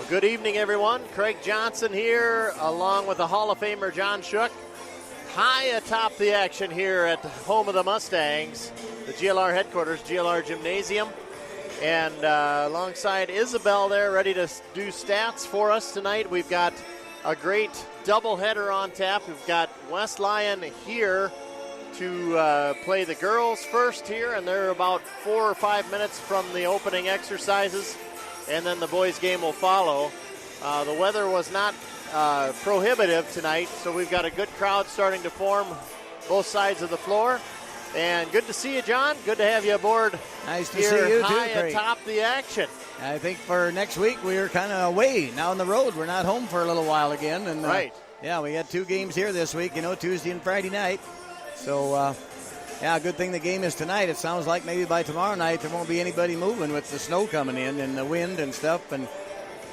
Good evening, everyone. Craig Johnson here, along with the Hall of Famer John Shook. High atop the action here at the home of the Mustangs, the GLR headquarters, GLR Gymnasium. And alongside Isabel there, ready to do stats for us tonight. We've got a great doubleheader on tap. We've got West Lyon here to play the girls first here, and they're about 4 or 5 minutes from the opening exercises. And then the boys' game will follow. The weather was not prohibitive tonight, so we've got a good crowd starting to form both sides of the floor. And good to see you, John. Good to have you aboard. Nice to here, see you, high too, Craig. atop the action. I think for next week we're kind of away now on the road. We're not home for a little while again. And right. Yeah, we got 2 games here this week, Tuesday and Friday night. So, good thing the game is tonight. It sounds like maybe by tomorrow night there won't be anybody moving with the snow coming in and the wind and stuff. And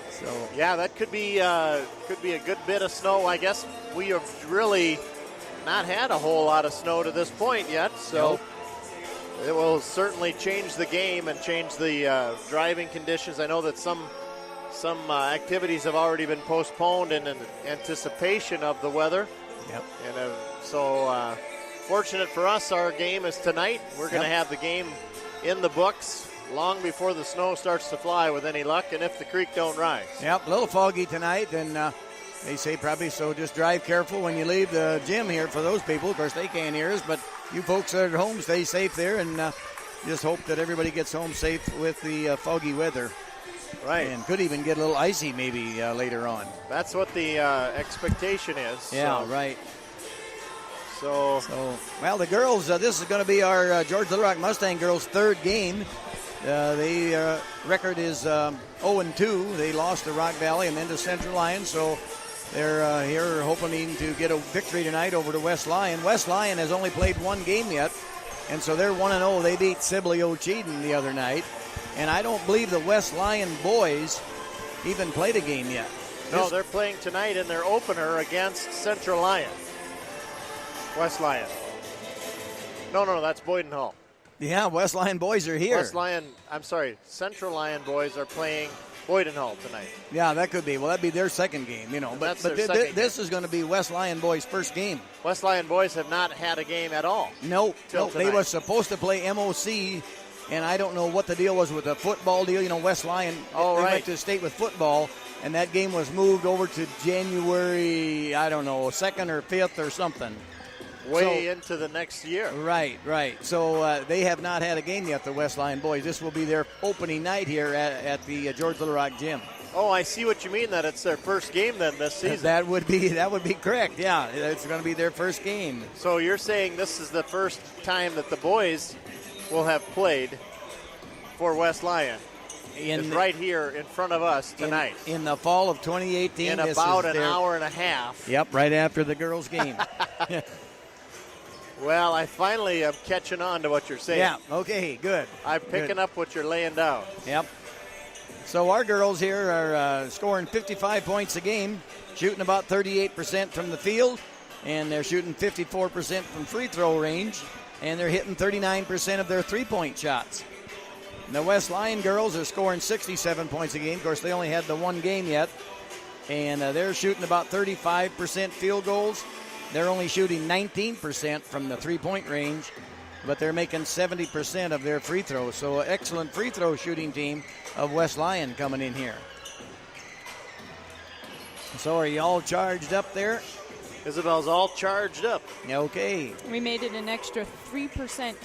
so, yeah, that could be a good bit of snow. I guess we have really not had a whole lot of snow to this point yet. So nope. It will certainly change the game and change the driving conditions. I know that some activities have already been postponed in anticipation of the weather. Yep. And so fortunate for us, our game is tonight. We're going to have the game in the books long before the snow starts to fly with any luck, and if the creek don't rise. Yep, a little foggy tonight, and they say probably so just drive careful when you leave the gym here for those people. Of course, they can't hear us, but you folks that are at home, stay safe there, and just hope that everybody gets home safe with the foggy weather. Right. And could even get a little icy maybe later on. That's what the expectation is. Yeah, so. right. So, well, the girls, this is going to be our George Little Rock Mustang girls' 3rd game. The record is 0-2. They lost to Rock Valley and then to Central Lyon, so they're here hoping to get a victory tonight over to West Lyon. West Lyon has only played 1 game yet, and so they're 1-0. They beat Sibley Ocheeden the other night, and I don't believe the West Lyon boys even played a game yet. No, they're playing tonight in their opener against Central Lyon. West Lyon. No, that's Boyden Hall. Yeah, West Lyon boys are here. Central Lyon boys are playing Boyden Hall tonight. Yeah, that could be. Well, that'd be their 2nd game, But this is going to be West Lyon boys' 1st game. West Lyon boys have not had a game at all. No, they were supposed to play MOC, and I don't know what the deal was with the football deal. West Lyon went to state with football, and that game was moved over to January, 2nd or 5th or something. Into the next year. Right. So they have not had a game yet, the West Lyon boys. This will be their opening night here at the George Little Rock Gym. Oh, I see what you mean, that it's their 1st game then this season. That would be correct, yeah. It's going to be their 1st game. So you're saying this is the first time that the boys will have played for West Lyon. Right here in front of us tonight. In the fall of 2018. In about an hour and a half. Yep, right after the girls' game. Well, I finally am catching on to what you're saying. Yeah, okay, good. I'm picking up what you're laying down. Yep. So our girls here are scoring 55 points a game, shooting about 38% from the field, and they're shooting 54% from free throw range, and they're hitting 39% of their three-point shots. The West Lyon girls are scoring 67 points a game. Of course, they only had the 1 game yet, and they're shooting about 35% field goals. They're only shooting 19% from the three-point range, but they're making 70% of their free throws. So an excellent free throw shooting team of West Lyon coming in here. So are you all charged up there? Isabel's all charged up. Okay. We made it an extra 3% battery.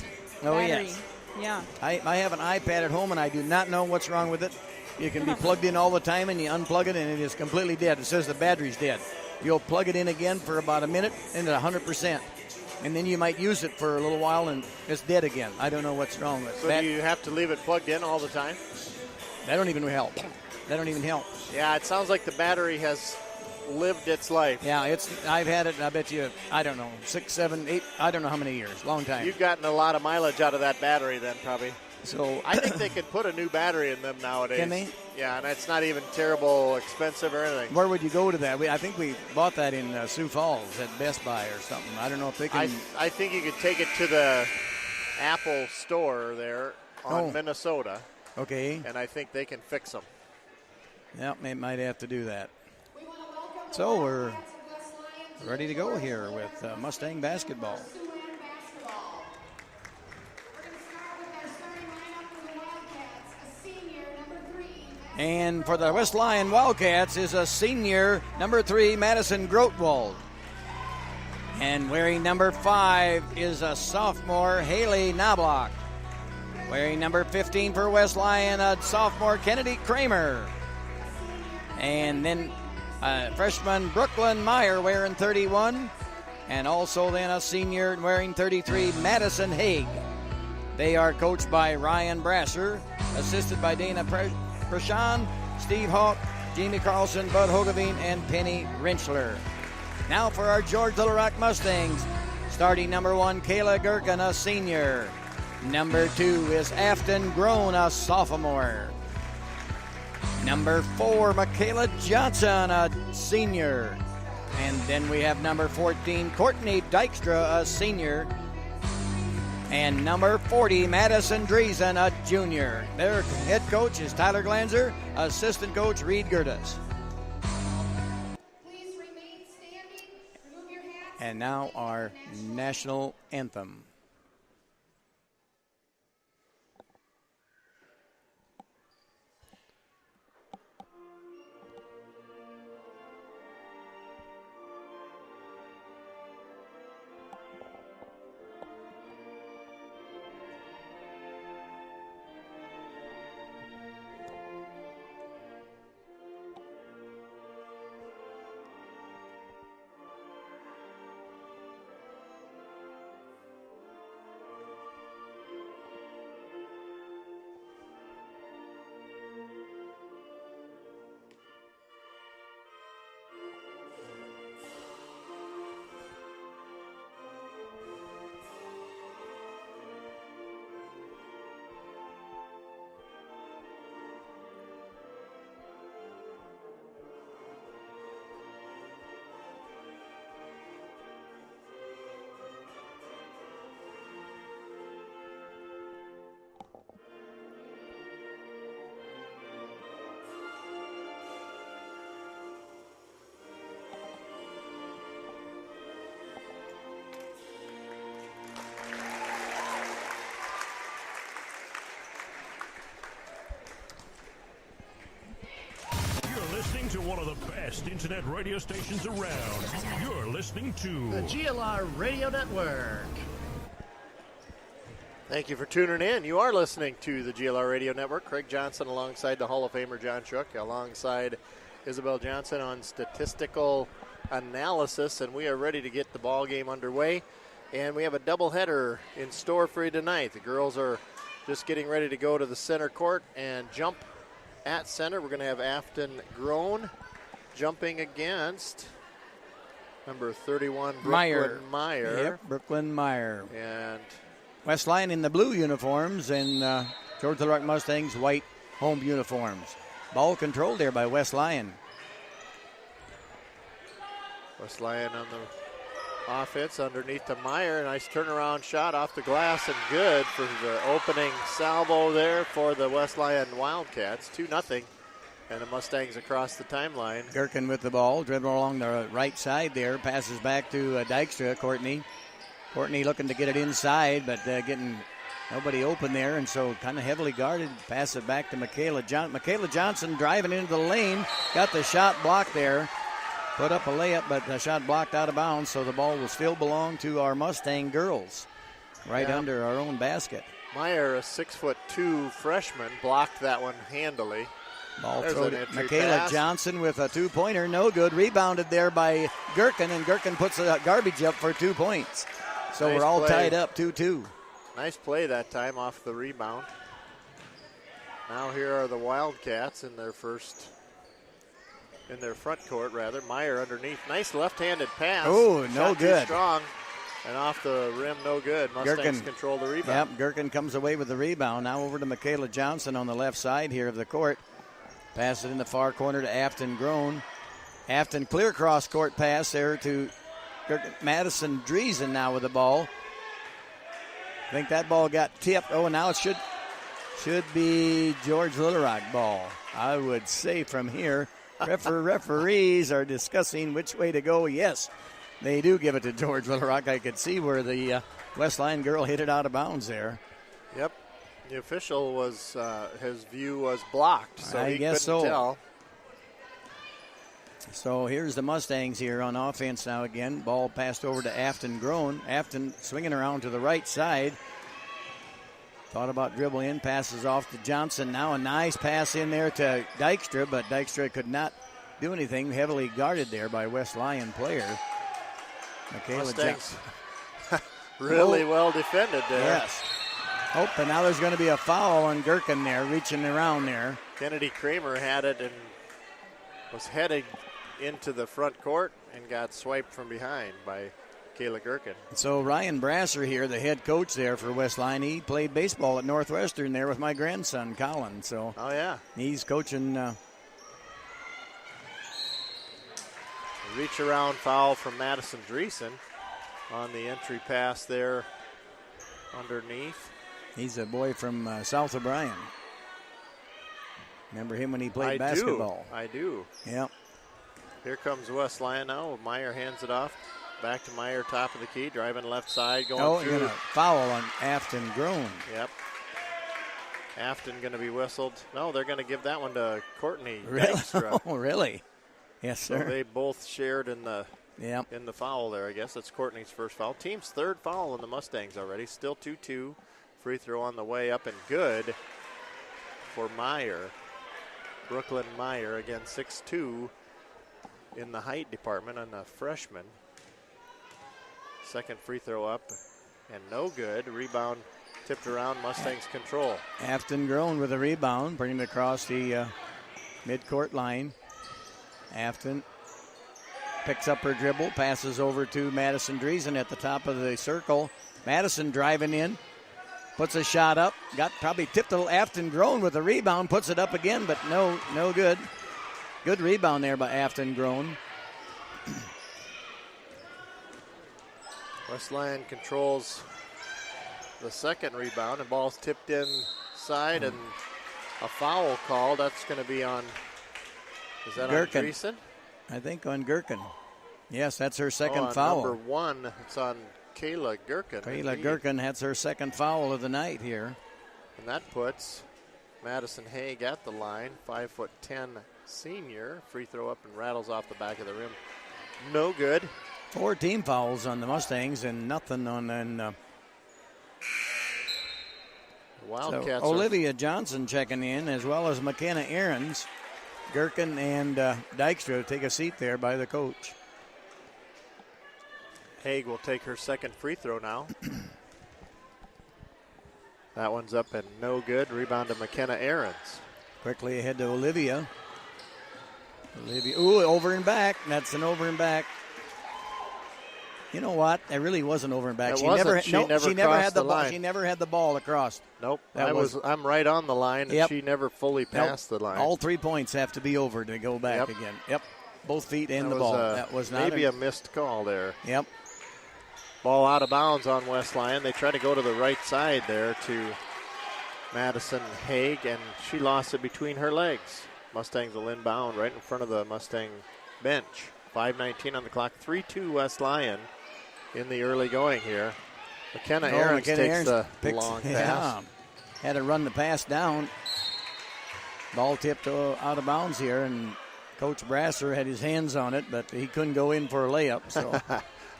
Oh, yes. Yeah. I have an iPad at home, and I do not know what's wrong with it. You can be plugged in all the time, and you unplug it, and it is completely dead. It says the battery's dead. You'll plug it in again for about a minute, and it's 100%. And then you might use it for a little while, and it's dead again. I don't know what's wrong with it. So do you have to leave it plugged in all the time? That don't even help. Yeah, it sounds like the battery has lived its life. Yeah, I've had it, I bet you, 6, 7, 8, I don't know how many years. Long time. You've gotten a lot of mileage out of that battery then, probably. So I think they can put a new battery in them nowadays. Can they? Yeah, and it's not even terrible expensive or anything. Where would you go to that? I think we bought that in Sioux Falls at Best Buy or something. I don't know if they can. I think you could take it to the Apple store there on Minnesota. Okay. And I think they can fix them. Yep, they might have to do that. So we're ready to go here with Mustang basketball. And for the West Lyon Wildcats is a senior, number 3, Madison Grotwald. And wearing number 5 is a sophomore, Haley Knobloch. Wearing number 15 for West Lyon, a sophomore, Kennedy Kramer. And then freshman Brooklyn Meyer wearing 31. And also then a senior wearing 33, Madison Haig. They are coached by Ryan Brasser, assisted by Dana Prashan, Steve Hawk, Jamie Carlson, Bud Hogeveen, and Penny Rinchler. Now for our George Little Rock Mustangs. Starting number 1, Kayla Gherkin, a senior. Number 2 is Afton Groen, a sophomore. Number 4, Michaela Johnson, a senior. And then we have number 14, Courtney Dykstra, a senior. And number 40, Madison Driesen, a junior. Their head coach is Tyler Glanzer, assistant coach Reed Gerdes. Please remain standing. Remove your hats. And now our national anthem. Listening to one of the best internet radio stations around. You're listening to the GLR Radio Network. Thank you for tuning in. You are listening to the GLR Radio Network. Craig Johnson alongside the Hall of Famer John Shook, alongside Isabel Johnson on statistical analysis, and we are ready to get the ball game underway. And we have a doubleheader in store for you tonight. The girls are just getting ready to go to the center court and jump at center. We're going to have Afton Groen jumping against number 31, Brooklyn Meyer. Yep, Brooklyn Meyer. And West Lyon in the blue uniforms and George Little Rock Mustangs white home uniforms. Ball controlled there by West Lyon. West Lyon on the offense underneath to Meyer. Nice turnaround shot off the glass and good for the opening salvo there for the West Lyon Wildcats. 2-0. And the Mustangs across the timeline. Gherkin with the ball, dribbling along the right side there. Passes back to Dykstra, Courtney. Courtney looking to get it inside, but getting nobody open there, and so kind of heavily guarded. Pass it back to Michaela Johnson. Michaela Johnson driving into the lane. Got the shot blocked there. Put up a layup, but the shot blocked out of bounds, so the ball will still belong to our Mustang girls right under our own basket. Meyer, a 6'2" freshman, blocked that one handily. Ball thrown to Michaela Johnson with a two-pointer. No good. Rebounded there by Gherkin, and Gherkin puts a garbage up for 2 points. So nice, we're all tied up 2-2. Nice play that time off the rebound. Now here are the Wildcats in their front court, rather. Meyer underneath. Nice left-handed pass. Oh, no good. Too strong. And off the rim, no good. Mustangs control the rebound. Yep, Gherkin comes away with the rebound. Now over to Michaela Johnson on the left side here of the court. Pass it in the far corner to Afton Groen. Afton clear cross court pass there to Madison Driesen now with the ball. I think that ball got tipped. Oh, now it should Should be George Little Rock ball. I would say from here, referees are discussing which way to go. Yes, they do give it to George Little Rock. I could see where the West Lyon girl hit it out of bounds there. Yep. The official was, his view was blocked, so I he guess couldn't so. tell. So here's the Mustangs here on offense now again. Ball passed over to Afton Grown. Afton swinging around to the right side. Thought about dribbling in, passes off to Johnson. Now a nice pass in there to Dykstra, but Dykstra could not do anything. Heavily guarded there by West Lyon player. Michaela Mustangs really well defended there. Yes. Oh, but now there's going to be a foul on Gherkin there, reaching around there. Kennedy Kramer had it and was heading into the front court and got swiped from behind by Kayla Gherkin. So Ryan Brasser here, the head coach there for West Lyon, he played baseball at Northwestern there with my grandson, Colin. So oh, yeah. He's coaching. Reach around foul from Madison Dreesen on the entry pass there underneath. He's a boy from South O'Brien. Remember him when he played basketball? I do. Yep. Here comes West Lyon now. Meyer hands it off. Back to Meyer, top of the key, driving left side, going through. And a foul on Afton Grown. Yep. Afton going to be whistled. No, they're going to give that one to Courtney. Really? Dykstra. Oh, really? Yes, So sir. they both shared in the Yep. in the foul there, I guess. That's Courtney's first foul. Team's third foul in the Mustangs already. Still 2-2. Free throw on the way up and good for Meyer. Brooklyn Meyer, again, 6'2" in the height department and a freshman. Second free throw up and no good. Rebound tipped around, Mustangs control. Afton Grown with a rebound, bringing it across the midcourt line. Afton picks up her dribble, passes over to Madison Dreesen at the top of the circle. Madison driving in, puts a shot up, got probably tipped a little. Afton Grown with a rebound, puts it up again, but no good. Good rebound there by Afton Grown. West Lyon controls the second rebound, and ball's tipped inside, and a foul call. That's going to be on, is that Gherkin. on Dreesen? I think on Gherkin. Yes, that's her second on foul. Number one, it's on Kayla Gherkin. Kayla Gherkin has her second foul of the night here. And that puts Madison Haig at the line, 5'10" senior. Free throw up and rattles off the back of the rim. No good. 4 team fouls on the Mustangs and nothing on Wildcats. So Olivia Johnson checking in, as well as McKenna Ahrens. Gherkin and Dykstra take a seat there by the coach. Haig will take her second free throw now. That one's up and no good. Rebound to McKenna Ahrens. Quickly ahead to Olivia. Ooh, over and back. That's an over and back. You know what? It really wasn't over and back. She never had the ball. She never had the ball across. Nope. That I'm right on the line, and Yep. she never fully passed the line. All 3 points have to be over to go back Yep. again. Yep. Both feet in That the was, ball. That was not maybe a missed call there. Yep. Ball out of bounds on West Lyon. They try to go to the right side there to Madison Haig, and she lost it between her legs. Mustangs will inbound right in front of the Mustang bench. 5:19 on the clock. 3-2 West Lyon in the early going here. McKenna Ahrens takes the long pass. Yeah. Had to run the pass down. Ball tipped out of bounds here, and Coach Brasser had his hands on it, but he couldn't go in for a layup. So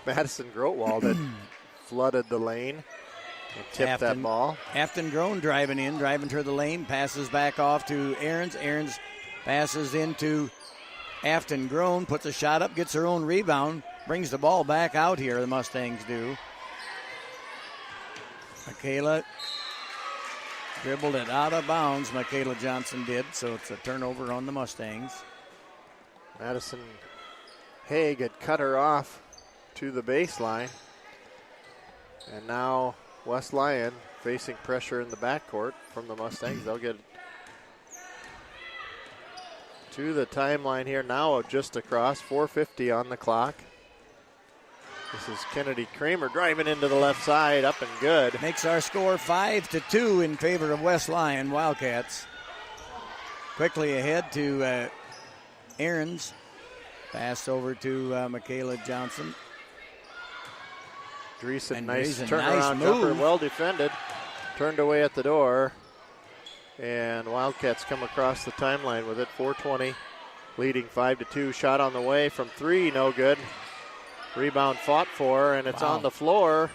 Madison Grotwald had flooded the lane and tipped that ball. Afton Grown driving to the lane, passes back off to Ahrens. Ahrens passes into Afton Grown, puts a shot up, gets her own rebound, brings the ball back out here, the Mustangs do. Michaela dribbled it out of bounds, Michaela Johnson did, so it's a turnover on the Mustangs. Madison Haig had cut her off to the baseline. And now West Lyon facing pressure in the backcourt from the Mustangs. They'll get to the timeline here now, just across, 4:50 on the clock. This is Kennedy Kramer driving into the left side, up and good. Makes our score 5-2 in favor of West Lyon Wildcats. Quickly ahead to Aarons. Pass over to Michaela Johnson. Dreesen, nice Dreesen, turnaround nice jumper, move. well defended. Turned away at the door. And Wildcats come across the timeline with it. 4:20, leading 5-2. Shot on the way from 3, no good. Rebound fought for, and it's on the floor.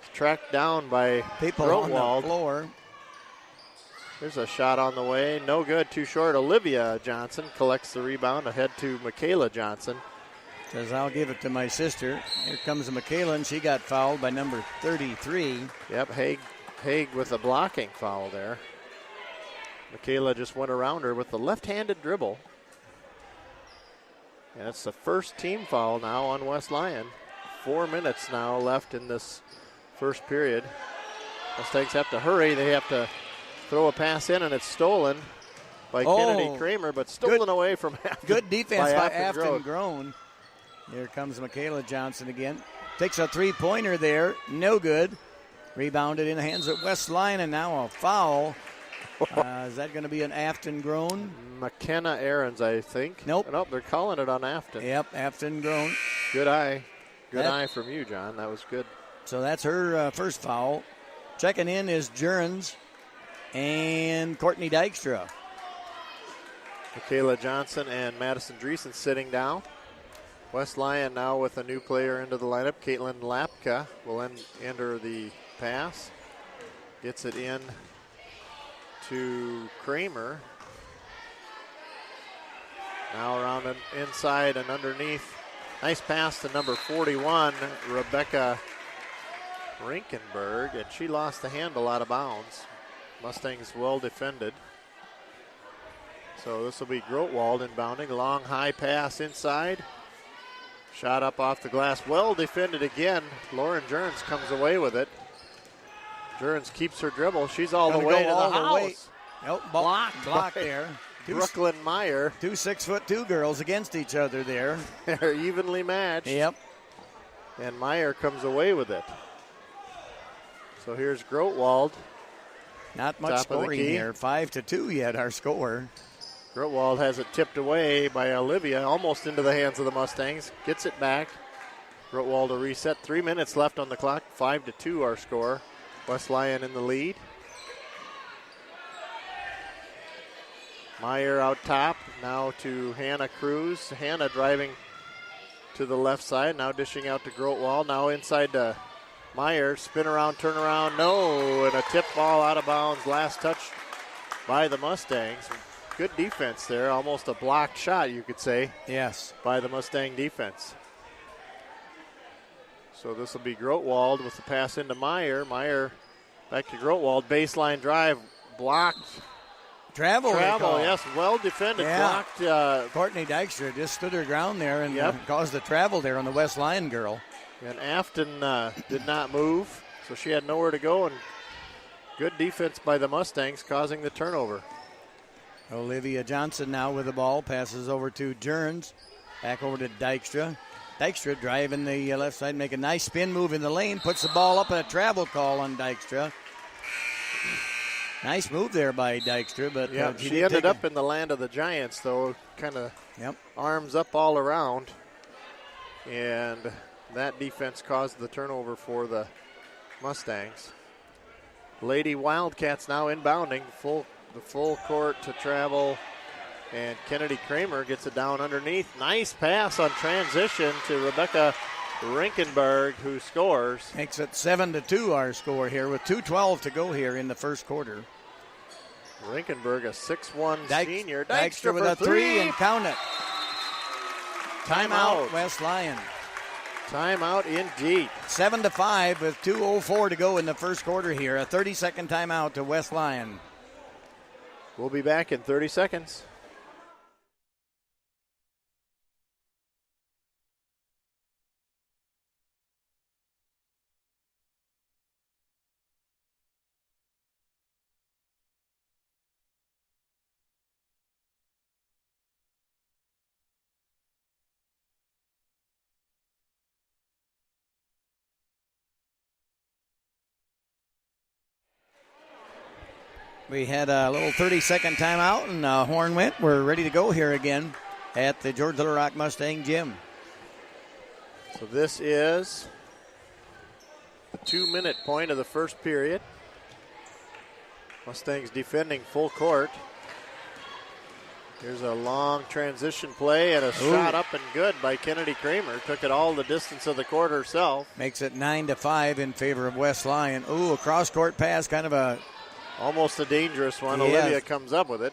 It's tracked down by people Grotwald. on the floor. There's a shot on the way, no good, too short. Olivia Johnson collects the rebound ahead to Michaela Johnson. Says, I'll give it to my sister. Here comes Michaela, and she got fouled by number 33. Yep, Haig with a blocking foul there. Michaela just went around her with the left-handed dribble. And it's the first team foul now on West Lyon. 4 minutes now left in this first period. Mustangs have to hurry. They have to throw a pass in, and it's stolen by Kennedy Kramer, but stolen away from Afton. Good defense by Afton Afton Grown. Here comes Michaela Johnson again. Takes a three-pointer there. No good. Rebounded in the hands of West Lyon, and now a foul. Is that going to be an Afton Grown? McKenna Aarons, I think. Nope. Nope, they're calling it on Afton. Yep, Afton Grown. Good eye. Good eye from you, John. That was good. So that's her first foul. Checking in is Jurens and Courtney Dykstra. Michaela Johnson and Madison Dreesen sitting down. West Lyon now with a new player into the lineup. Caitlin Lapka will enter the pass. Gets it in to Kramer. Now around and inside and underneath. Nice pass to number 41, Rebecca Rinkenberg, and she lost the handle out of bounds. Mustangs well defended. So this will be Grotwald inbounding. Long high pass inside. Shot up off the glass. Well defended again. Lauren Jurens comes away with it. Jurens keeps her dribble. She's all the way to the house. Nope, blocked there. Brooklyn Meyer. 2 6'2" girls against each other there. They're evenly matched. Yep. And Meyer comes away with it. So here's Grotwald. Not much scoring here. 5-2 yet, our score. Grotwald has it tipped away by Olivia, almost into the hands of the Mustangs. Gets it back. Grotwald to reset. 3 minutes left on the clock. 5-2 our score. West Lyon in the lead. Meyer out top. Now to Hannah Cruz. Hannah driving to the left side. Now dishing out to Grotwald. Now inside to Meyer. Spin around, turn around. No. And a tip ball out of bounds. Last touch by the Mustangs. Good defense there. Almost a blocked shot, you could say. Yes. By the Mustang defense. So this will be Grotwald with the pass into Meyer. Meyer back to Grotwald. Baseline drive. Blocked. Travel, yes. Well defended. Yeah. Blocked. Courtney Dykstra just stood her ground there and caused the travel there on the West Lyon girl. And Afton did not move, so she had nowhere to go. And good defense by the Mustangs causing the turnover. Olivia Johnson now with the ball. Passes over to Jurens. Back over to Dykstra. Dykstra driving the left side, make a nice spin move in the lane. Puts the ball up and a travel call on Dykstra. Nice move there by Dykstra, but she ended up in the land of the Giants, though, kind of arms up all around. And that defense caused the turnover for the Mustangs. Lady Wildcats now inbounding, the full court to travel. And Kennedy Kramer gets it down underneath. Nice pass on transition to Rebecca Rinkenberg, who scores. Makes it 7-2 our score here with 2:12 to go here in the first quarter. Rinkenberg, a 6'1" senior. Dykstra with a three and count it. Timeout, West Lyon. Timeout indeed. 7-5 with 2:04 to go in the first quarter here. A 30-second timeout to West Lyon. We'll be back in 30 seconds. We had a little 30-second timeout, and horn went. We're ready to go here again at the George Little Rock Mustang Gym. So this is the 2-minute point of the first period. Mustangs defending full court. Here's a long transition play and a shot up and good by Kennedy Kramer. Took it all the distance of the court herself. Makes it 9-5 in favor of West Lyon. Ooh, a cross-court pass, kind of a... Almost a dangerous one. Yes. Olivia comes up with it.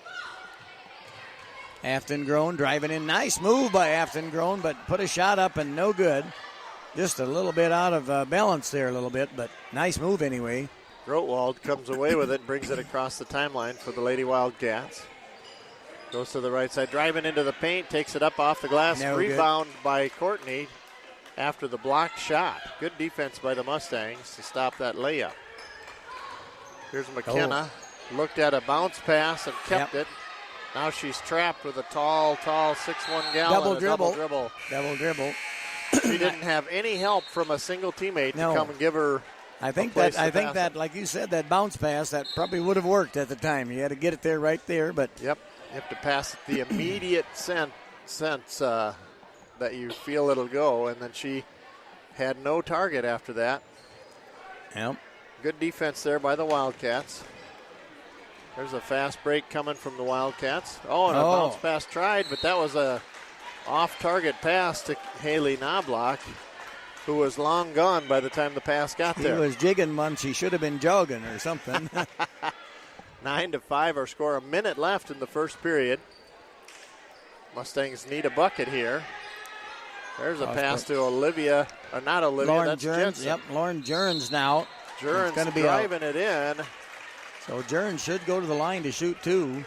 Afton Grown driving in. Nice move by Afton Grown, but put a shot up and no good. Just a little bit out of balance there a little bit, but nice move anyway. Grotwald comes away with it, brings it across the timeline for the Lady Wildcats. Goes to the right side, driving into the paint, takes it up off the glass. No Rebound by Courtney after the blocked shot. Good defense by the Mustangs to stop that layup. Here's McKenna. Looked at a bounce pass and kept it. Now she's trapped with a tall 6'1" gal. Double and a dribble. Double dribble. She She didn't have any help from a single teammate to come and give her. I think that, like you said, that bounce pass, that probably would have worked at the time. You had to get it there right there, but. Yep. You have to pass it the immediate sense that you feel it'll go, and then she had no target after that. Yep. Good defense there by the Wildcats. There's a fast break coming from the Wildcats. Oh, and a bounce pass tried, but that was a off-target pass to Haley Knobloch, who was long gone by the time the pass got there. He was jigging once. He should have been jogging or something. 9-5 our score. A minute left in the first period. Mustangs need a bucket here. There's a pass to Olivia, or not Olivia, Lauren that's Jerns. Jensen. Yep, Lauren Jerns now. Jerns going to be driving it in. So Jerns should go to the line to shoot two.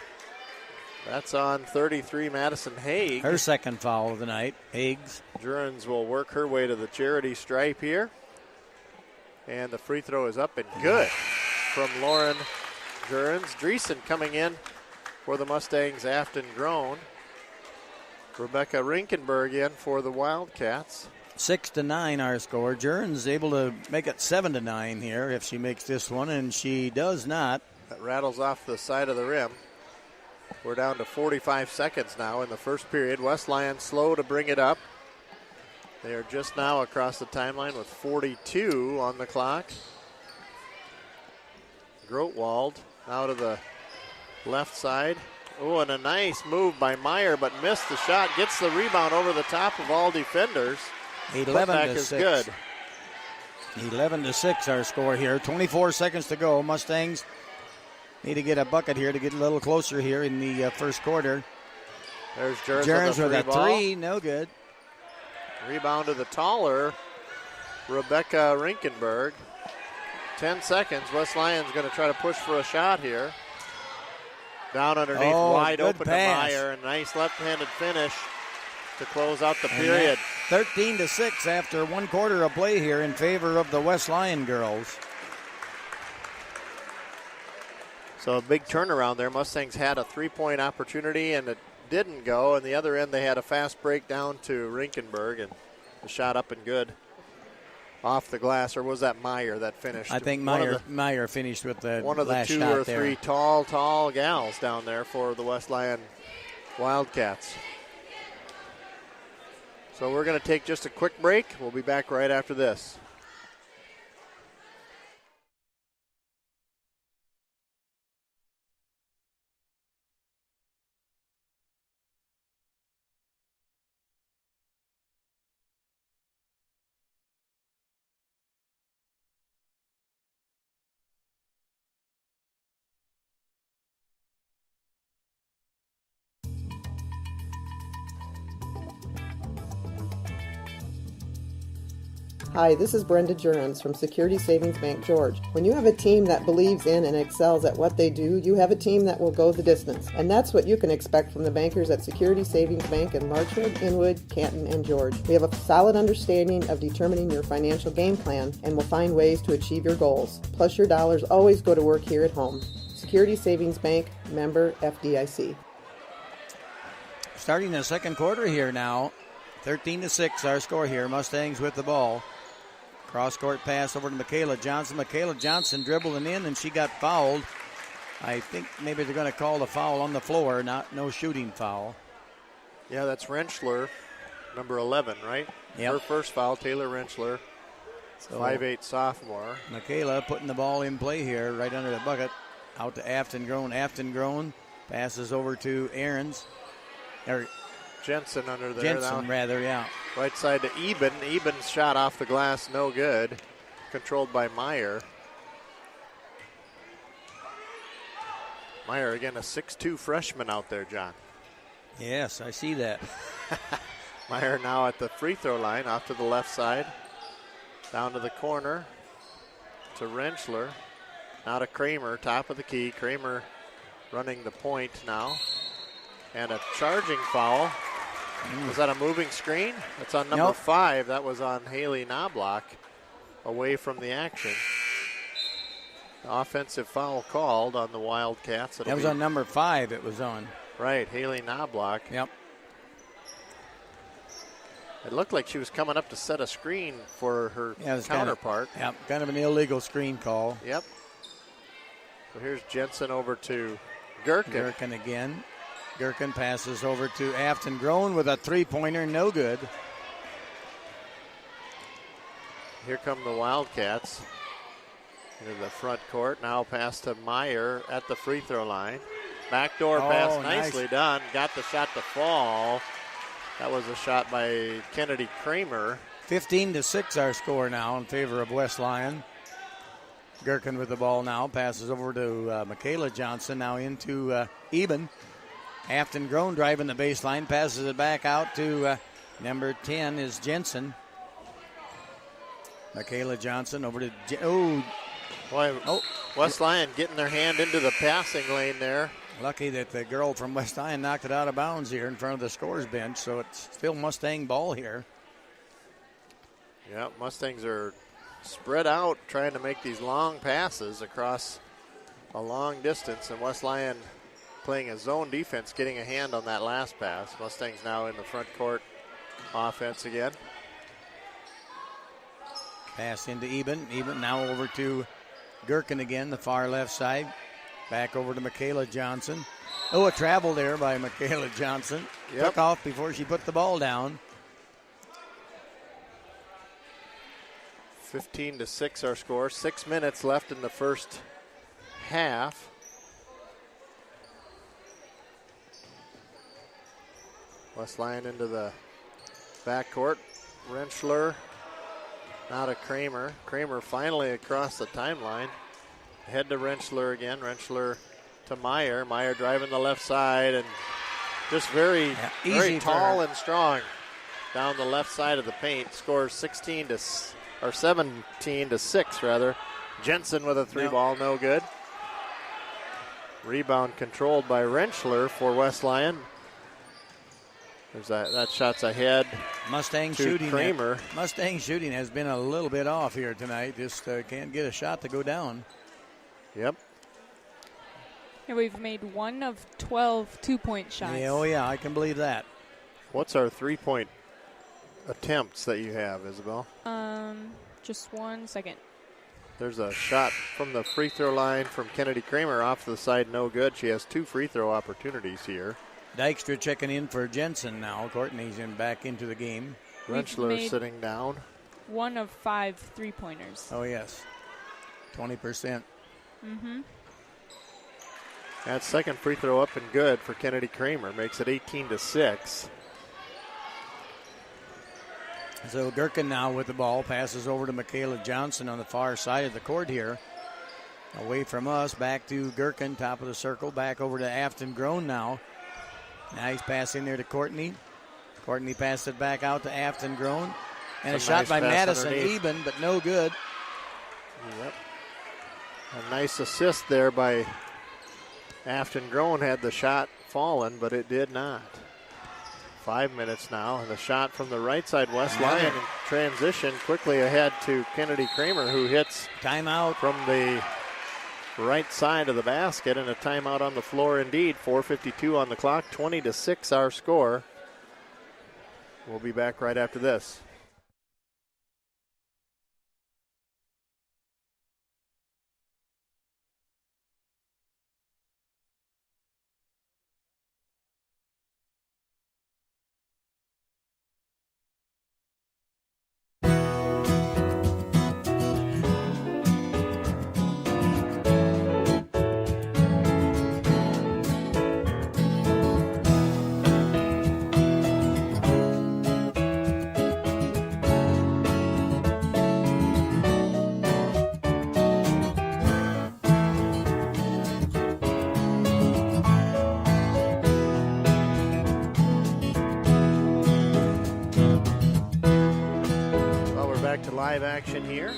That's on 33, Madison Haig. Her second foul of the night, Higgs. Jerns will work her way to the charity stripe here. And the free throw is up and good from Lauren Jerns. Dreesen coming in for the Mustangs, Afton Grown. Rebecca Rinkenberg in for the Wildcats. 6-9 our score. Jerns able to make it 7-9 here if she makes this one, and she does not. That rattles off the side of the rim. We're down to 45 seconds now in the first period. West Lyon slow to bring it up. They are just now across the timeline with 42 on the clock. Grotwald now to the left side. Oh, and a nice move by Meyer, but missed the shot. Gets the rebound over the top of all defenders. 11-6 is good. 11-6 our score here. 24 seconds to go. Mustangs need to get a bucket here to get a little closer here in the first quarter. There's Jerns with a ball. three, no good. Rebound to the taller Rebecca Rinkenberg. 10 seconds. West Lyon's going to try to push for a shot here. Down underneath, wide open pass. to Meyer. A nice left-handed finish to close out the period. 13-6 after one quarter of play here in favor of the West Lyon girls. So a big turnaround there. Mustangs had a three-point opportunity, and it didn't go. And the other end, they had a fast break down to Rinkenberg, and the shot up and good off the glass. Or was that Meyer that finished? I think Meyer finished with the one of the last two shot or there. three tall gals down there for the West Lyon Wildcats. So we're going to take just a quick break. We'll be back right after this. Hi, this is Brenda Jurens from Security Savings Bank George. When you have a team that believes in and excels at what they do, you have a team that will go the distance. And that's what you can expect from the bankers at Security Savings Bank in Larchwood, Inwood, Canton, and George. We have a solid understanding of determining your financial game plan and will find ways to achieve your goals. Plus, your dollars always go to work here at home. Security Savings Bank, member FDIC. Starting the second quarter here now. 13-6 our score here. Mustangs with the ball. Cross-court pass over to Michaela Johnson. Michaela Johnson dribbling in, and she got fouled. I think maybe they're going to call the foul on the floor, no shooting foul. Yeah, that's Rentschler, number 11, right? Yep. Her first foul, Taylor Rentschler, So 5'8" sophomore. Michaela putting the ball in play here, right under the bucket. Out to Afton Grown. Afton Grown passes over to Aarons. Or Jensen under there. Jensen, now. rather, yeah. Right side to Eben. Eben's shot off the glass, no good. Controlled by Meyer. Meyer, again, a 6'2" freshman out there, John. Yes, I see that. Meyer now at the free throw line, off to the left side. Down to the corner to Rentschler. Now to Kramer, top of the key. Kramer running the point now. And a charging foul. Was that a moving screen? That's on number 5. That was on Haley Knobloch, away from the action. Offensive foul called on the Wildcats. That was on number 5 it was on. Right, Haley Knobloch. Yep. It looked like she was coming up to set a screen for her counterpart. Kind of an illegal screen call. Yep. So here's Jensen over to Gherkin. Gherkin again. Gherkin passes over to Afton Grown with a three-pointer, no good. Here come the Wildcats into the front court. Now pass to Meyer at the free throw line. Backdoor pass, nicely done. Got the shot to fall. That was a shot by Kennedy Kramer. 15-6 our score now in favor of West Lyon. Gherkin with the ball now. Passes over to Michaela Johnson. Now into Eben. Afton Grown driving the baseline. Passes it back out to number 10 is Jensen. Michaela Johnson over to... West Lyon getting their hand into the passing lane there. Lucky that the girl from West Lyon knocked it out of bounds here in front of the scores bench, so it's still Mustang ball here. Yeah, Mustangs are spread out trying to make these long passes across a long distance, and West Lyon playing a zone defense, getting a hand on that last pass. Mustangs now in the front court offense again. Pass into Eben. Eben now over to Gherkin again, the far left side. Back over to Michaela Johnson. Oh, a travel there by Michaela Johnson. Yep. Took off before she put the ball down. 15-6 our score. 6 minutes left in the first half. West Lyon into the backcourt. Rentschler now to Kramer. Kramer finally across the timeline. Head to Rentschler again. Rentschler to Meyer. Meyer driving the left side and just very tall and strong down the left side of the paint. Scores 17-6 rather. Jensen with a three ball, no good. Rebound controlled by Rentschler for West Lyon. There's that shot's ahead. Mustang to shooting. Kramer. Mustang shooting has been a little bit off here tonight. Just can't get a shot to go down. Yep. And we've made 1 of 12 two-point shots. Yeah, I can believe that. What's our 3-point attempts that you have, Isabel? Just 1 second. There's a shot from the free throw line from Kennedy Kramer off to the side, no good. She has 2 free throw opportunities here. Dykstra checking in for Jensen now. Courtney's back into the game. Rentschler sitting down. 1 of 5 three-pointers. Oh, yes. 20%. Mm-hmm. That second free throw up and good for Kennedy Kramer. Makes it 18-6. So Gherkin now with the ball. Passes over to Michaela Johnson on the far side of the court here. Away from us. Back to Gherkin, top of the circle. Back over to Afton Grown now. Now he's passing there to Courtney. Courtney passed it back out to Afton Grown. And a shot by Madison Eben, but no good. Yep. A nice assist there by Afton Grown. Had the shot fallen, but it did not. 5 minutes now, and the shot from the right side, West Lyon in transition, quickly ahead to Kennedy Kramer, who hits timeout from the right side of the basket, and a timeout on the floor indeed. 4:52 on the clock, 20-6 our score. We'll be back right after this. live action here.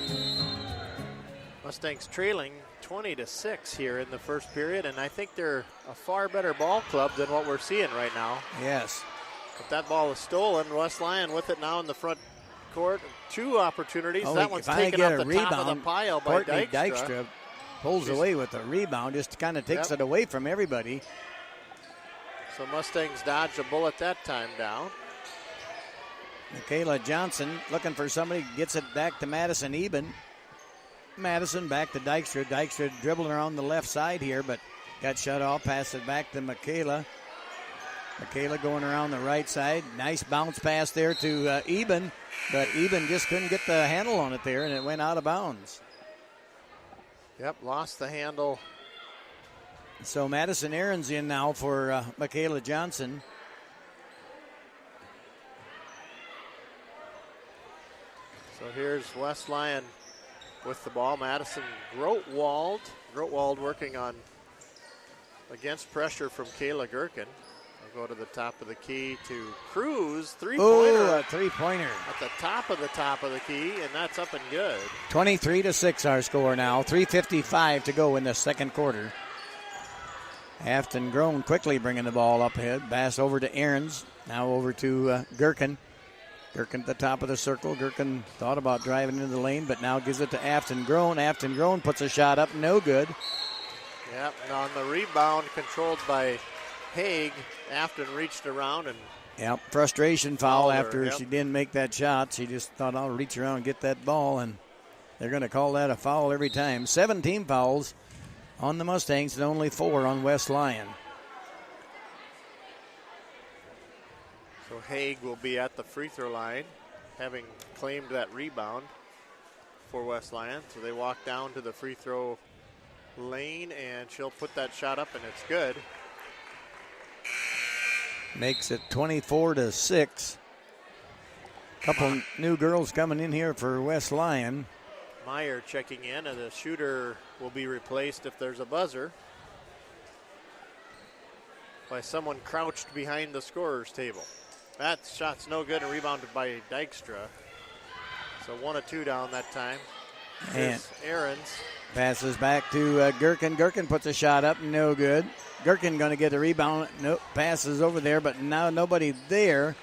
Mustangs trailing 20-6 here in the first period, and I think they're a far better ball club than what we're seeing right now. Yes. But that ball is stolen. West Lyon with it now in the front court. 2 opportunities. Oh, that one's taken off the top of the pile by Dykstra. Pulls away with a rebound, just kind of takes it away from everybody. So Mustangs dodged a bullet that time down. Michaela Johnson looking for somebody, gets it back to Madison Eben. Madison back to Dykstra. Dykstra dribbling around the left side here, but got shut off. Pass it back to Michaela. Michaela going around the right side. Nice bounce pass there to Eben, but Eben just couldn't get the handle on it there, and it went out of bounds. Yep, lost the handle. So Madison Aaron's in now for Michaela Johnson. So here's West Lyon with the ball. Madison Grotwald. Grotwald working on against pressure from Kayla Gherkin. We'll go to the top of the key to Cruz. Three-pointer. Oh, a three-pointer. At the top of the key, and that's up and good. 23-6 our score now. 3:55 to go in the second quarter. Afton Grown quickly bringing the ball up ahead. Pass over to Aarons. Now over to Gherkin. Gherkin at the top of the circle. Gherkin thought about driving into the lane, but now gives it to Afton Grown. Afton Grown puts a shot up. No good. Yep, and on the rebound controlled by Haig, Afton reached around and yep, frustration foul her, after she didn't make that shot. She just thought, I'll reach around and get that ball, and they're going to call that a foul every time. 17 fouls on the Mustangs and only 4 on West Lyon. So Haig will be at the free throw line, having claimed that rebound for West Lyon. So they walk down to the free throw lane, and she'll put that shot up, and it's good. Makes it 24-6. Couple new girls coming in here for West Lyon. Meyer checking in, and the shooter will be replaced if there's a buzzer by someone crouched behind the scorer's table. That shot's no good and rebounded by Dykstra. So 1 of 2 down that time. Here's Aarons. Passes back to Gherkin. Gherkin puts a shot up, no good. Gherkin going to get a rebound. Nope, passes over there, but now nobody there.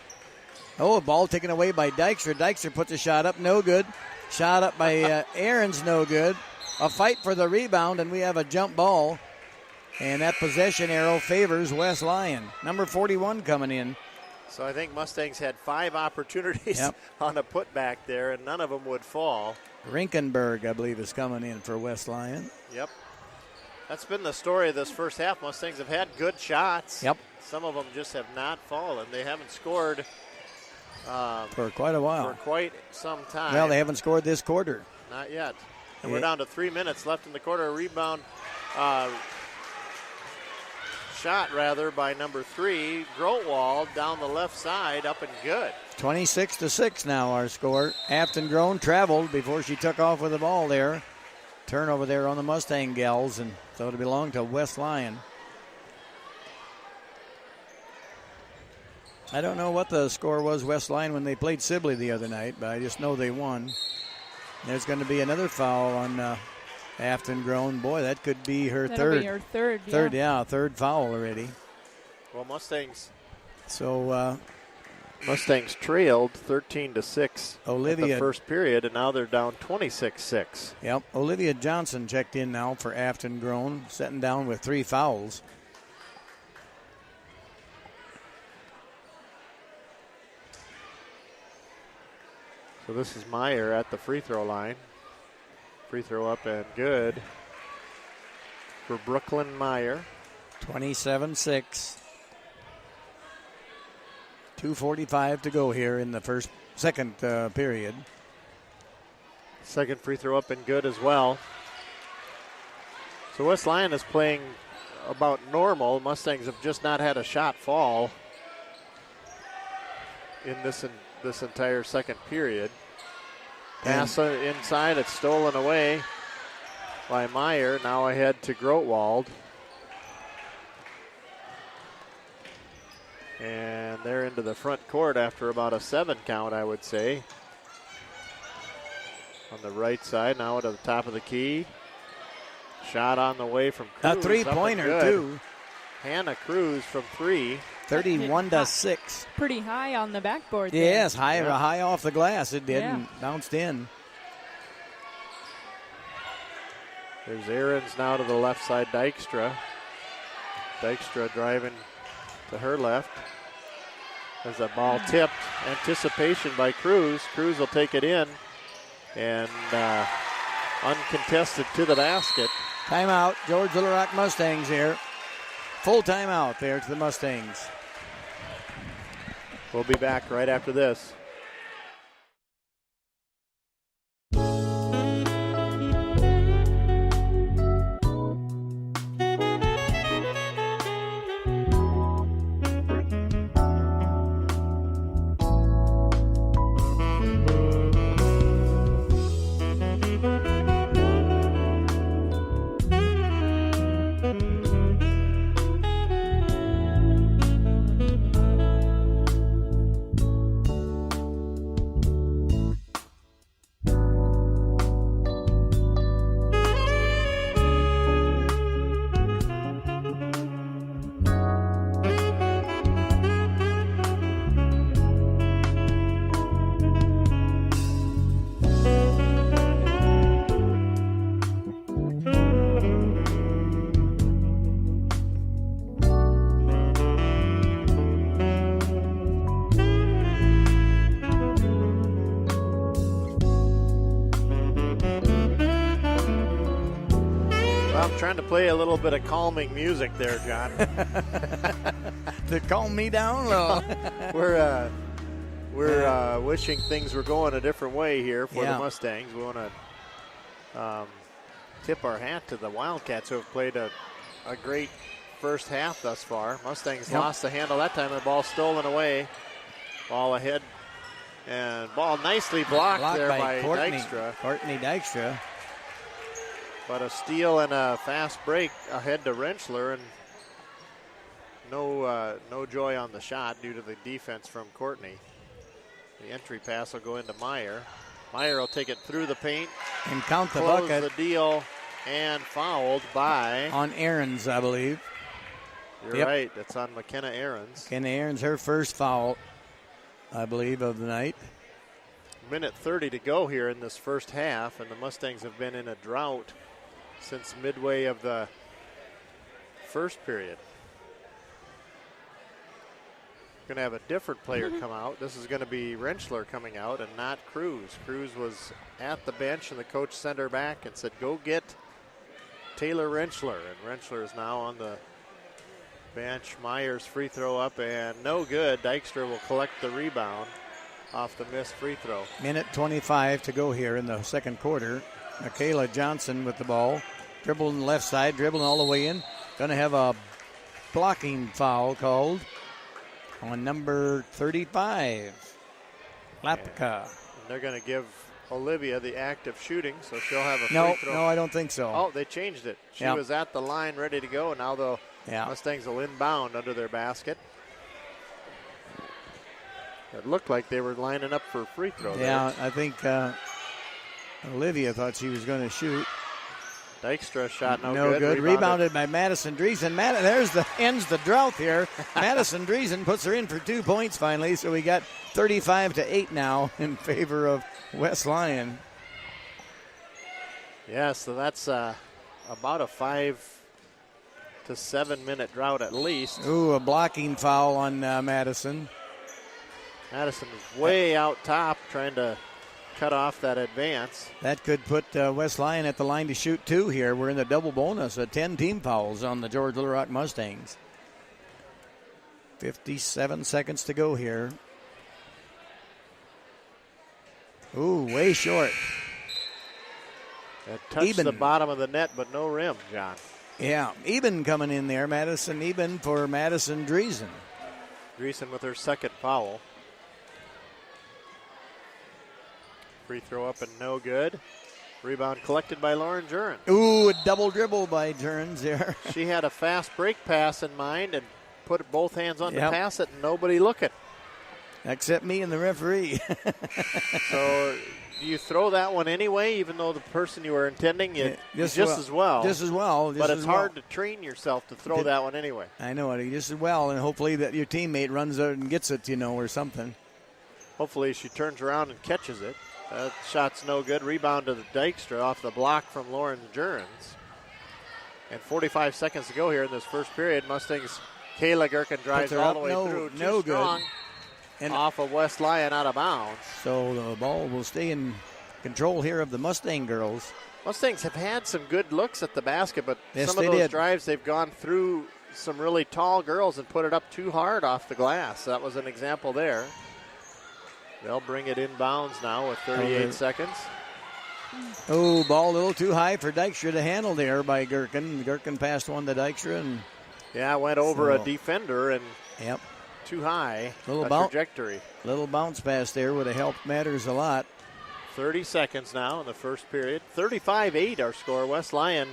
Oh, a ball taken away by Dykstra. Dykstra puts a shot up, no good. Shot up by Aarons, no good. A fight for the rebound, and we have a jump ball. And that possession arrow favors West Lyon. Number 41 coming in. So I think Mustangs had 5 opportunities on a putback there, and none of them would fall. Rinkenberg, I believe, is coming in for West Lyon. Yep. That's been the story of this first half. Mustangs have had good shots. Yep. Some of them just have not fallen. They haven't scored for quite a while. For quite some time. Well, they haven't scored this quarter. Not yet. And we're down to 3 minutes left in the quarter. A rebound shot, by number 3, Grotwald down the left side, up and good. 26-6 now our score. Afton Grown traveled before she took off with the ball there. Turnover there on the Mustang gals, and so it'll belong to West Lyon. I don't know what the score was West Lyon when they played Sibley the other night, but I just know they won. There's going to be another foul on Afton Grown. Boy, that could be her third. Be her third, third foul already. Well, Mustangs. So Mustangs trailed 13-6 Olivia, in the first period, and now they're down 26-6. Yep, Olivia Johnson checked in now for Afton Grown, setting down with 3 fouls. So this is Meyer at the free throw line. Free throw up and good for Brooklyn Meyer. 27-6. 2:45 to go here in the second period. Second free throw up and good as well. So West Lyon is playing about normal. Mustangs have just not had a shot fall in this entire second period. Pass inside, it's stolen away by Meyer. Now ahead to Grotwald. And they're into the front court after about a 7 count, I would say. on the right side, now to the top of the key. Shot on the way from Cruz. A three-pointer, too. Hannah Cruz from 3. 31-6. Pretty high on the backboard there. Yes, high off the glass. It did and bounced in. There's Ahrens now to the left side, Dykstra. Dykstra driving to her left. As that ball tipped, anticipation by Cruz. Cruz will take it in and uncontested to the basket. Timeout, George Little Rock Mustangs here. Full timeout there to the Mustangs. We'll be back right after this. Trying to play a little bit of calming music there, John. To calm me down low. We're wishing things were going a different way here for the Mustangs. We want to tip our hat to the Wildcats, who have played a great first half thus far. Mustangs lost the handle that time. The ball stolen away. Ball ahead. And ball nicely blocked there by Dykstra. Courtney Dykstra. But a steal and a fast break ahead to Rentschler, and no joy on the shot due to the defense from Courtney. The entry pass will go into Meyer. Meyer will take it through the paint and count the close bucket. The deal, and fouled by on Ahrens, I believe. You're right. That's on McKenna Ahrens. McKenna Ahrens, her first foul, I believe, of the night. Minute 30 to go here in this first half, and the Mustangs have been in a drought since midway of the first period. Going to have a different player come out. This is going to be Rentschler coming out and not Cruz. Cruz was at the bench, and the coach sent her back and said, go get Taylor Rentschler. And Rentschler is now on the bench. Myers free throw up and no good. Dykstra will collect the rebound off the missed free throw. Minute 25 to go here in the second quarter. Michaela Johnson with the ball. Dribbling left side, dribbling all the way in. Going to have a blocking foul called on number 35, Lapka. And they're going to give Olivia the act of shooting, so she'll have a free throw. No, I don't think so. Oh, they changed it. She was at the line ready to go, and now the Mustangs will inbound under their basket. It looked like they were lining up for a free throw there. Yeah, I think Olivia thought she was going to shoot. Dykstra shot no good. Rebounded by Madison Driesen. Ends the drought here. Madison Driesen puts her in for 2 points finally, so we got 35-8 now in favor of West Lyon. Yeah, so that's about a 5 to 7 minute drought at least. Ooh, a blocking foul on Madison. Madison is way out top trying to cut off that advance. That could put West Lyon at the line to shoot 2 here. We're in the double bonus, 10 team fouls on the George Little Rock Mustangs. 57 seconds to go here. Ooh, way short. It touched the bottom of the net, but no rim, John. Yeah, Eben coming in there. Madison Eben for Madison Driesen. Driesen with her second foul. Free throw up and no good. Rebound collected by Lauren Jurens. Ooh, a double dribble by Jurens there. She had a fast break pass in mind and put both hands on to pass it and nobody looking. Except me and the referee. So do you throw that one anyway, even though the person you were intending it just as well? Just as well. But it's hard to train yourself to throw that one anyway. I know it just as well, and hopefully that your teammate runs out and gets it, or something. Hopefully she turns around and catches it. That shot's no good. Rebound to the Dykstra off the block from Lauren Jurens. And 45 seconds to go here in this first period. Mustangs, Kayla Gherkin drives all the way through. No Too strong. good. And off of West Lyon out of bounds. So the ball will stay in control here of the Mustang girls. Mustangs have had some good looks at the basket, but yes, some of those drives they've gone through some really tall girls and put it up too hard off the glass. That was an example there. They'll bring it inbounds now with 38 seconds. Oh, ball a little too high for Dykstra to handle there by Gherkin. Gherkin passed one to Dykstra. And yeah, went over a defender and too high trajectory. Little bounce pass there would have helped matters a lot. 30 seconds now in the first period. 35-8 our score. West Lyon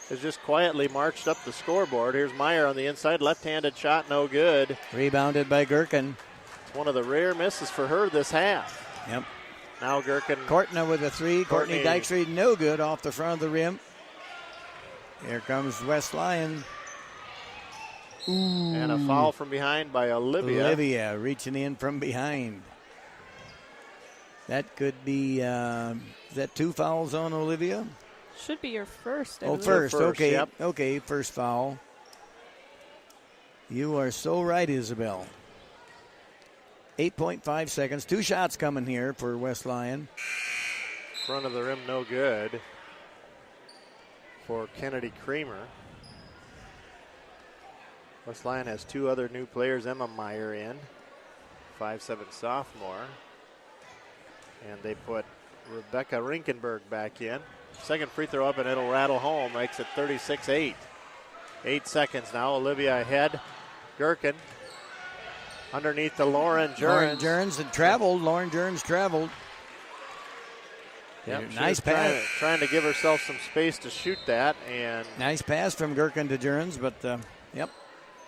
has just quietly marched up the scoreboard. Here's Meyer on the inside. Left-handed shot, no good. Rebounded by Gherkin. It's one of the rare misses for her this half. Yep. Now Gherkin. Courtney with a three. Courtney Dykstra, no good off the front of the rim. Here comes West Lyon. Ooh. And a foul from behind by Olivia. Olivia reaching in from behind. That could be, is that 2 fouls on Olivia? Should be your first. First. Okay. Yep. Okay, first foul. You are so right, Isabel. 8.5 seconds. 2 shots coming here for West Lyon. Front of the rim, no good for Kennedy Creamer. West Lyon has 2 other new players. Emma Meyer in, 5'7" sophomore. And they put Rebecca Rinkenberg back in. Second free throw up, and it'll rattle home. Makes it 36-8. 8 seconds now. Olivia ahead. Gherkin underneath to Lauren Jurens. Lauren Jurens had traveled. Lauren Jurens traveled. Yep, nice pass. Trying to give herself some space to shoot that. And nice pass from Gherkin to Jurens, but yep.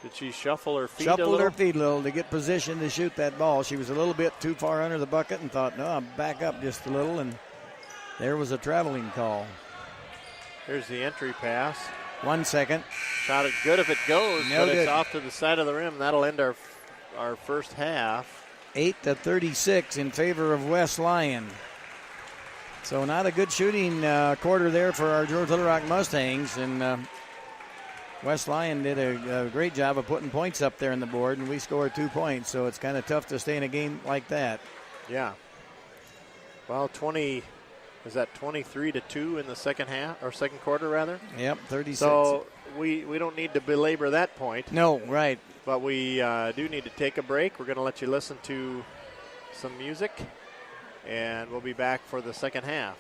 Did she shuffle her feet Shuffled her feet a little to get position to shoot that ball. She was a little bit too far under the bucket and thought, no, I'll back up just a little, and there was a traveling call. Here's the entry pass. 1 second. Shot it good if it goes, no but good. It's off to the side of the rim. That'll end our first half. 8-36 in favor of West Lyon. So not a good shooting quarter there for our George Little Rock Mustangs, and West Lyon did a great job of putting points up there on the board, and we scored 2 points, so it's kind of tough to stay in a game like that. Yeah. Well, 23-2 in the second half, or second quarter, rather? Yep, 36. So we don't need to belabor that point. No, right. But we do need to take a break. We're going to let you listen to some music, and we'll be back for the second half.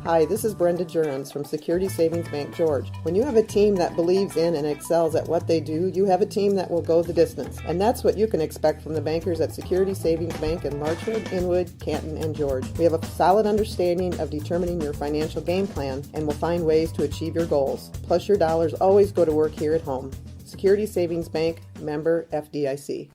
Hi, this is Brenda Jurens from Security Savings Bank George. When you have a team that believes in and excels at what they do, you have a team that will go the distance. And that's what you can expect from the bankers at Security Savings Bank in Larchwood, Inwood, Canton, and George. We have a solid understanding of determining your financial game plan and will find ways to achieve your goals. Plus, your dollars always go to work here at home. Security Savings Bank, member FDIC.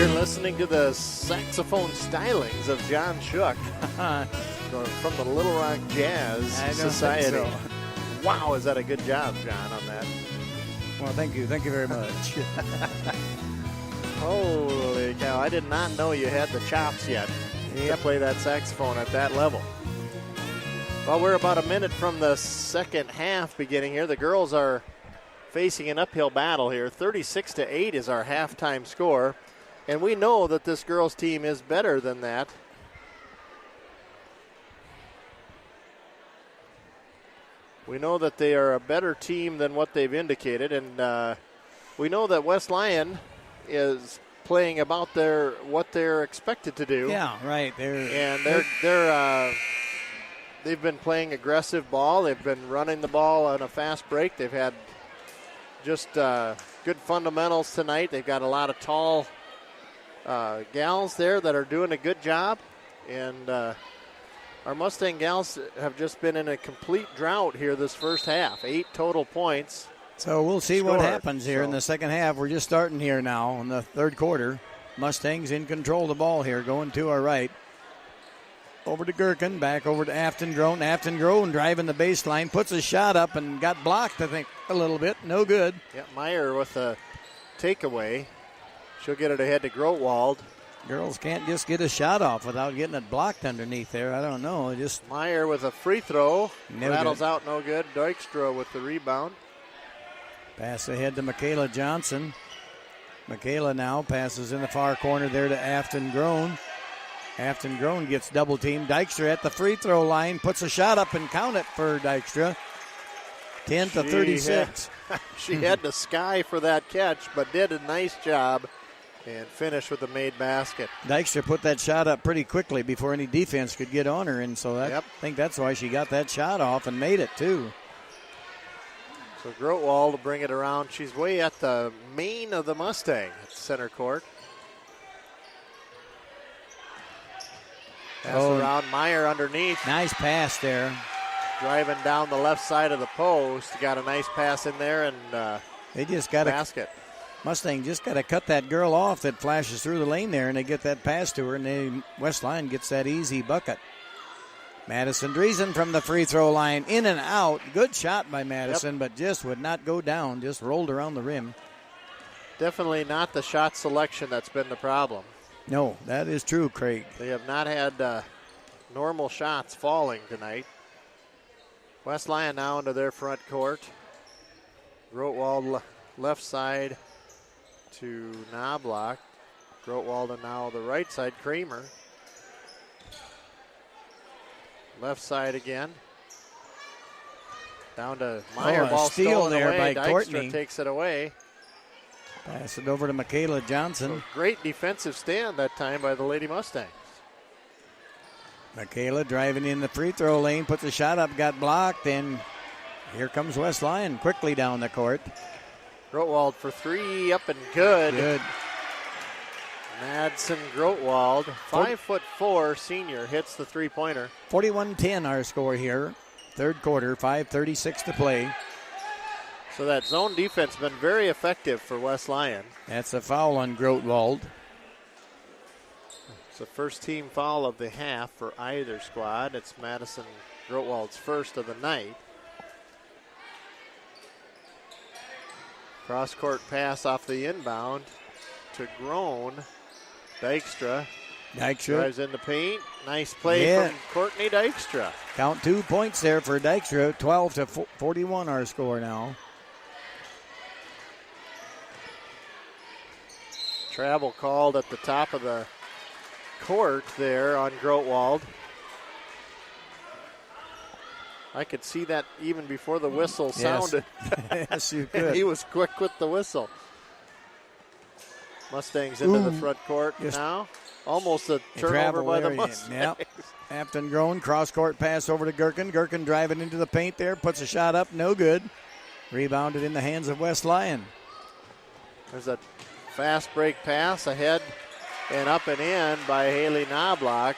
You're listening to the saxophone stylings of John Shook from the Little Rock Jazz Society. So. Wow, is that a good job, John, on that? Well, thank you. Thank you very much. Holy cow, I did not know you had the chops yet to play that saxophone at that level. Well, we're about a minute from the second half beginning here. The girls are facing an uphill battle here. 36-8 is our halftime score. And we know that this girls' team is better than that. We know that they are a better team than what they've indicated. And we know that West Lyon is playing about what they're expected to do. Yeah, right. They've been playing aggressive ball. They've been running the ball on a fast break. They've had just good fundamentals tonight. They've got a lot of tall gals there that are doing a good job. And our Mustang gals have just been in a complete drought here this first half. 8 total points. So we'll see what happens here in the second half. We're just starting here now in the third quarter. Mustangs in control of the ball here, going to our right. Over to Gherkin, back over to Afton Groen. Afton Groen driving the baseline, puts a shot up and got blocked, I think, a little bit. No good. Yeah, Meyer with a takeaway. She'll get it ahead to Grotwald. Girls can't just get a shot off without getting it blocked underneath there. I don't know. Just Meyer with a free throw. No rattles good. Out, no good. Dykstra with the rebound. Pass ahead to Michaela Johnson. Michaela now passes in the far corner there to Afton Groen. Afton Groen gets double teamed. Dykstra at the free throw line, puts a shot up and count it for Dykstra. 10-36. She had the sky for that catch, but did a nice job and finished with the made basket. Dykstra put that shot up pretty quickly before any defense could get on her, and so I think that's why she got that shot off and made it too. So Grotwald will bring it around. She's way at the main of the Mustang at center court. Pass around, Meyer underneath. Nice pass there. Driving down the left side of the post. Got a nice pass in there and they just got basket. Mustang just got to cut that girl off that flashes through the lane there, and they get that pass to her, and West Lyon gets that easy bucket. Madison Driesen from the free throw line, in and out. Good shot by Madison, but just would not go down, just rolled around the rim. Definitely not the shot selection that's been the problem. No, that is true, Craig. They have not had normal shots falling tonight. West Lyon now into their front court. Grotwald left side to Knobloch. Grotwald and now the right side, Kramer. Left side again. Down to Meyer. Ball steal stolen there away. by Dykstra Courtney. Takes it away. Pass it over to Michaela Johnson. So great defensive stand that time by the Lady Mustangs. Michaela driving in the free throw lane, puts a shot up, got blocked, and here comes West Lyon quickly down the court. Grotwald for three, up and good. Good. Madsen Grotwald, 5'4" senior, hits the three-pointer. 41-10 our score here. Third quarter, 5:36 to play. So that zone defense has been very effective for West Lyon. That's a foul on Grotwald. It's the first team foul of the half for either squad. It's Madison Grotwald's first of the night. Cross-court pass off the inbound to Groen. Dykstra drives in the paint. Nice play from Courtney Dykstra. Count 2 points there for Dykstra. 12-41 our score now. Travel called at the top of the court there on Grotwald. I could see that even before the whistle sounded. Yes, you could. He was quick with the whistle. Mustangs into the front court now. Almost a turnover by the Mustangs. Yep. Afton Groen, cross-court pass over to Gherkin. Gherkin driving into the paint there, puts a shot up, no good. Rebounded in the hands of West Lyon. There's a fast break pass ahead and up and in by Haley Knobloch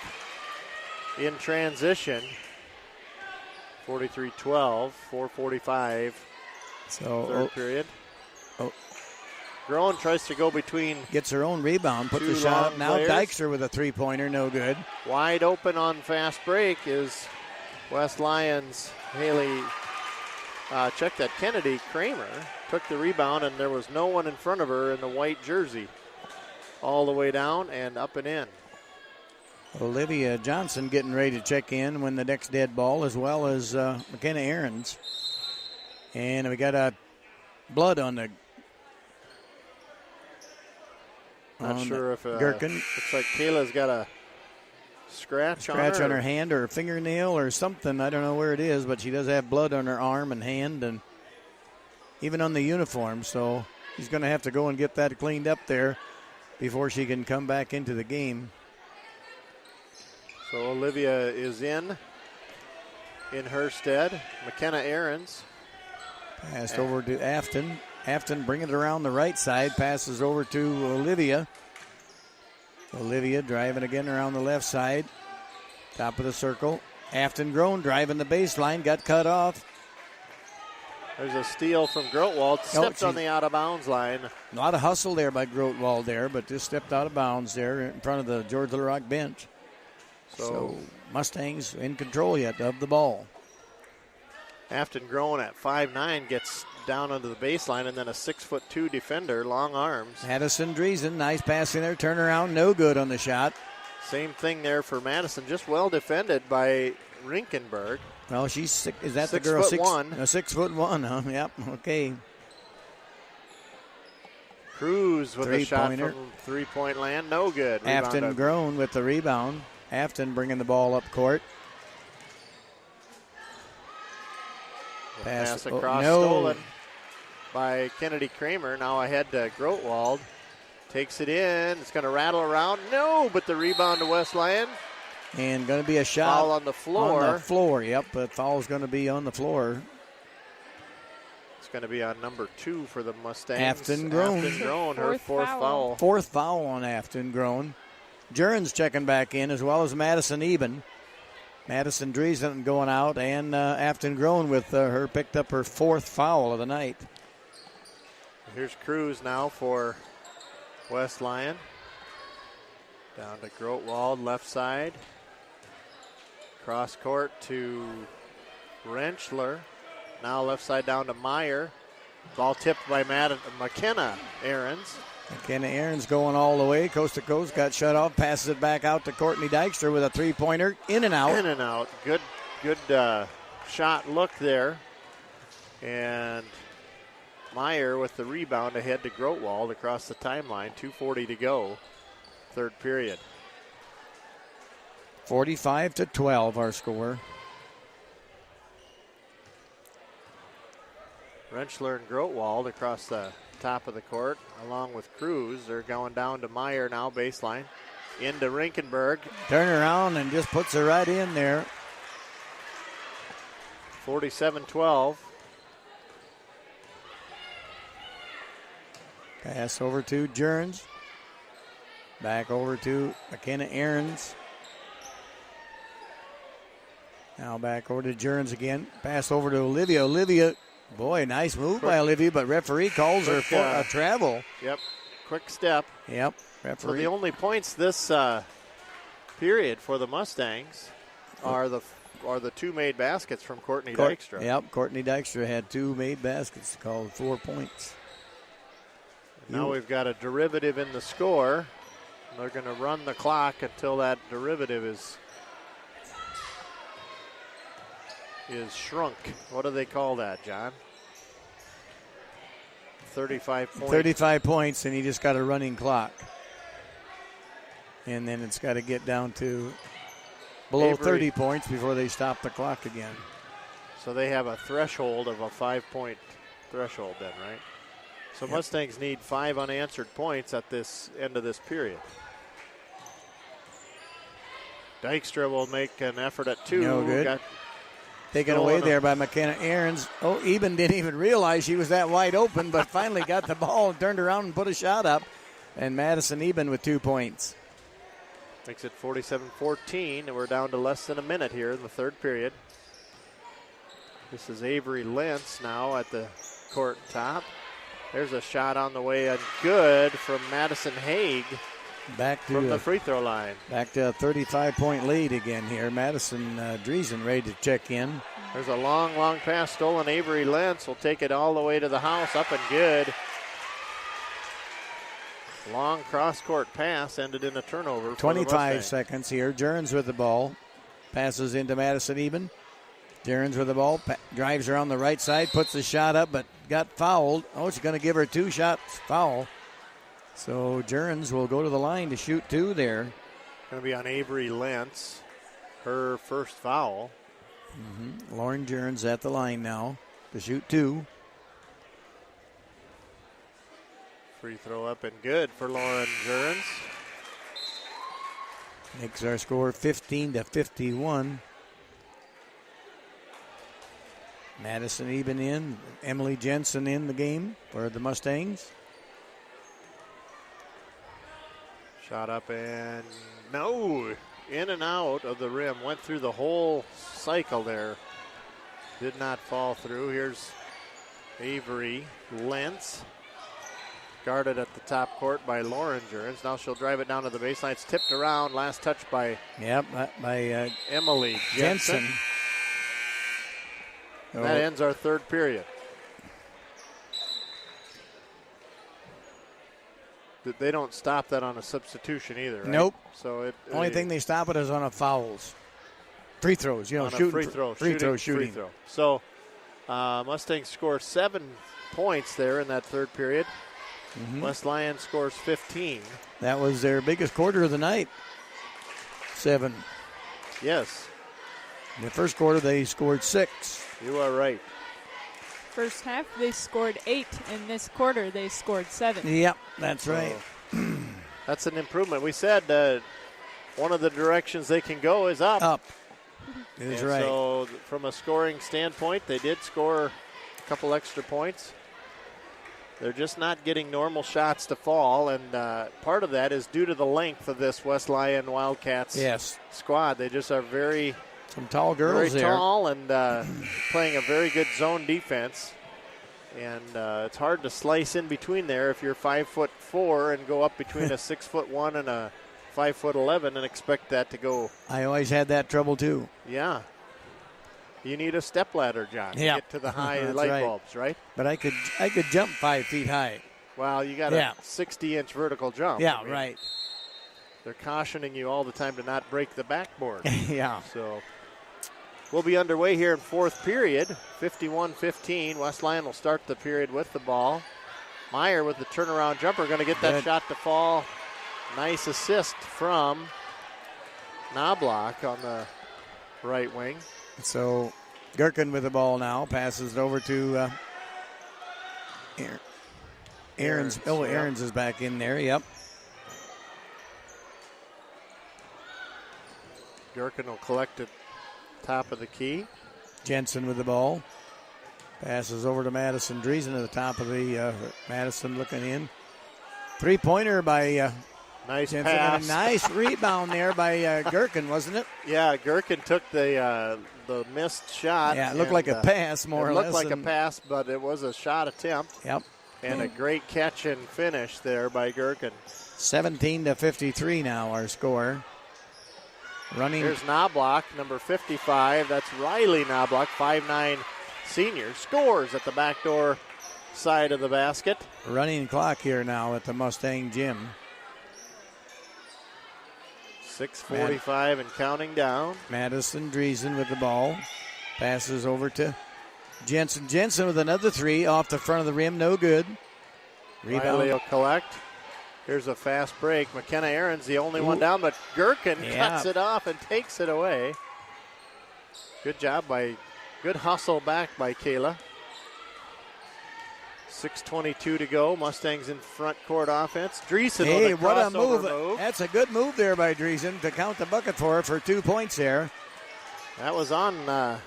in transition. 43-12, 4:45 third period. Groen tries to go between. Gets her own rebound, puts Two the shot up. long Now players. Dykstra with a three-pointer, no good. Wide open on fast break is West Lyons' Haley. Check that. Kennedy Kramer took the rebound, and there was no one in front of her in the white jersey. All the way down and up and in. Olivia Johnson getting ready to check in when the next dead ball, as well as McKenna Ahrens. And we got blood on the. Not sure if Gherkin. Looks like Kayla's got a scratch on her hand or fingernail or something. I don't know where it is, but she does have blood on her arm and hand and even on the uniform. So she's going to have to go and get that cleaned up there before she can come back into the game. So Olivia is in her stead. McKenna Ahrens. Passed over to Afton. Afton bringing it around the right side. Passes over to Olivia. Olivia driving again around the left side. Top of the circle. Afton Groen driving the baseline. Got cut off. There's a steal from Grotwald. Stepped on the out-of-bounds line. A lot of hustle there by Grotwald there, but just stepped out of bounds there in front of the George Little Rock bench. So Mustangs in control yet of the ball. Afton Groen at 5'9" gets down under the baseline, and then a 6'2" defender, long arms. Madison Driesen, nice pass in there, turnaround, no good on the shot. Same thing there for Madison, just well defended by Rinkenberg. Well, she's is that the 6 girl? foot one. 6'1", huh? Yep. Okay. Cruz with a shot Three-pointer. from three-point land, no good. Afton Rebound Groen with the rebound. Afton bringing the ball up court. pass across, stolen by Kennedy Kramer. Now ahead to Grotwald. Takes it in. It's going to rattle around. No, but the rebound to West Lyon. And going to be a shot. Foul on the floor. On the floor, yep. But foul's going to be on the floor. It's going to be on number 2 for the Mustangs. Afton Groen. Afton Groen, her fourth foul. Fourth foul on Afton Groen. Jurens checking back in, as well as Madison Eben. Madison Driesen going out, and Afton Groen with her picked up her fourth foul of the night. Here's Cruz now for West Lyon. Down to Grotwald, left side. Cross court to Rentschler. Now left side down to Meyer. Ball tipped by McKenna Ahrens. McKenna Ahrens going all the way, coast to coast, got shut off, passes it back out to Courtney Dykstra with a three-pointer, in and out. In and out. Good shot look there. And Meyer with the rebound ahead to Grotwald across the timeline. 2:40 to go, third period. 45-12 our score. Rentschler and Grotwald across the top of the court, along with Cruz. They're going down to Meyer now, baseline. Into Rinkenberg. Turn around and just puts her right in there. 47-12. Pass over to Jurens. Back over to McKenna Ahrens. Now back over to Jurens again. Pass over to Olivia. Olivia, boy, nice move by Olivia, but referee calls her for a travel. Yep, quick step. Yep, So referee. the only points this period for the Mustangs are the two made baskets from Courtney Dykstra. Yep, Courtney Dykstra had 2 made baskets, called 4 points. Now we've got a derivative in the score. They're going to run the clock until that derivative is shrunk. What do they call that, John? 35 points. 35 points, and you just got a running clock. And then it's got to get down to below Avery. 30 points before they stop the clock again. So they have a threshold of a 5-point threshold then, right? So Yep. Mustangs need 5 unanswered points at this end of this period. Dykstra will make an effort at 2. No good. Taken away there by McKenna Ahrens. Oh, Eben didn't even realize she was that wide open, but finally got the ball and turned around and put a shot up. And Madison Eben with 2 points. Makes it 47-14, and we're down to less than a minute here in the third period. This is Avery Lentz now at the court top. There's a shot on the way and good from Madison Haig Back to from the free throw line. Back to a 35-point lead again here. Madison Driesen ready to check in. There's a long, long pass stolen. Avery Lentz will take it all the way to the house, up and good. Long cross-court pass ended in a turnover. 25 seconds here. Jurgens with the ball. Passes into Madison Eben. Jurgens with the ball. Drives around the right side. Puts the shot up, but got fouled. Oh, she's going to give her 2 shots foul. So Jurgens will go to the line to shoot 2 there. Going to be on Avery Lentz. Her first foul. Lauren Jurgens at the line now to shoot 2. Free throw up and good for Lauren Jurgens. Makes our score 15-51. Madison Eben in. Emily Jensen in the game for the Mustangs. Shot up and no. In and out of the rim. Went through the whole cycle there. Did not fall through. Here's Avery Lentz. Guarded at the top court by Lauren Jurgens. Now she'll drive it down to the baseline. It's tipped around. Last touch by Emily Jensen. That ends our third period. They don't stop that on a substitution either, right? Nope. So only thing they stop it is on a fouls. Free throws, shooting. Free throw shooting. So Mustangs score 7 points there in that third period. West Lyon scores 15. That was their biggest quarter of the night. 7. Yes. In the first quarter, they scored 6. You are right. First half, they scored 8. In this quarter, they scored 7. Yep, that's right. That's an improvement. We said one of the directions they can go is up. Up. Is right. So from a scoring standpoint, they did score a couple extra points. They're just not getting normal shots to fall, and part of that is due to the length of this West Lyon Wildcats squad. They just are some tall girls very tall and playing a very good zone defense. And it's hard to slice in between there if you're 5'4" and go up between a 6'1" and a 5'11" and expect that to go. I always had that trouble too. Yeah. You need a step ladder, John, to get to the high light bulbs, right? But I could jump 5 feet high. Well, you got a 60-inch vertical jump. Yeah, right. They're cautioning you all the time to not break the backboard. Yeah. So we'll be underway here in fourth period, 51-15. West Lyon will start the period with the ball. Meyer with the turnaround jumper, going to get that shot to fall. Nice assist from Knobloch on the right wing. So Gherkin with the ball now, passes it over to Aarons. Aarons is back in there, yep. Gherkin will collect it top of the key. Jensen with the ball. Passes over to Madison Driesen at the top of the Madison looking in. 3-pointer by nice Jensen. pass. And a nice rebound there by Gherkin, wasn't it? Yeah, Gherkin took the missed shot. Yeah, it looked like a pass more or less. It looked like a pass, but it was a shot attempt. Yep. And a great catch and finish there by Gherkin. 17-53 now our score. Running. Here's Knobloch, number 55. That's Riley Knobloch, 5'9" senior. Scores at the backdoor side of the basket. Running clock here now at the Mustang gym. 6:45 and counting down. Madison Driesen with the ball. Passes over to Jensen. Jensen with another 3 off the front of the rim. No good. Rebound. Riley will collect. Here's a fast break. McKenna Aarons the only one down, but Gherkin cuts it off and takes it away. Good job good hustle back by Kayla. 6:22 to go. Mustangs in front court offense. Driesen with a what a move. That's a good move there by Driesen to count the bucket for 2 points there. That was on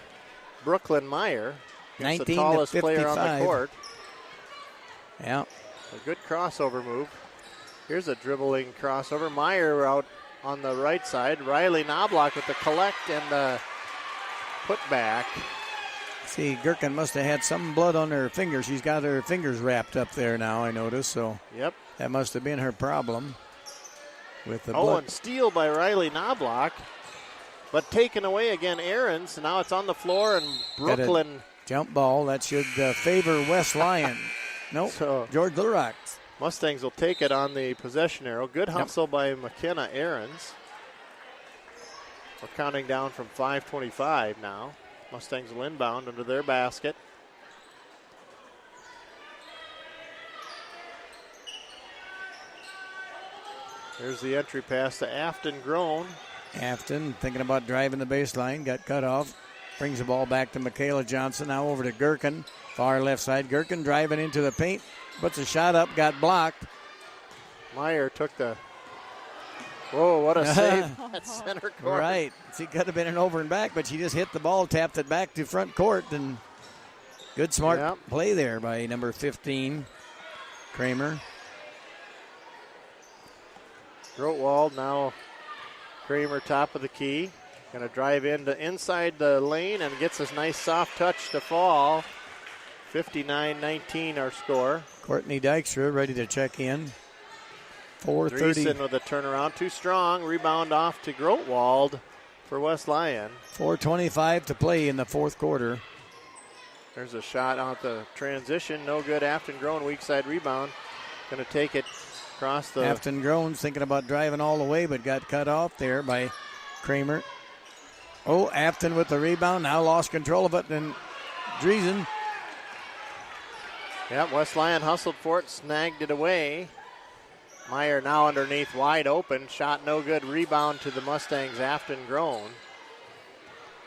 Brooklyn Meyer. 19 the tallest to player on the court. Yeah. A good crossover move. Here's a dribbling crossover. Meyer out on the right side. Riley Knobloch with the collect and the put back. See, Gherkin must have had some blood on her fingers. She's got her fingers wrapped up there now, I notice. So Yep. that must have been her problem with the blood. And steal by Riley Knobloch. But taken away again, Aarons. Now it's on the floor, and Brooklyn. Jump ball. That should favor West Lyon. Nope. So George Lurock. Mustangs will take it on the possession arrow. Good hustle by McKenna Aarons. We're counting down from 5:25 now. Mustangs will inbound under their basket. Here's the entry pass to Afton Grown. Afton thinking about driving the baseline. Got cut off. Brings the ball back to Michaela Johnson. Now over to Gherkin. Far left side. Gherkin driving into the paint. Puts a shot up. Got blocked. Meyer took the... Whoa, what a save at center court. Right. She could have been an over and back, but she just hit the ball, tapped it back to front court, and good smart play there by number 15, Kramer. Grotwald now, Kramer top of the key. Going to drive inside the lane and gets this nice soft touch to fall. 59-19 our score. Courtney Dykstra ready to check in. 4:30. Dreesen with a turnaround, too strong. Rebound off to Grotwald for West Lyon. 4:25 to play in the fourth quarter. There's a shot out the transition. No good. Afton Grown, weak side rebound. Going to take it across the... Afton Grown's thinking about driving all the way, but got cut off there by Kramer. Oh, Afton with the rebound. Now lost control of it, and Dreesen. Yep, West Lyon hustled for it, snagged it away. Meyer now underneath, wide open. Shot no good. Rebound to the Mustangs, Afton Grown.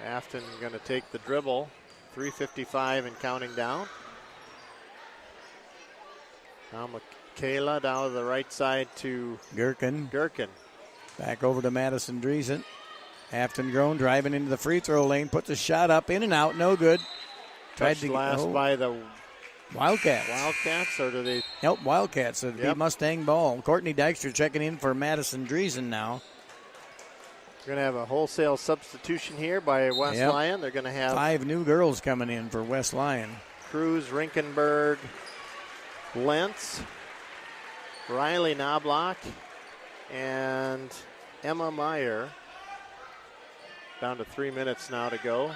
Afton going to take the dribble. 3:55 and counting down. Now Michaela down to the right side to Gherkin. Gherkin. Back over to Madison Dreesen. Afton Grown driving into the free throw lane. Puts a shot up, in and out. No good. Tried to last by the Wildcats. Wildcats, or do they? Nope, Wildcats. It'd be Mustang ball. Courtney Dykstra checking in for Madison Dreesen now. We're going to have a wholesale substitution here by West Lyon. They're going to have 5 new girls coming in for West Lyon. Cruz, Rinkenberg, Lentz, Riley Knobloch, and Emma Meyer. Down to 3 minutes now to go.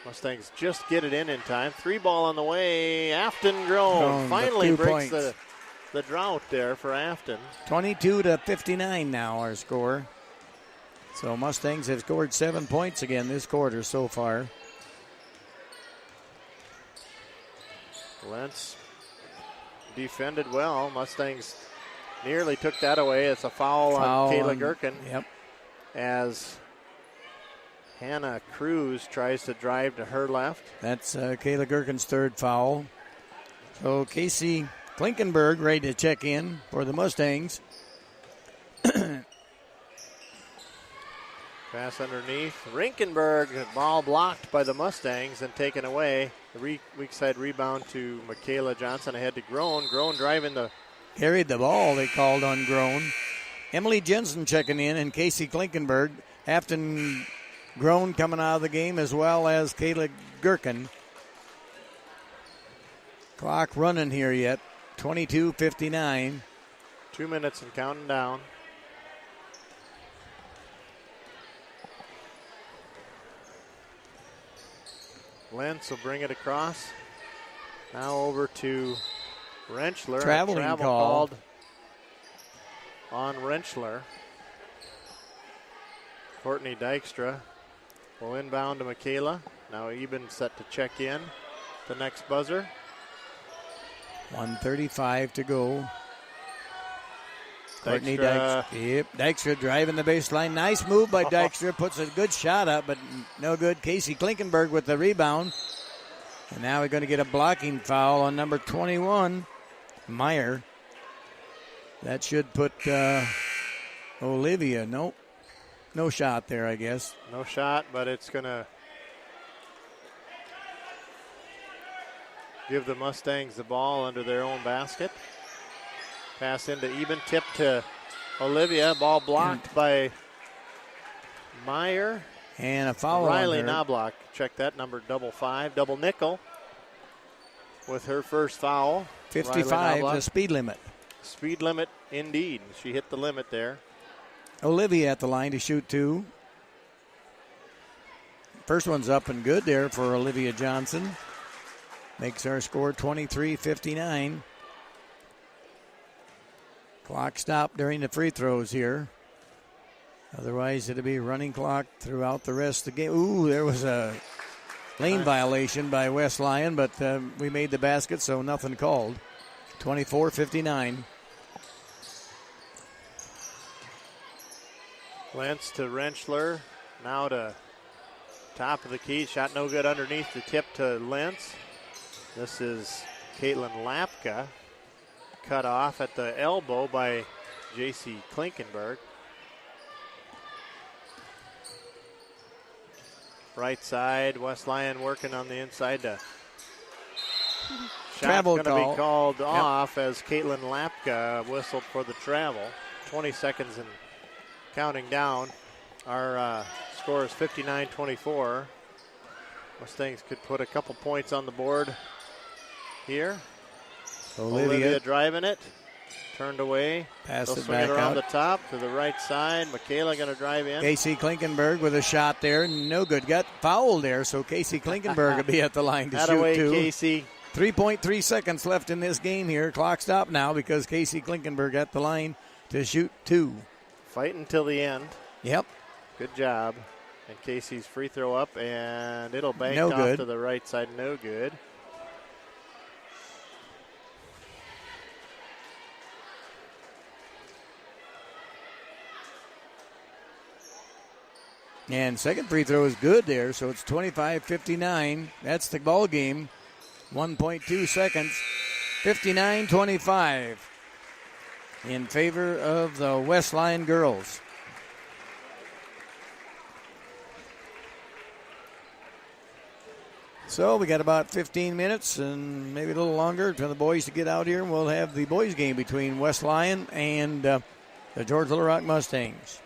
Mustangs just get it in time. 3 ball on the way. Afton Grown finally breaks the drought there for Afton. 22-59 now our score. So Mustangs have scored 7 points again this quarter so far. Lentz defended well. Mustangs nearly took that away. It's a foul on Kayla Gherkin. Yep. As Hannah Cruz tries to drive to her left. That's Kayla Gherkin's third foul. So Casey Klinkenberg ready to check in for the Mustangs. Pass underneath. Rinkenberg, ball blocked by the Mustangs and taken away. The weak side rebound to Michaela Johnson ahead to Grown. Grown driving the... Carried the ball, they called on Grown. Emily Jensen checking in, and Casey Klinkenberg. Afton Grown coming out of the game, as well as Kayla Gherkin. Clock running here yet. 22:59. 2 minutes and counting down. Lentz will bring it across. Now over to Rentschler. Travel called on Rentschler. Courtney Dykstra will inbound to Michaela. Now Eben set to check in. The next buzzer. 1:35 to go. Courtney Dykstra. Yep, Dykstra driving the baseline. Nice move by Dykstra. Puts a good shot up, but no good. Casey Klinkenberg with the rebound. And now we're going to get a blocking foul on number 21, Meyer. That should put Olivia. Nope. No shot there, I guess. No shot, but it's going to give the Mustangs the ball under their own basket. Pass into Eben, tip to Olivia. Ball blocked by Meyer. And a foul Riley on her. Knobloch, check that number, double 5, double nickel with her first foul. 55, the speed limit. Speed limit indeed. She hit the limit there. Olivia at the line to shoot 2. First one's up and good there for Olivia Johnson. Makes our score 23-59. Clock stopped during the free throws here. Otherwise, it'll be running clock throughout the rest of the game. Ooh, there was a lane violation by West Lyon, but we made the basket, so nothing called. 24-59. Lentz to Rentschler. Now to top of the key. Shot no good underneath the tip to Lentz. This is Caitlin Lapka. Cut off at the elbow by J.C. Klinkenberg. Right side, West Lyon working on the inside. Travel Shot's going to be called Yep. off as Caitlin Lapka whistled for the travel. 20 seconds and counting down. Our score is 59-24. Mustangs could put a couple points on the board here. Olivia driving it. Turned away. Pass They'll it swing back it around out. the top to the right side. Michaela going to drive in. Casey Klinkenberg with a shot there. No good. Got fouled there, so Casey Klinkenberg will be at the line to That shoot away, 2. Casey. 3.3 seconds left in this game here. Clock stop now because Casey Klinkenberg at the line to shoot 2. Fighting till the end. Yep. Good job. And Casey's free throw up, and it'll bank No off good. to the right side. No good. And second free throw is good there, so it's 25-59. That's the ball game. 1.2 seconds. 59-25 in favor of the West Lyon girls. So we got about 15 minutes and maybe a little longer for the boys to get out here. We'll have the boys game between West Lyon and the George Little Rock Mustangs.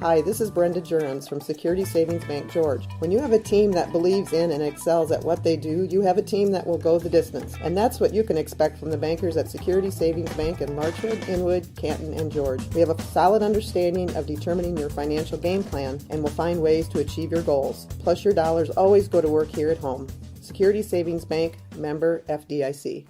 Hi, this is Brenda Jurens from Security Savings Bank George. When you have a team that believes in and excels at what they do, you have a team that will go the distance. And that's what you can expect from the bankers at Security Savings Bank in Larchwood, Inwood, Canton, and George. We have a solid understanding of determining your financial game plan and will find ways to achieve your goals. Plus, your dollars always go to work here at home. Security Savings Bank, member FDIC.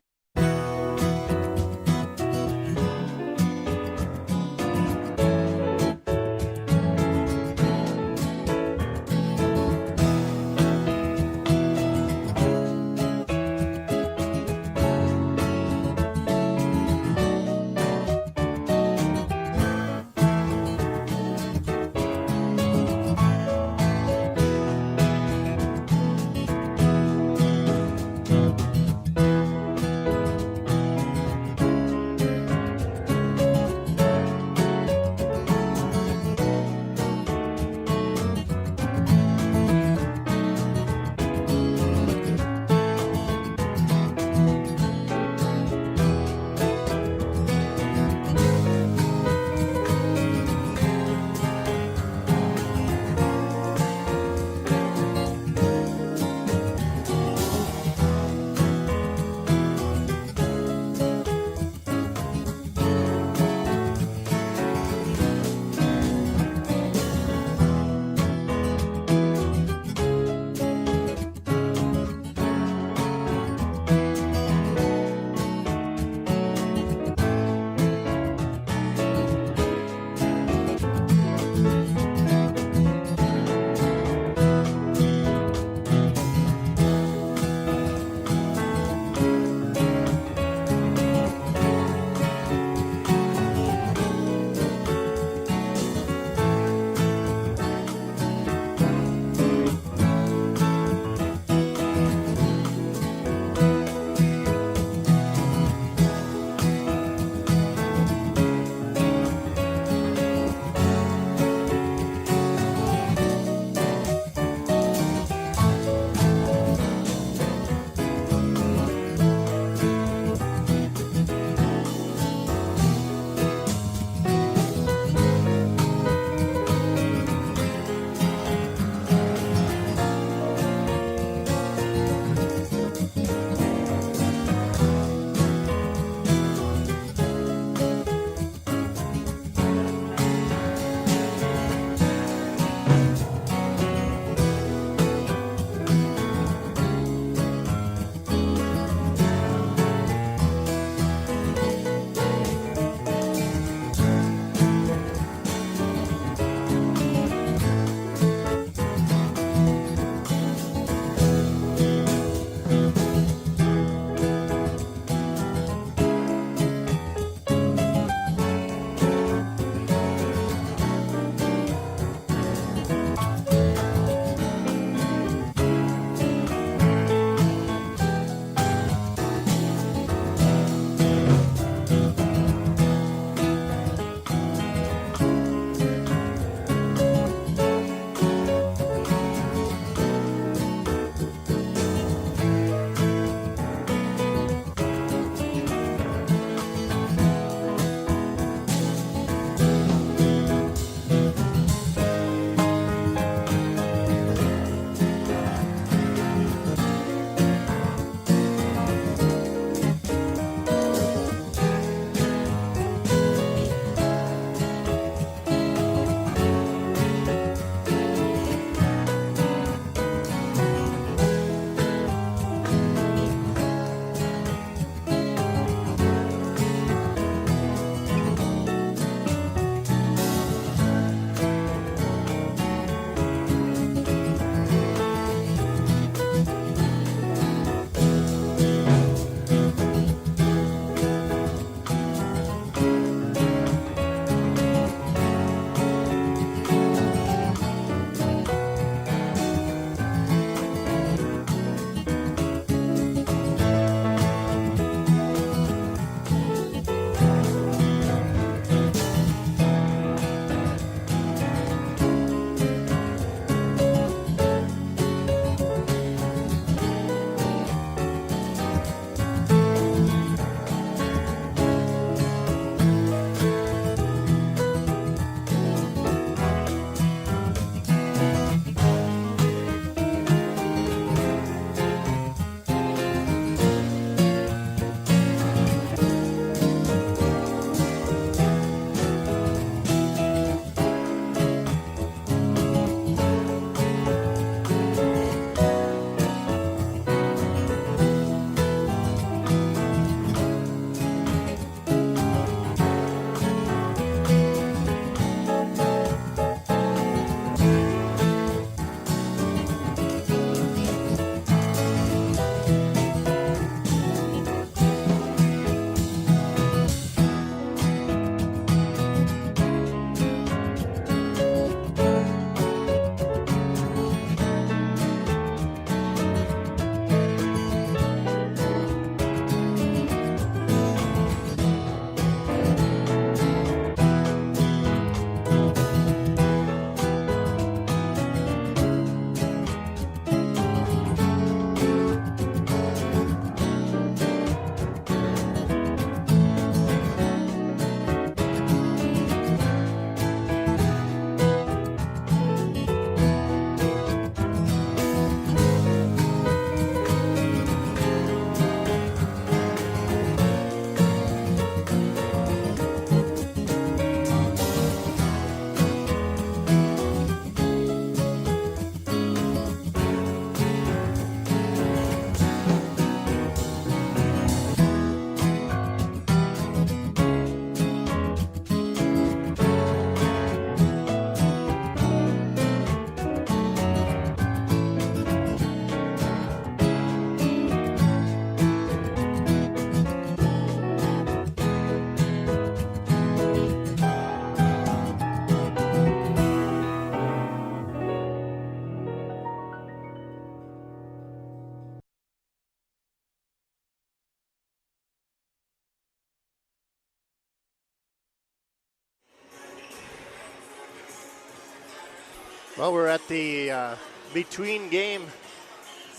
Well, we're at the between game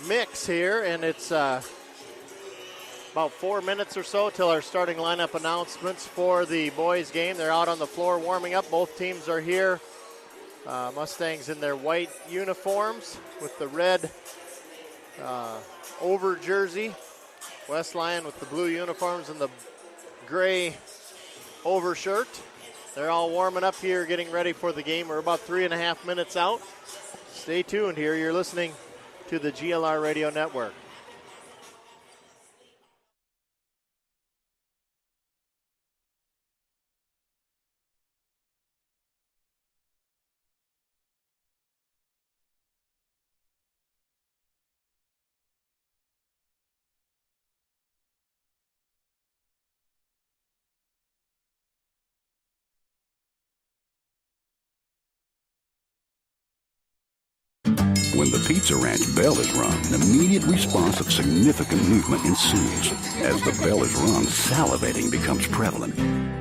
mix here, and it's about 4 minutes or so till our starting lineup announcements for the boys game. They're out on the floor warming up. Both teams are here. Mustangs in their white uniforms with the red over jersey. West Lyon with the blue uniforms and the gray overshirt. They're all warming up here, getting ready for the game. We're about 3.5 minutes out. Stay tuned here. You're listening to the GLR Radio Network. When the Pizza Ranch bell is rung, an immediate response of significant movement ensues. As the bell is rung, salivating becomes prevalent.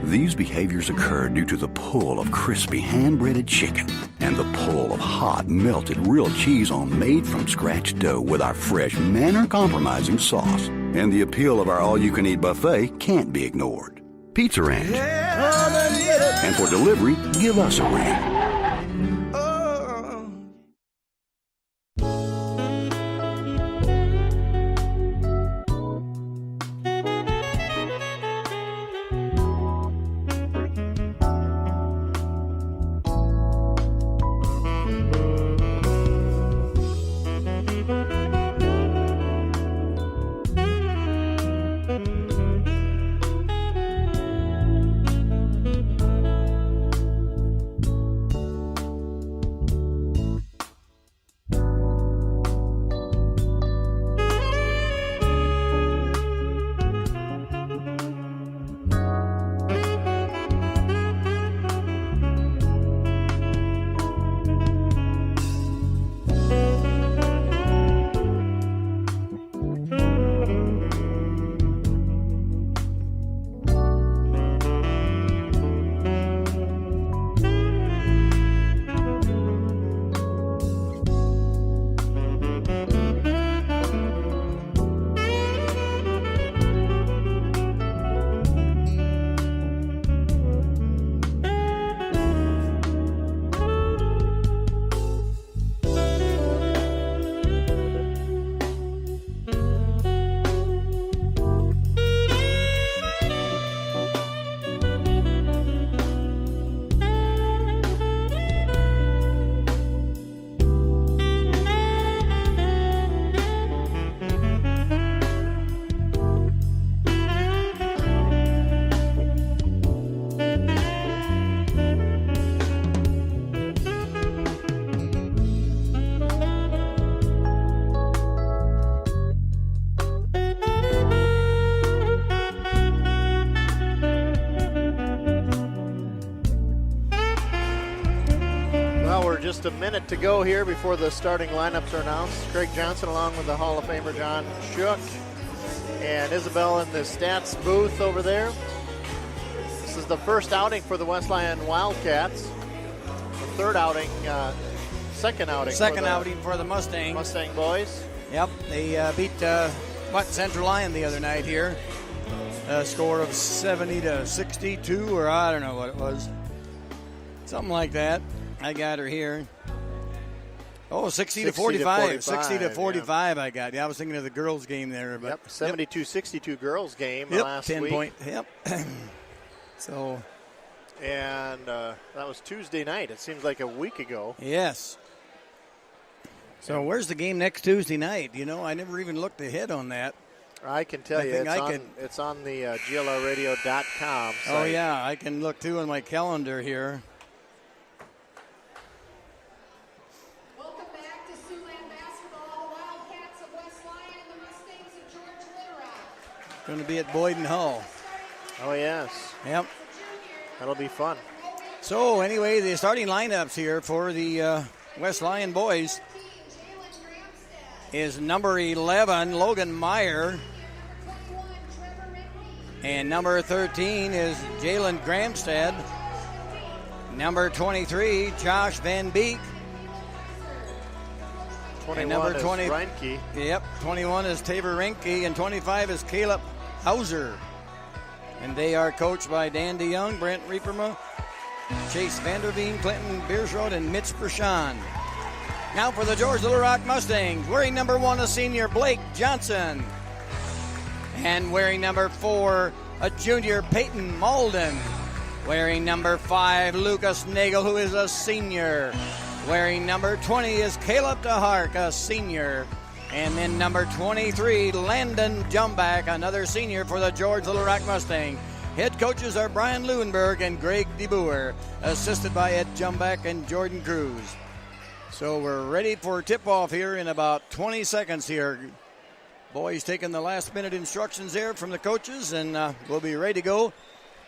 These behaviors occur due to the pull of crispy hand-breaded chicken and the pull of hot, melted real cheese on made-from-scratch dough with our fresh, manner-compromising sauce. And the appeal of our all-you-can-eat buffet can't be ignored. Pizza Ranch. And for delivery, give us a ring. Just a minute to go here before the starting lineups are announced. Craig Johnson along with the Hall of Famer John Shook and Isabel in the stats booth over there. This is the first outing for the West Lyon Wildcats. The third outing, second outing for the Mustangs. Mustang boys. Yep, they beat Central Lyon the other night here. A score of 70-62, or I don't know what it was. Something like that. I got her here. Oh, 60-45. 60-45 yeah. I got. Yeah, I was thinking of the girls' game there. But yep, 72-62 girls game last 10 week. Point. Yep. So. And that was Tuesday night. It seems like a week ago. Yes. So where's the game next Tuesday night? You know, I never even looked ahead on that. I can tell you. It's on the glrradio.com site. Oh, yeah. I can look, too, on my calendar here. Going to be at Boyden Hall. Oh, yes. Yep. That'll be fun. So, anyway, the starting lineups here for the West Lyon boys is number 11, Logan Meyer. And number 13 is Jalen Gramstad. Number 23, Josh Van Beek. 21 And number is 20. Reinke. Yep, 21 is Tabor Rinke, and 25 is Caleb Hauser. And they are coached by Dan DeYoung, Brent Rieperma, Chase Vanderveen, Clinton Beersrode, and Mitch Bershon. Now for the George Little Rock Mustangs, wearing number 1, a senior, Blake Johnson. And wearing number 4, a junior, Peyton Malden. Wearing number 5, Lucas Nagel, who is a senior. Wearing number 20 is Caleb DeHark, a senior. And then number 23, Landon Jumback, another senior for the George Little Rock Mustang. Head coaches are Brian Leuenberg and Greg DeBoer, assisted by Ed Jumback and Jordan Cruz. So we're ready for tip-off here in about 20 seconds here. Boys taking the last-minute instructions there from the coaches, and we'll be ready to go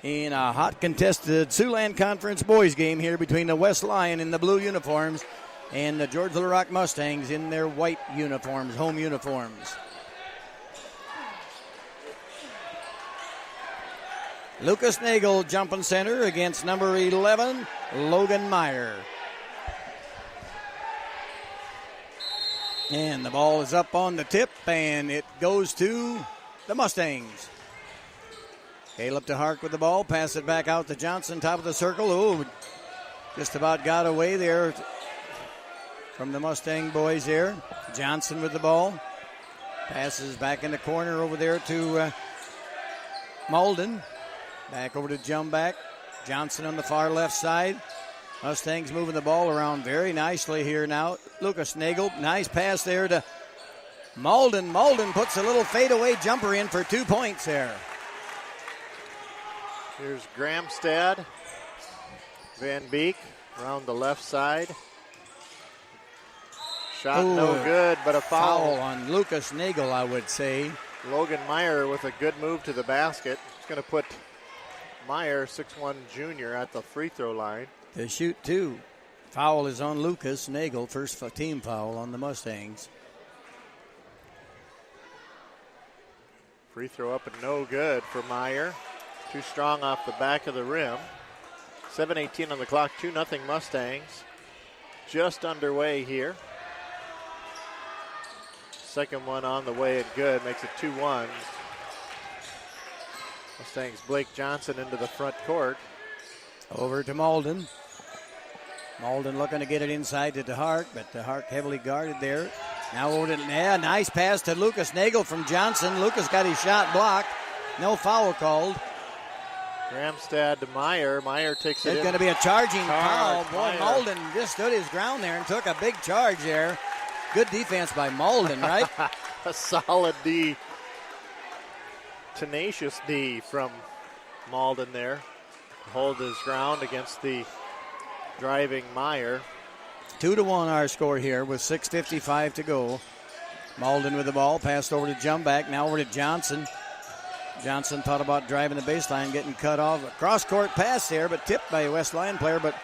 in a hot contested Siouxland Conference boys game here between the West Lyon in the blue uniforms and the George Little Rock Mustangs in their white uniforms, home uniforms. Lucas Nagel jumping center against number 11, Logan Meyer. And the ball is up on the tip, and it goes to the Mustangs. Caleb DeHark with the ball, pass it back out to Johnson, top of the circle. Oh, just about got away there from the Mustang boys there. Johnson with the ball. Passes back in the corner over there to Malden. Back over to Jumback. Johnson on the far left side. Mustangs moving the ball around very nicely here now. Lucas Nagel, nice pass there to Malden. Malden puts a little fadeaway jumper in for 2 points there. Here's Gramstad. Van Beek around the left side. Shot no good, but a foul. On Lucas Nagel, I would say. Logan Meyer with a good move to the basket. He's going to put Meyer, 6'1 junior, at the free throw line. To shoot 2. Foul is on Lucas Nagel, first team foul on the Mustangs. Free throw up and no good for Meyer. Too strong off the back of the rim. 7:18 on the clock, 2-0 Mustangs. Just underway here. Second one on the way and good, makes it 2-1. Mustangs Blake Johnson into the front court. Over to Malden. Malden looking to get it inside to DeHark, but DeHark heavily guarded there. Now over to, nice pass to Lucas Nagel from Johnson. Lucas got his shot blocked. No foul called. Gramstad to Meyer. Meyer takes it in. It's going to be a charging foul. Boy, Meyer. Malden just stood his ground there and took a big charge there. Good defense by Malden, right? A solid D. Tenacious D from Malden there. Hold his ground against the driving Meyer. 2-1 our score here with 6:55 to go. Malden with the ball, passed over to Jumback, now over to Johnson. Johnson thought about driving the baseline, getting cut off. A cross-court pass there, but tipped by a West Lyon player. But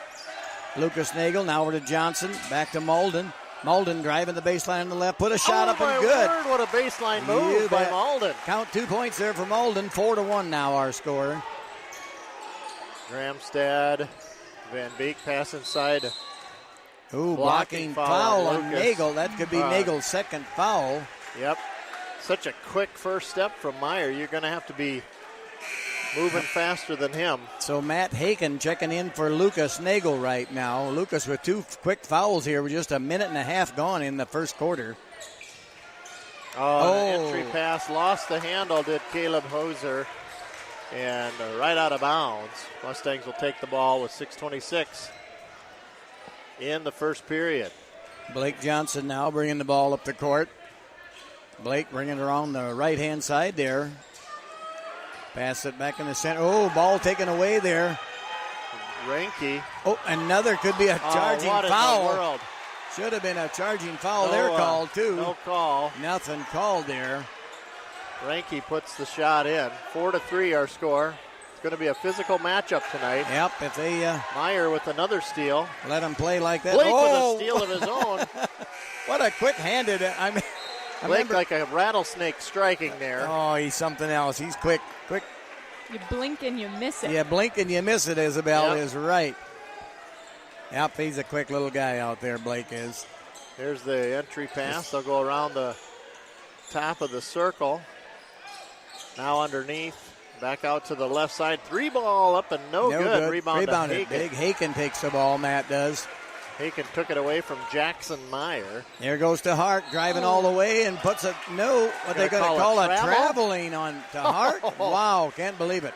Lucas Nagel now over to Johnson, back to Malden. Malden driving the baseline on the left, put a shot up and good. Word, what a baseline move by Malden. Count 2 points there for Malden. 4-1 now our score. Gramstad, Van Beek pass inside. Ooh, blocking foul on Nagel. That could be Nagel's second foul. Yep. Such a quick first step from Meyer. You're going to have to be moving faster than him. So Matt Haken checking in for Lucas Nagel right now. Lucas with 2 quick fouls here with just a minute and a half gone in the first quarter. Oh, entry pass, lost the handle, did Caleb Hoser. And right out of bounds. Mustangs will take the ball with 6:26 in the first period. Blake Johnson now bringing the ball up the court. Blake bringing it around the right-hand side there. Pass it back in the center. Oh, ball taken away there. Reinke. Oh, another could be a charging what foul. In the world? Should have been a charging foul there called, too. No call. Nothing called there. Reinke puts the shot in. 4-3 our score. It's going to be a physical matchup tonight. Yep, if they Meyer with another steal. Let him play like that. Blake with a steal of his own. What a quick-handed, Blake like a rattlesnake striking there. Oh, he's something else. He's quick. You blink and you miss it. Yeah, blink and you miss it, Isabel is right. Yep, he's a quick little guy out there, Blake is. Here's the entry pass. They'll go around the top of the circle. Now underneath. Back out to the left side. 3 ball up and no good. Rebound to Haken. Big Haken takes the ball, Matt does. Haken took it away from Jackson Meyer. There goes to Hart, driving all the way and puts what they're going to call a traveling on to Hart. Wow, can't believe it.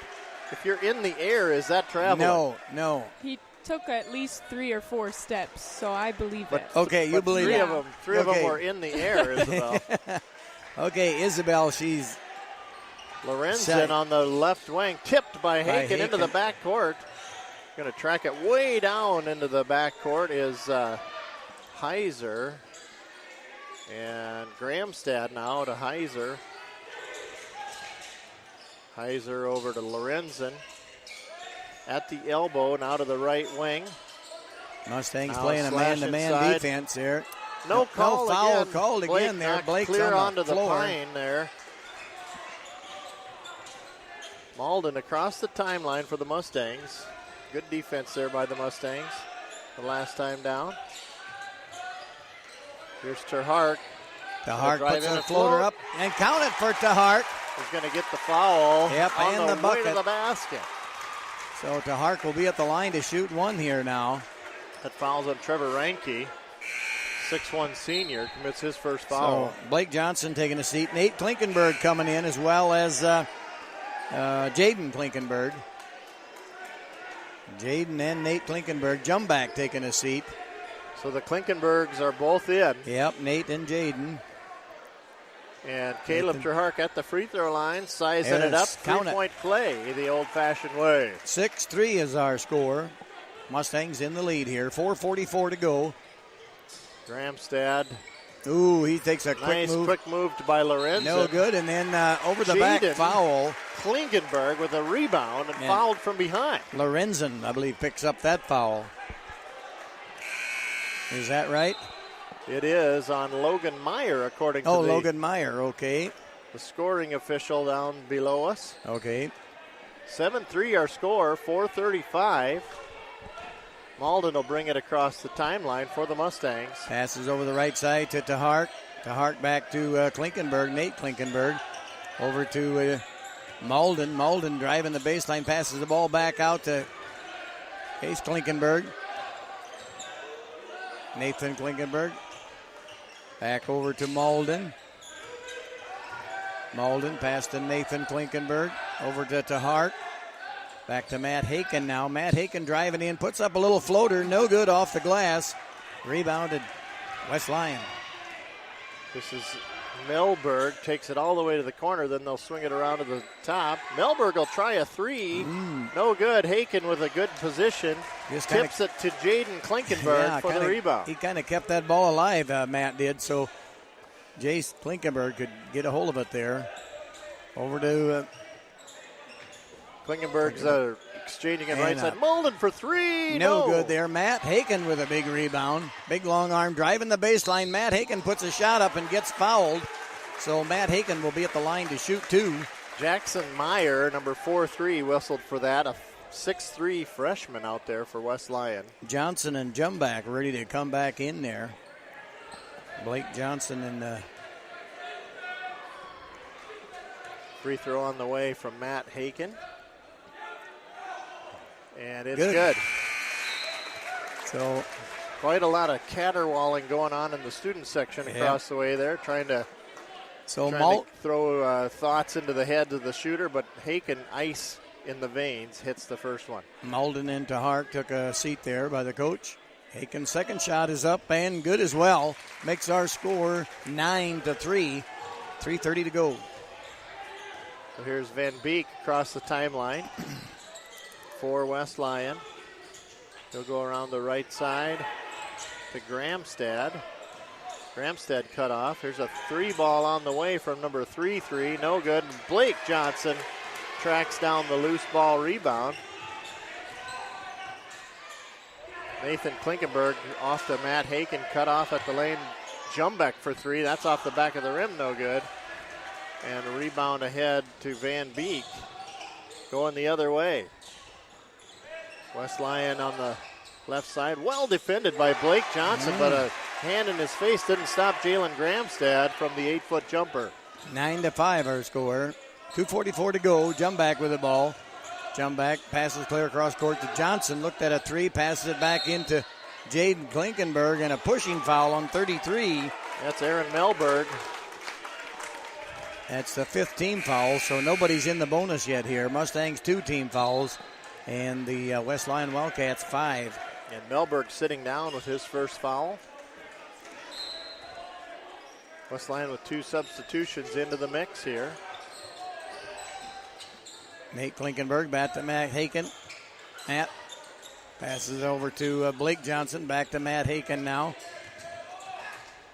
If you're in the air, is that traveling? No. He took at least 3 or 4 steps, so I believe it. Okay, you believe three it. Of them, three of them were in the air, Isabel. Okay, Isabel, she's Lorenzen on the left wing, tipped by Haken into the backcourt. Going to track it way down into the backcourt is Heiser. And Gramstad now to Heiser. Heiser over to Lorenzen. At the elbow, now to the right wing. Mustangs now playing a man-to-man inside. defense here. No foul again. called Blake again there. Blake's clear on onto the floor. pine there. Malden across the timeline for the Mustangs. Good defense there by the Mustangs the last time down. Here's Terhart. Terhart puts a floater up and count it for Terhart. He's going to get the foul on and the the way bucket. to the basket. So Terhart will be at the line to shoot one here now. That foul's on Trevor Reinke. 6'1 senior commits his first foul. So Blake Johnson taking a seat. Nate Klinkenberg coming in as well as Jaden Klinkenberg. Jaden and Nate Klinkenberg. Jumback taking a seat. So the Klinkenbergs are both in. Yep, Nate and Jaden. And Caleb Terhart at the free throw line, sizing it up. 3-point play the old-fashioned way. 6-3 is our score. Mustangs in the lead here. 4:44 to go. Gramstad. Ooh, he takes a quick move by Lorenzen. No good, and then over the back foul. Klinkenberg with a rebound and fouled from behind. Lorenzen, I believe, picks up that foul. Is that right? It is on Logan Meyer, according to Logan Meyer, okay. The scoring official down below us. Okay. 7-3 our score, 4:35. Malden will bring it across the timeline for the Mustangs. Passes over the right side to Terhart. Terhart back to Klinkenberg, Nate Klinkenberg. Over to Malden. Malden driving the baseline, passes the ball back out to Case Klinkenberg. Nathan Klinkenberg. Back over to Malden. Malden pass to Nathan Klinkenberg. Over to Terhart. Back to Matt Haken now. Matt Haken driving in, puts up a little floater, no good off the glass. Rebounded West Lyon. This is Melberg, takes it all the way to the corner, then they'll swing it around to the top. Melberg will try a three. No good. Haken with a good position. Tips it to Jaden Klinkenberg for the rebound. He kind of kept that ball alive, Matt did, so Jace Klinkenberg could get a hold of it there. Over to Klinkenberg's exchanging it right side. Malden for three. No good there. Matt Haken with a big rebound. Big long arm driving the baseline. Matt Haken puts a shot up and gets fouled. So Matt Haken will be at the line to shoot two. Jackson Meyer, number 4-3, whistled for that. A 6'3 freshman out there for West Lyon. Johnson and Jumback ready to come back in there. Blake Johnson and free throw on the way from Matt Haken. And it's good. So quite a lot of caterwauling going on in the student section across the way there, trying to throw thoughts into the head of the shooter, but Haken, ice in the veins, hits the first one. Malden and Terhart took a seat there by the coach. Haken's second shot is up and good as well. Makes our score 9-3. 3:30 to go. So here's Van Beek across the timeline for West Lyon. He'll go around the right side to Gramstad. Gramstad cut off. Here's a three ball on the way from number 3-3. No good. Blake Johnson tracks down the loose ball rebound. Nathan Klinkenberg off to Matt Haken, cut off at the lane. Jumbeck for three. That's off the back of the rim, no good. And a rebound ahead to Van Beek. Going the other way. West Lyon on the left side. Well defended by Blake Johnson, but a hand in his face didn't stop Jalen Gramstad from the 8-foot jumper. 9-5 our score. 2:44 to go. Jumback with the ball. Jumback passes clear across court to Johnson. Looked at a three, passes it back into Jaden Klinkenberg, and a pushing foul on 33. That's Aaron Melberg. That's the 5th team foul, so nobody's in the bonus yet here. Mustangs 2 team fouls, and the West Lyon Wildcats 5. And Melberg sitting down with his first foul. West Lyon with 2 substitutions into the mix here. Nate Klinkenberg back to Matt Haken. Matt passes over to Blake Johnson. Back to Matt Haken now.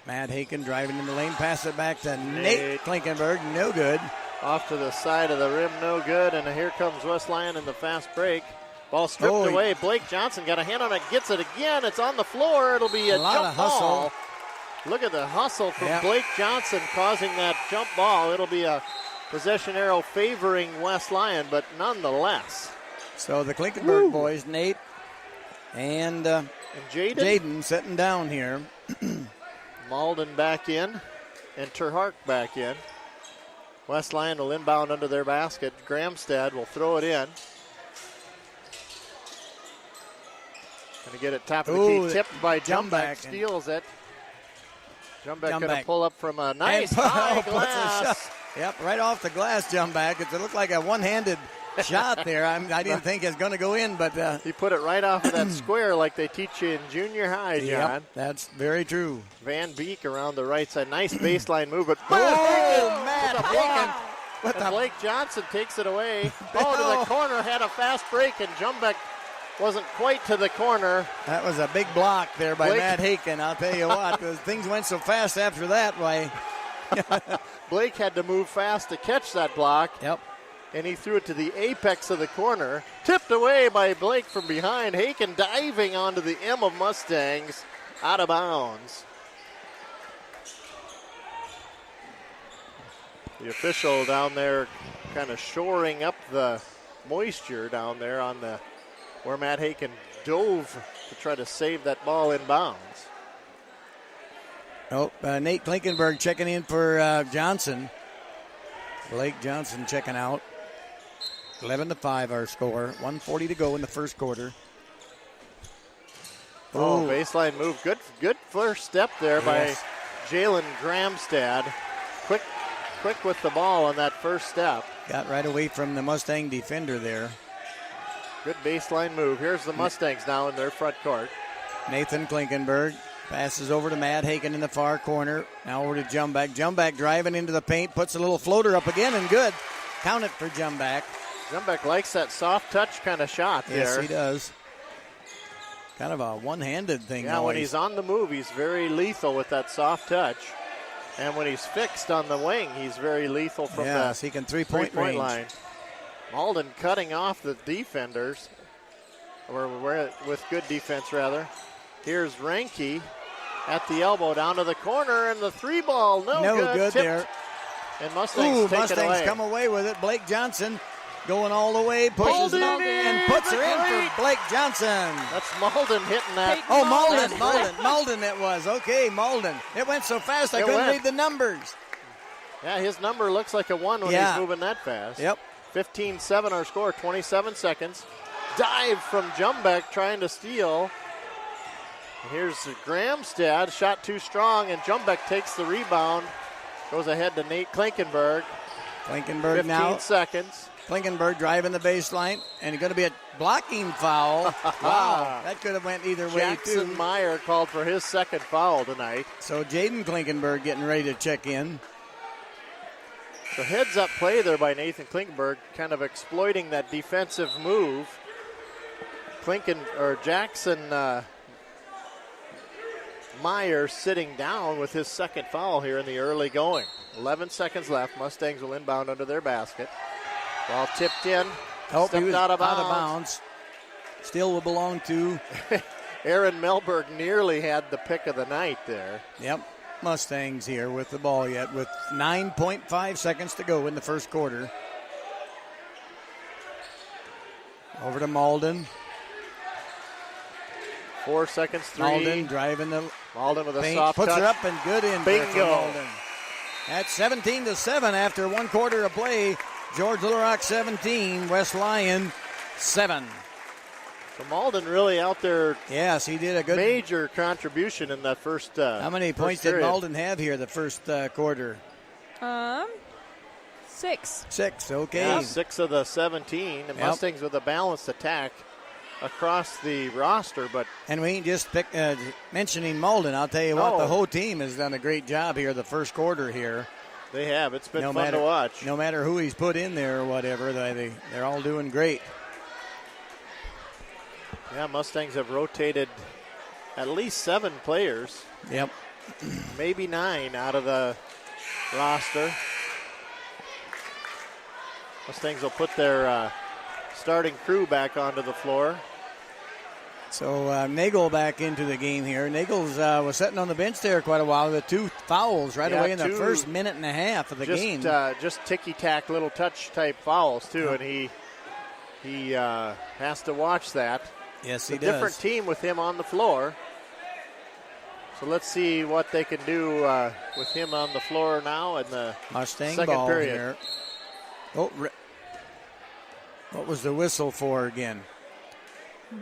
Matt Haken driving in the lane. Pass it back to Nate Klinkenberg. No good. Off to the side of the rim, no good. And here comes West Lyon in the fast break. Ball stripped away. Blake Johnson got a hand on it, gets it again. It's on the floor. It'll be a lot jump of hustle. ball. Look at the hustle from Blake Johnson causing that jump ball. It'll be a possession arrow favoring West Lyon, but nonetheless. So the Klinkenberg boys, Nate and Jaden sitting down here. Malden back in and Terhark back in. West Lyon will inbound under their basket. Gramstad will throw it in. Going to get it top of the key. Tipped by Jumback. Steals it. Jumback going to pull up from a nice high glass. Yep, right off the glass, Jumback. It looked like a one-handed shot there. I didn't think it was going to go in, but he put it right off of that square like they teach you in junior high, John. Yep, that's very true. Van Beek around the right side. Nice baseline move, but Matt Haken. Blake Johnson takes it away. Ball to the corner, had a fast break, and Jumback wasn't quite to the corner. That was a big block there by Matt Haken. I'll tell you what, things went so fast after that. Why? Blake had to move fast to catch that block. Yep. And he threw it to the apex of the corner. Tipped away by Blake from behind. Haken diving onto the M of Mustangs. Out of bounds. The official down there kind of shoring up the moisture down there on the where Matt Haken dove to try to save that ball in bounds. Nate Klinkenberg checking in for Johnson. Blake Johnson checking out. 11-5 our score. 1:40 to go in the first quarter. Baseline move. Good first step there by Jalen Gramstad. Quick with the ball on that first step. Got right away from the Mustang defender there. Good baseline move. Here's the Mustangs now in their front court. Nathan Klinkenberg passes over to Matt Haken in the far corner. Now over to Jumback. Jumback driving into the paint, puts a little floater up again, and good. Count it for Jumback. Jumback likes that soft touch kind of shot there. Yes, he does. Kind of a one-handed thing. Yeah, when he's on the move, he's very lethal with that soft touch. And when he's fixed on the wing, he's very lethal from the he can three-point line. Malden cutting off the defenders, or with good defense, rather. Here's Ranke at the elbow down to the corner, and the three ball, no good there. And Mustangs take it away. Come away with it. Blake Johnson going all the way, pushes it out and puts her in for Blake Johnson. That's Malden hitting that. Malden it was. Okay, Malden. It went so fast I couldn't read the numbers. Yeah, his number looks like a 1 when he's moving that fast. Yep. 15-7 our score, 27 seconds. Dive from Jumback trying to steal. And here's Gramstad, shot too strong, and Jumback takes the rebound. Goes ahead to Nate Klinkenberg. 15 seconds. Klinkenberg driving the baseline, and it's going to be a blocking foul. Wow, that could have went either way, too. Jackson Meyer called for his second foul tonight. So Jaden Klinkenberg getting ready to check in. So heads-up play there by Nathan Klinkenberg, kind of exploiting that defensive move. Jackson Meyer sitting down with his second foul here in the early going. 11 seconds left. Mustangs will inbound under their basket. Ball tipped in. Stepped out of bounds. Still will belong to Aaron Melberg. Nearly had the pick of the night there. Yep. Mustangs here with the ball yet with 9.5 seconds to go in the first quarter. Over to Malden. 4 seconds, 3. Malden driving the Malden with a Paint, soft puts touch. her up and good in there for Bingo. Malden. That's 17-7 after 1 quarter of play. George Little Rock 17, West Lyon 7. So Malden really out there. Yes, he did a good Major contribution in that first. How many points did Malden have here the first quarter? 6. 6, okay. Yeah, 6 of the 17. The Mustangs with a balanced attack across the roster, but And we ain't just mentioning Malden. I'll tell you what, the whole team has done a great job here the first quarter here. they have. It's been fun to watch. No matter who he's put in there or whatever, they're all doing great. Yeah, Mustangs have rotated at least 7 players, Yep. maybe 9 out of the roster. Mustangs will put their starting crew back onto the floor. So Nagel back into the game here. Nagel's was sitting on the bench there quite a while with 2 fouls right away in the first minute and a half of the game. Just ticky-tack little touch type fouls too, and he has to watch that. Yes, It's he a does. different team with him on the floor. So let's see what they can do with him on the floor now in the Mustang second ball period. here. Oh, what was the whistle for again?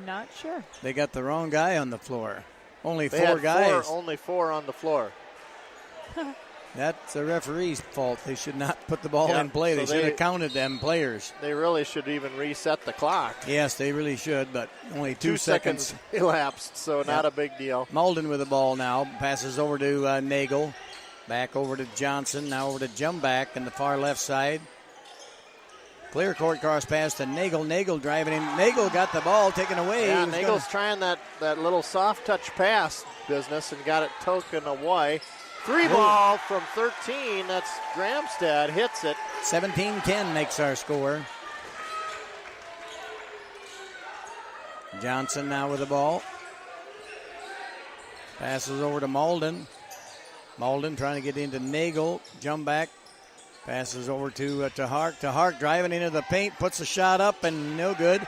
Not sure. They got the wrong guy on the floor. Only They 4 had guys. only 4 on the floor. That's the referee's fault. They should not put the ball in play. so They should they- have counted them players. They really should even reset the clock. Yes, they really should, but only 2 seconds elapsed, so not a big deal. Malden with the ball now. Passes over to Nagel. Back over to Johnson. Now over to Jumback in the far left side. Clear court cross pass to Nagel. Nagel driving in. Nagel got the ball taken away. Yeah, He was Nagel's trying that little soft touch pass business and got it taken away. 3 ball from 13. That's Gramstad. Hits it. 17-10 makes our score. Johnson now with the ball. Passes over to Malden. Malden trying to get into Nagel. Jump back. Passes over to Hark. Hark driving into the paint. Puts a shot up and no good.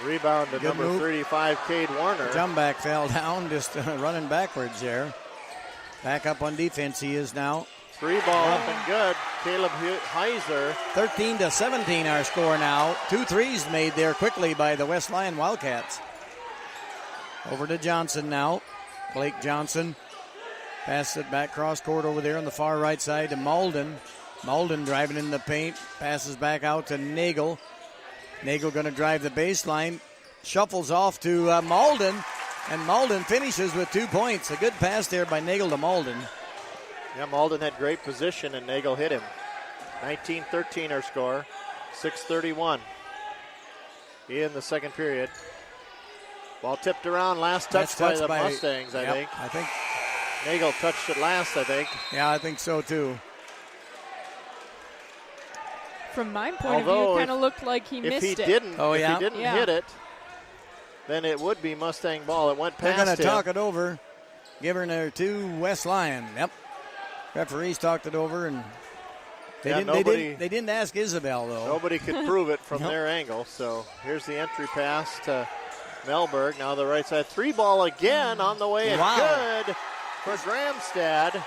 Rebound to Good number move. 35, Cade Warner. Jump back fell down. Just running backwards there. Back up on defense he is now. 3 ball up and good. Caleb Heiser. 13-17 our score now. 2 threes made there quickly by the West Lyon Wildcats. Over to Johnson now. Blake Johnson. Passes it back cross court over there on the far right side to Malden. Malden driving in the paint. Passes back out to Nagel. Nagel going to drive the baseline. Shuffles off to Malden. And Malden finishes with 2 points. A good pass there by Nagel to Malden. Yeah, Malden had great position and Nagel hit him. 19-13 our score. 6:31 in the second period. Ball tipped around. Last touch by the Mustangs, I think. I think. Nagel touched it last, I think. Yeah, I think so too. From my point of Although view, it kind of looked like he missed If he it. didn't Yeah. hit it, then it would be Mustang ball. It went They're past going to him. talk it over. Giving her to West Lyon. Yep. Referees talked it over, and they didn't ask Isabel though. Nobody could prove it from their angle. So here's the entry pass to Melberg. Now the right side 3 ball again on the way and good for Gramstad.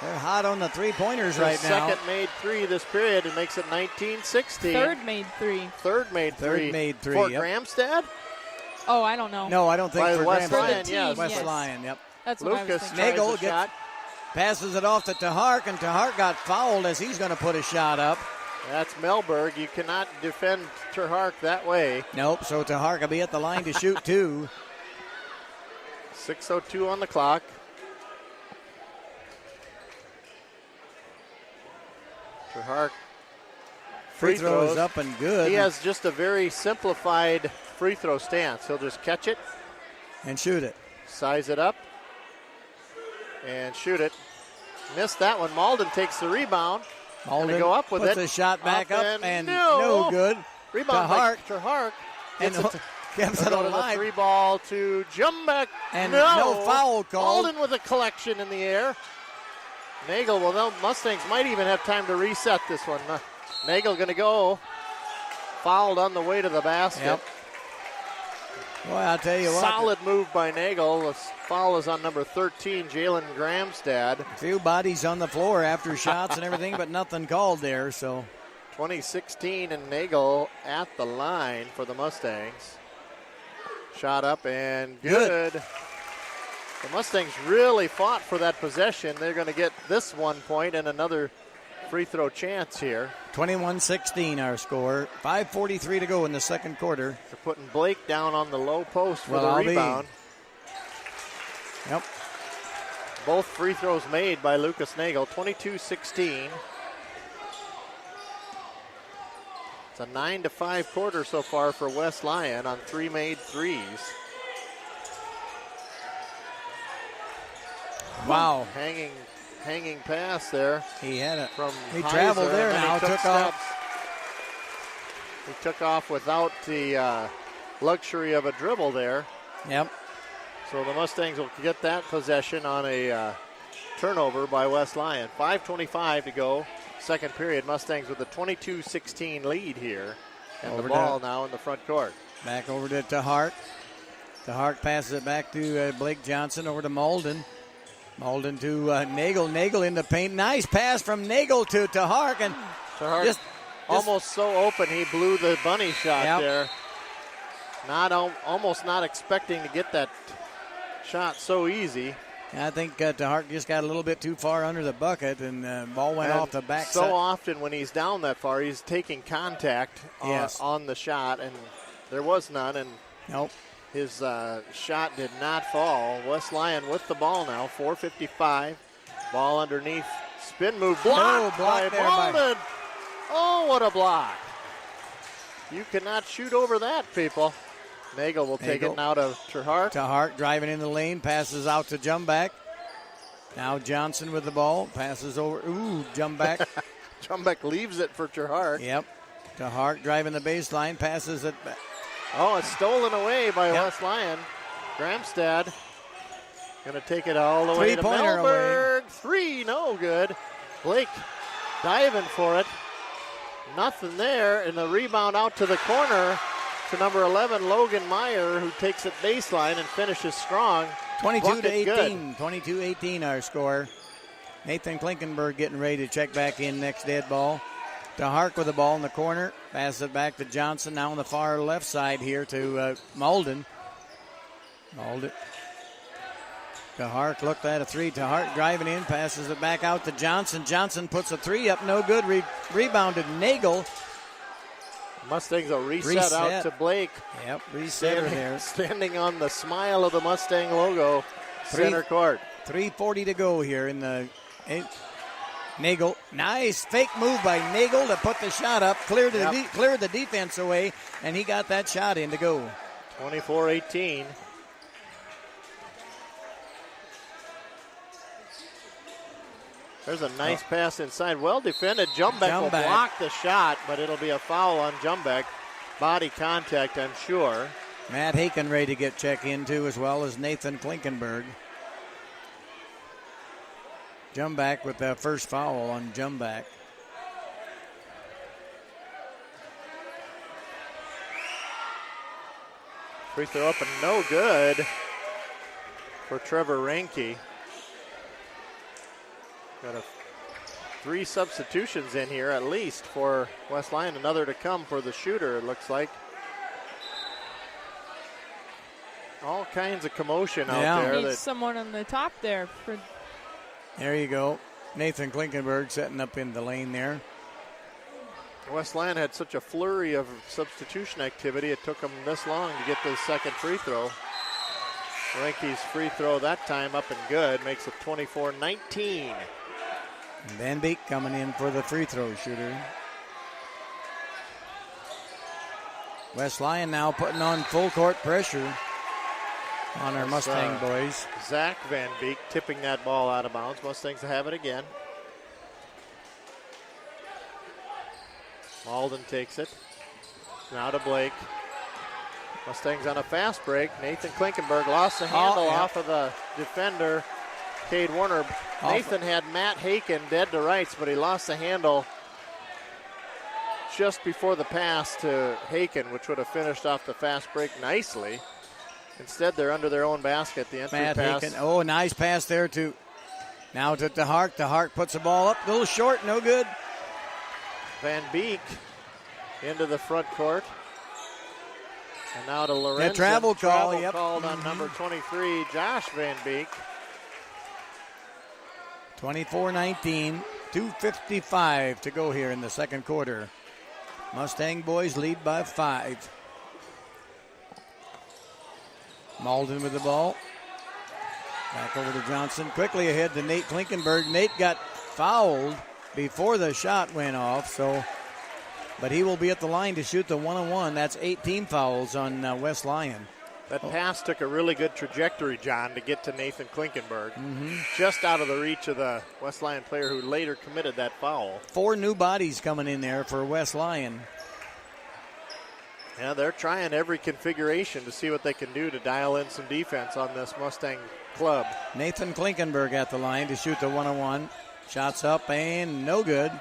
They're hot on the 3-pointers right now. Second made 3 this period and makes it 19-16. Third made 3. Third made 3. Third made 3. For Yep. Gramstad? Oh, I don't know. No, I don't think By for West Gramstad. Lyon, yes. West Yes. Lyon, yep. That's what I was Lucas thinking. tries Nagel a shot. passes it off to Tahark, and Tahark got fouled as he's going to put a shot up. That's Melberg. You cannot defend Terhark that way. Nope, so Tahark will be at the line to shoot 2. 6:02 on the clock. Terhark Free throws up and good. He has just a very simplified free throw stance. He'll just catch it, and shoot it. size it up, and shoot it. Missed that one. Malden takes the rebound. Malden Gonna go up with puts it. a shot back up and no. no good. Rebound by Terhark. And Gets it kept it They'll go to the alive. 3 ball to Jumbeck. And no foul called. Malden with a collection in the air. Nagel, well, no, Mustangs might even have time to reset this one. Nagel going to go. Fouled on the way to the basket. Yep. Boy, I'll tell you what. Solid move by Nagel. The foul is on number 13, Jalen Gramstad. A few bodies on the floor after shots and everything, but nothing called there. So 2016 and Nagel at the line for the Mustangs. Shot up and good. The Mustangs really fought for that possession. They're going to get this 1 point and another free throw chance here. 21-16 our score. 5:43 to go in the second quarter. They're putting Blake down on the low post for Well, the I'll rebound. Yep. Both free throws made by Lucas Nagel, 22-16. It's a 9-5 quarter so far for West Lyon on 3 made threes. Wow. Hanging pass there. He had it. He Heiser, traveled there and then now, he took off. He took off without the luxury of a dribble there. Yep. So the Mustangs will get that possession on a turnover by West Lyon. 5:25 to go, second period. Mustangs with a 22-16 lead here. And Over the ball now in the front court. Back over to Tahart. Tahart passes it back to Blake Johnson, over to Malden. Malden to Nagel. Nagel in the paint. Nice pass from Nagel to Tahart. And Tahart just almost so open, he blew the bunny shot there. Almost not expecting to get that shot so easy. I think Tahart just got a little bit too far under the bucket, and the ball went off the back. So often when he's down that far, he's taking contact on the shot, and there was none. And nope. His shot did not fall. West Lyon with the ball now, 4:55. Ball underneath. Spin move blocked by Malden. Oh, what a block. You cannot shoot over that, people. Nagel will take it now to Tahart. Tahart driving in the lane, passes out to Jumback. Now Johnson with the ball, passes over. Ooh, Jumback. Jumback leaves it for Tahart. Yep. Tahart driving the baseline, passes it back. Oh, it's stolen away by West Lyon. Gramstad going to take it all the way to Melberg. 3, no good. Blake diving for it. Nothing there. And the rebound out to the corner to number 11, Logan Meyer, who takes it baseline and finishes strong. 22-18. 22-18 our score. Nathan Klinkenberg getting ready to check back in next dead ball. Tahart with the ball in the corner. Passes it back to Johnson. Now on the far left side here to Malden. Malden. Tahart looked at a three. Tahart driving in. Passes it back out to Johnson. Johnson puts a three up. No good. Rebounded Nagel. Mustangs will reset out to Blake. Yep, reset there. Standing on the smile of the Mustang logo. Center court. 3:40 to go here in the Nagel. Nice fake move by Nagel to put the shot up. Cleared the defense away, and he got that shot in to go. 24-18. There's a nice pass inside. Well defended. Jumbeck will block the shot, but it'll be a foul on Jumbeck. Body contact, I'm sure. Matt Haken ready to get check into, as well as Nathan Klinkenberg. Jumback with the first foul on Jumback. Free throw up and no good for Trevor Ranke. Got 3 substitutions in here at least for West Lyon. Another to come for the shooter, it looks like. All kinds of commotion out there. Needs someone on the top there. There you go. Nathan Klinkenberg setting up in the lane there. West Lyon had such a flurry of substitution activity, it took them this long to get to the second free throw. Ranke's free throw that time up and good, makes it 24-19. Van Beek coming in for the free throw shooter. West Lyon now putting on full court pressure on our Mustang boys. Zach Van Beek tipping that ball out of bounds. Mustangs have it again. Malden takes it. Now to Blake. Mustangs on a fast break. Nathan Klinkenberg lost the handle off of the defender, Cade Warner. Nathan had Matt Haken dead to rights, but he lost the handle just before the pass to Haken, which would have finished off the fast break nicely. Instead, they're under their own basket. The entry Matt pass. Haken. Oh, nice pass there to now to DeHart. DeHart puts the ball up, a little short, no good. Van Beek into the front court. And now to Lorenzen. That travel call, yep. Called on number 23, Josh Van Beek. 24-19, 2:55 to go here in the second quarter. Mustang boys lead by 5. Malden with the ball. Back over to Johnson. Quickly ahead to Nate Klinkenberg. Nate got fouled before the shot went off, but he will be at the line to shoot the 1-on-1. That's 18 fouls on West Lyon. That pass took a really good trajectory, John, to get to Nathan Klinkenberg. Just out of the reach of the West Lyon player who later committed that foul. 4 new bodies coming in there for West Lyon. Yeah, they're trying every configuration to see what they can do to dial in some defense on this Mustang club. Nathan Klinkenberg at the line to shoot the 1-on-1. Shots up and no good.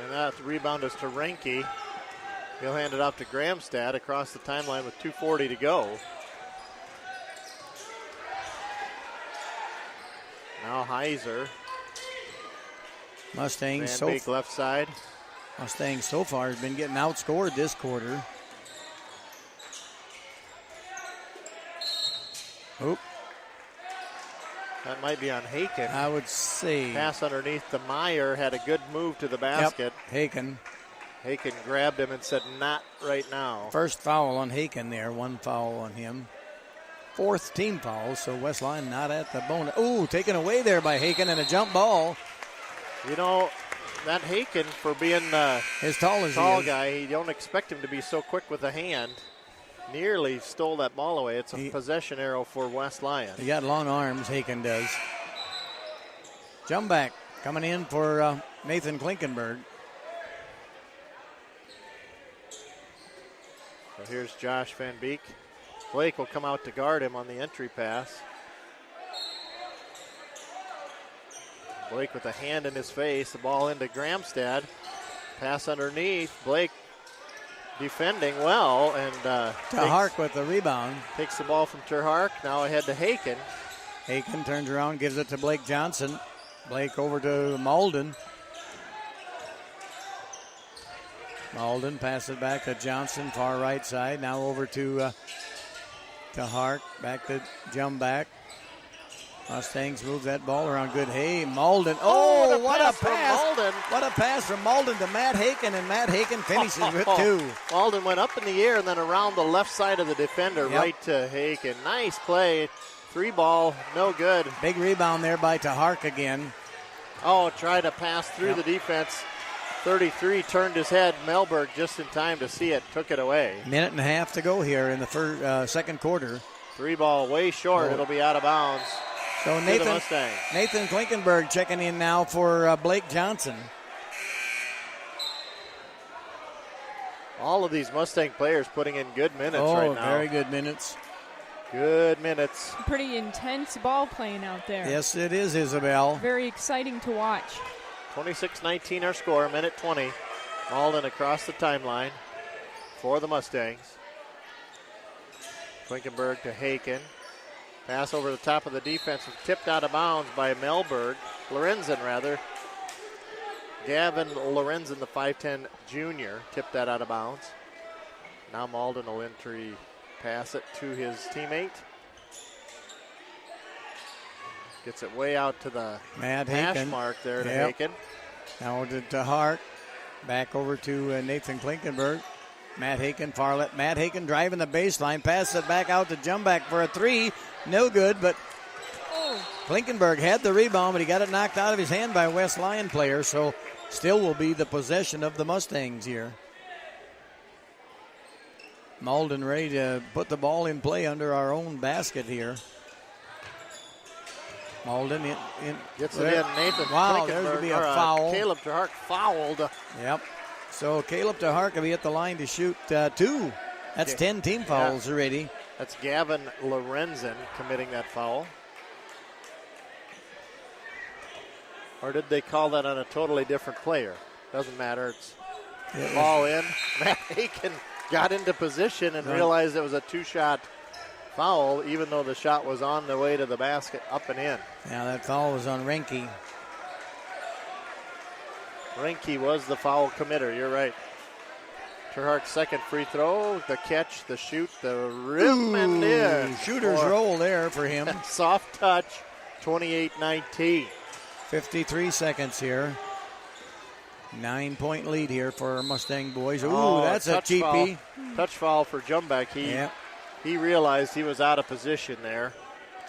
And that rebound is to Renke. He'll hand it off to Gramstad across the timeline with 2:40 to go. Now Heiser. Mustangs Van Beek left side. Mustangs so far has been getting outscored this quarter. Oop. That might be on Haken. I would say. Pass underneath to Meyer. Had a good move to the basket. Yep. Haken. Haken grabbed him and said, not right now. First foul on Haken there. 1 foul on him. 4th team foul, so West Lyon not at the bonus. Ooh, taken away there by Haken and a jump ball. You know, that Haken, for being as tall as tall he is, guy, you don't expect him to be so quick with the hand. Nearly stole that ball away. It's a possession arrow for West Lyon. He got long arms, Haken does. Jump back coming in for Nathan Klinkenberg. So here's Josh Van Beek. Blake will come out to guard him on the entry pass. Blake with a hand in his face. The ball into Gramstad. Pass underneath. Blake defending well. And Hark with the rebound. Takes the ball from Terhark. Now ahead to Haken. Haken turns around, gives it to Blake Johnson. Blake over to Malden. Malden passes back to Johnson, far right side. Now over to Hark. Back to jump back. Mustangs move that ball around. Good. Hey, Malden. Oh, what a pass. Malden. What a pass from Malden to Matt Haken, and Matt Haken finishes with 2. Malden went up in the air and then around the left side of the defender, right to Haken. Nice play. 3 ball, no good. Big rebound there by Tahark again. Oh, tried to pass through the defense. 33 turned his head. Melberg just in time to see it, took it away. Minute and a half to go here in the second quarter. 3 ball way short. It'll be out of bounds. So Nathan Klinkenberg checking in now for Blake Johnson. All of these Mustang players putting in good minutes right now. Oh, very good minutes. Good minutes. Pretty intense ball playing out there. Yes, it is, Isabel. Very exciting to watch. 26-19 our score, minute 20. Malden across the timeline for the Mustangs. Klinkenberg to Haken. Pass over the top of the defense was tipped out of bounds by Lorenzen rather. Gavin Lorenzen, the 5'10 junior, tipped that out of bounds. Now Malden will pass it to his teammate. Gets it way out to the hash mark there to Haken. Now to Hart. Back over to Nathan Klinkenberg. Matt Haken, far left. Matt Haken driving the baseline. Passes it back out to Jumback for a 3. No good, but Klinkenberg had the rebound, but he got it knocked out of his hand by a West Lyon player, so still will be the possession of the Mustangs here. Malden ready to put the ball in play under our own basket here. Malden gets it in. Nathan. Wow, there's going to be a foul. Caleb Terhark fouled. Yep. So Caleb Terhark will be at the line to shoot 2. That's 10 team fouls already. That's Gavin Lorenzen committing that foul. Or did they call that on a totally different player? Doesn't matter. It's ball in. Matt Haken got into position and realized it was a 2-shot foul, even though the shot was on the way to the basket, up and in. Yeah, that foul was on Renke. Renke was the foul committer. You're right. Terhart's second free throw, the catch, the shoot, the rim, and in. Shooter's roll there for him. Soft touch, 28-19. 53 seconds here. 9-point lead here for our Mustang boys. Ooh, Oh, that's a touch cheapie. foul. Touch foul for Jumbeck. He realized he was out of position there.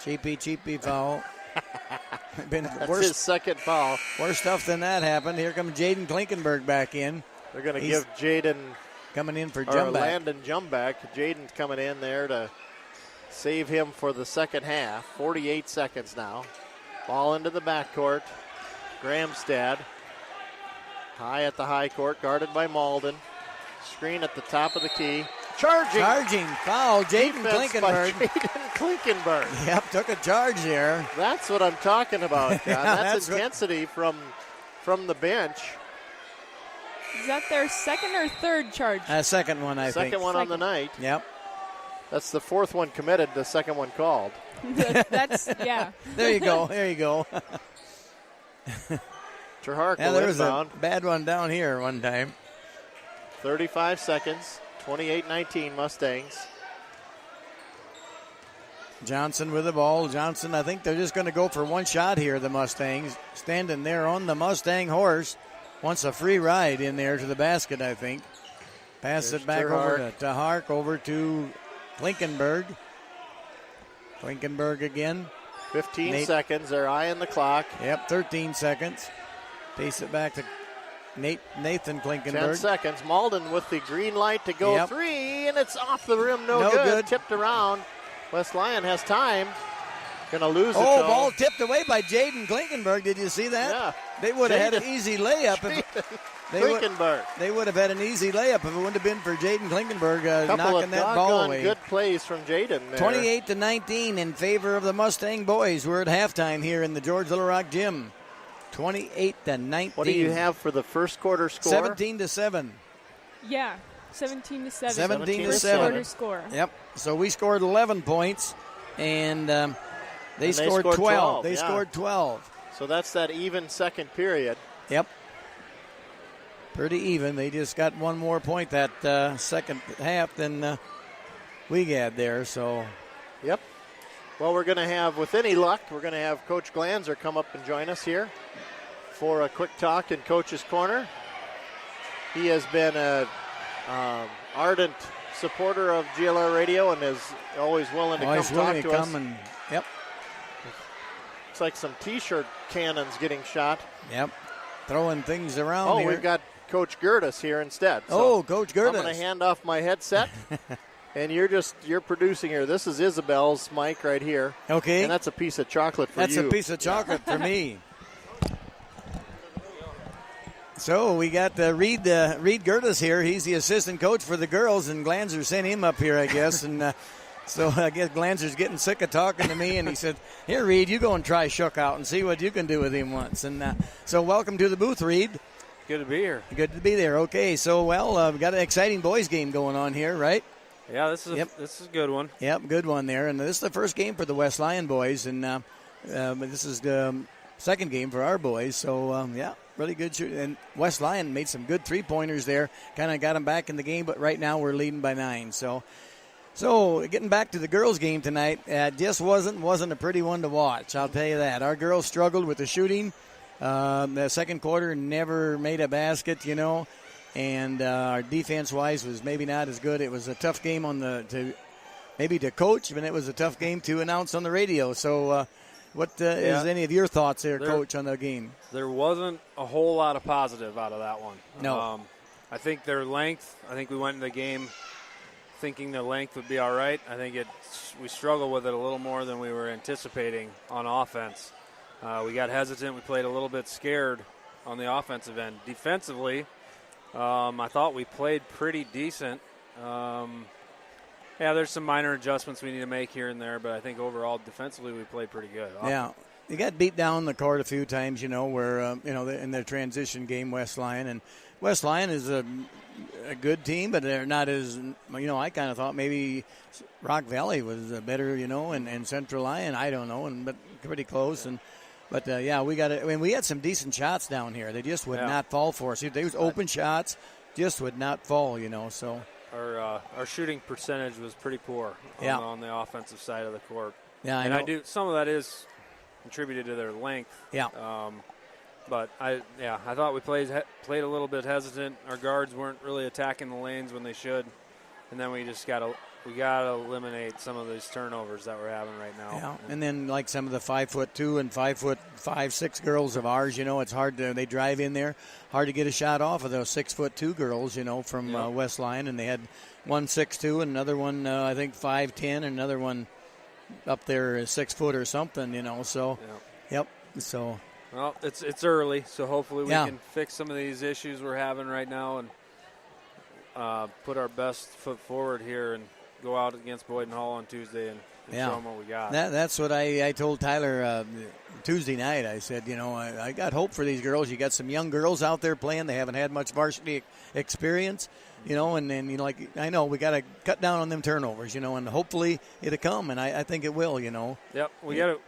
Cheapie foul. That's his second foul. Worse stuff than that happened. Here comes Jaden Klinkenberg back in. They're going to give Jaden coming in for Jumbeck. Landon Jumbeck. Jaden's coming in there to save him for the second half. 48 seconds now. Ball into the backcourt. Gramstad. High at the high court, guarded by Malden. Screen at the top of the key. Charging foul, Jaden Klinkenberg. Jaden Klinkenberg. Yep, took a charge there. That's what I'm talking about, John. Yeah, that's intensity from the bench. Is that their second or third charge? Second one, I think. Second one on the night. Yep. That's the fourth one committed, the second one called. That's, yeah. There you go. Terhark there was inbound. a bad one down here one time. 35 seconds. 28-19 Mustangs. Johnson with the ball. Johnson, I think they're just going to go for one shot here, the Mustangs. Standing there on the Mustang horse. Wants a free ride in there to the basket, I think. Pass it back over to Hark, over to Klinkenberg. Klinkenberg again. 15 seconds. They're eyeing the clock. Yep, 13 seconds. Pace it back to Nathan Klinkenberg. 10 seconds. Malden with the green light to go three, and it's off the rim. No good. Tipped around. West Lyon has time. Going to lose it. Oh, ball tipped away by Jaden Klinkenberg. Did you see that? Yeah. They would have had an easy layup. They would have had an easy layup if it wouldn't have been for Jaden Klinkenberg knocking that ball away. Good plays from Jaden there. 28-19 in favor of the Mustang boys. We're at halftime here in the George Little Rock Gym. 28-19. What do you have for the first quarter score? 17-7. Yeah, 17-7. 17-7. First quarter score. Yep. So we scored 11 points, and they scored 12. They scored 12. So that's that even second period. Yep. Pretty even. They just got one more point that second half than we had there. So. Yep. Well, we're going to have, with any luck, we're going to have Coach Glanzer come up and join us here for a quick talk in Coach's Corner. He has been an ardent supporter of GLR Radio and is always willing to come talk to us. Yep. Looks like some T-shirt cannons getting shot. Yep. Throwing things around here. We've got Coach Gertis here instead. So Coach Gertis. I'm going to hand off my headset. And you're producing here. This is Isabel's mic right here. Okay. And that's a piece of chocolate for you. That's a piece of chocolate for me. So we got Reed Gertis here. He's the assistant coach for the girls, and Glanzer sent him up here, I guess. And so I guess Glanzer's getting sick of talking to me, and he said, "Here, Reed, you go and try Shook out and see what you can do with him once." And so welcome to the booth, Reed. Good to be here. Good to be there. Okay, so we've got an exciting boys game going on here, right? Yeah, this is a good one. Yep, good one there. And this is the first game for the West Lyon boys, and this is the second game for our boys. So, really good shoot. And West Lyon made some good three-pointers there, kind of got them back in the game, but right now we're leading by 9. So getting back to the girls' game tonight, just wasn't a pretty one to watch, I'll tell you that. Our girls struggled with the shooting. The second quarter never made a basket, and our defense-wise was maybe not as good. It was a tough game to coach, but it was a tough game to announce on the radio. So what is any of your thoughts there, Coach, on the game? There wasn't a whole lot of positive out of that one. No. I think their length, we went into the game thinking their length would be all right. I think we struggled with it a little more than we were anticipating on offense. We got hesitant. We played a little bit scared on the offensive end. Defensively, I thought we played pretty decent. There's some minor adjustments we need to make here and there, but I think overall defensively we played pretty good. Yeah, you got beat down the court a few times, where in their transition game, West Lyon, and West Lyon is a good team, but they're not as, I kind of thought maybe Rock Valley was better, and Central Lyon, I don't know, but pretty close. But we got it. I mean, we had some decent shots down here. They just would not fall for us. They was open shots, just would not fall, so. Our shooting percentage was pretty poor on the offensive side of the court. Yeah, I do. Some of that is contributed to their length. Yeah. But I thought we played a little bit hesitant. Our guards weren't really attacking the lanes when they should, and then we just gotta eliminate some of these turnovers that we're having right now. Yeah, and then like some of the 5'2" and 5'6" girls of ours, it's hard to, they drive in there, hard to get a shot off of those 6'2" girls, from West Lyon, and they had one 6'2" and another one I think 5'10", and another one up there 6 foot or something, So, so. Well, it's early, so hopefully we can fix some of these issues we're having right now and put our best foot forward here and go out against Boyden Hall on Tuesday and show them what we got. That's what I told Tyler Tuesday night. I said, I got hope for these girls. You got some young girls out there playing. They haven't had much varsity experience, and then, I know we got to cut down on them turnovers, and hopefully it'll come, and I think it will, Yep, we got to.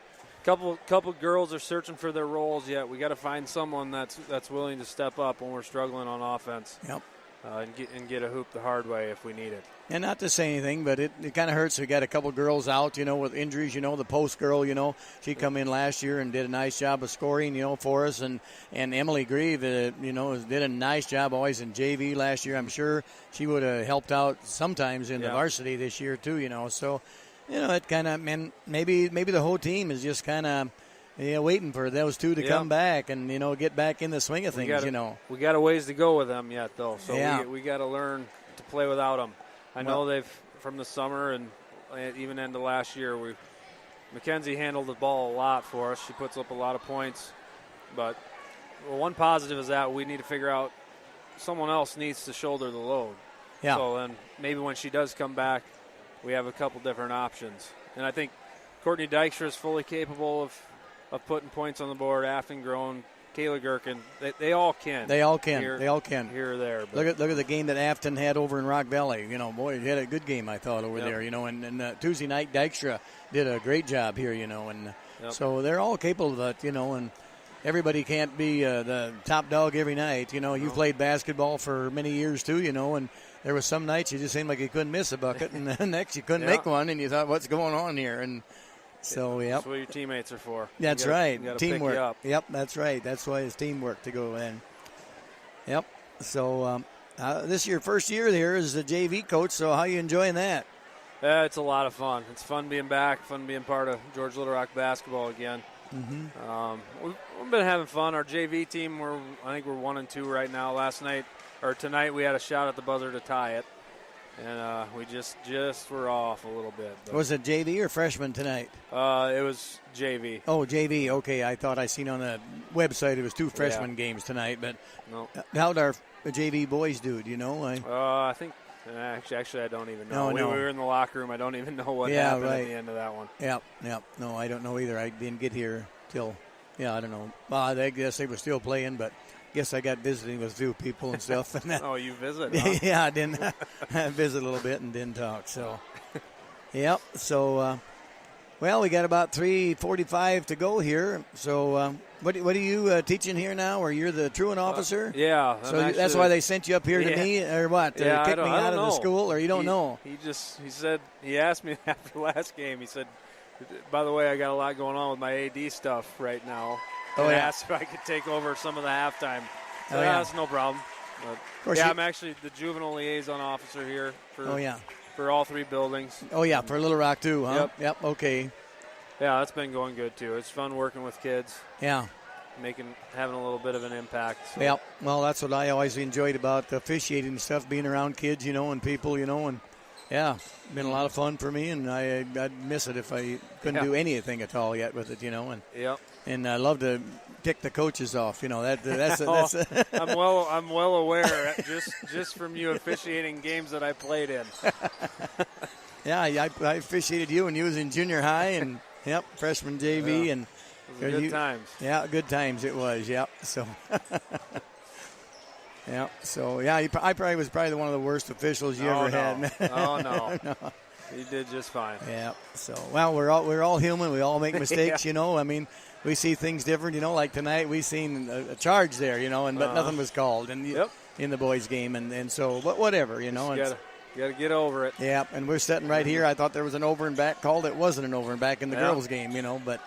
Couple girls are searching for their roles yet. We got to find someone that's willing to step up when we're struggling on offense. Yep. And get a hoop the hard way if we need it. And not to say anything, but it kind of hurts. We got a couple girls out, with injuries. The post girl, she come in last year and did a nice job of scoring, for us. And Emily Grieve, did a nice job always in JV last year. I'm sure she would have helped out sometimes in the varsity this year too. So. It kind of, man, maybe the whole team is just kind of waiting for those two to come back and, get back in the swing of things, We got a ways to go with them yet, though. So we got to learn to play without them. I know they've, from the summer and even into last year, Mackenzie handled the ball a lot for us. She puts up a lot of points. But one positive is that we need to figure out someone else needs to shoulder the load. Yeah. So then maybe when she does come back, we have a couple different options. And I think Courtney Dykstra is fully capable of putting points on the board. Afton Groen, Kayla Gherkin, they all can. They all can. They all can. Here or there. But look at the game that Afton had over in Rock Valley. Boy, he had a good game, I thought, over there. And Tuesday night, Dykstra did a great job here, and so they're all capable of it, and everybody can't be the top dog every night. You played basketball for many years too, and there was some nights you just seemed like you couldn't miss a bucket, and the next you couldn't make one, and you thought, what's going on here? And so, That's what your teammates are for. That's right. Teamwork. Pick you up. Yep, that's right. That's why it's teamwork to go in. Yep. So this is your first year here as the JV coach, so how are you enjoying that? It's a lot of fun. It's fun being back, fun being part of George Little Rock basketball again. Mm-hmm. We've been having fun. Our JV team, I think we're 1-2 right now. Tonight we had a shot at the buzzer to tie it, and we just were off a little bit. But. Was it JV or freshman tonight? It was JV. Oh, JV. Okay, I thought I seen on the website it was 2 freshman games tonight, but no. How'd our JV boys do? Do you know? I think actually I don't even know. We were in the locker room. I don't even know what happened at the end of that one. Yep. No, I don't know either. I didn't get here till I don't know. Well, I guess they were still playing, but. Guess I got visiting with a few people and stuff. And oh, you visit? Huh? Yeah, I didn't visit a little bit and didn't talk. So, yep. So, we got about 3:45 to go here. So, what are you teaching here now? Or you're the truant officer? Yeah. So that's why they sent you up here to me, or what? To kick me out of the school, or you don't know? He asked me after the last game. He said, "By the way, I got a lot going on with my AD stuff right now." And asked if I could take over some of the halftime. So that's no problem. But, I'm actually the juvenile liaison officer here for all 3 buildings. Oh yeah, for Little Rock too, huh? Yep. Okay. Yeah, that's been going good too. It's fun working with kids. Yeah. Having a little bit of an impact. So. Yep. Well, that's what I always enjoyed about officiating and stuff, being around kids, and people, and been a lot of fun for me, and I'd miss it if I couldn't do anything at all yet with it, and. Yep. And I love to tick the coaches off. That's I'm well aware just from you officiating games that I played in. Yeah, I officiated you when you was in junior high, and freshman JV, and good times. Yeah, good times it was. Yep. So. Yeah. So I probably was one of the worst officials you ever had. Oh no. No. You did just fine. Yeah. So we're all human. We all make mistakes. Yeah. I mean, we see things different. Like tonight, we seen a charge there. But nothing was called. And in the boys' game, and so whatever. You gotta get over it. Yeah. And we're sitting right here. I thought there was an over and back called. It wasn't an over and back in the girls' game. But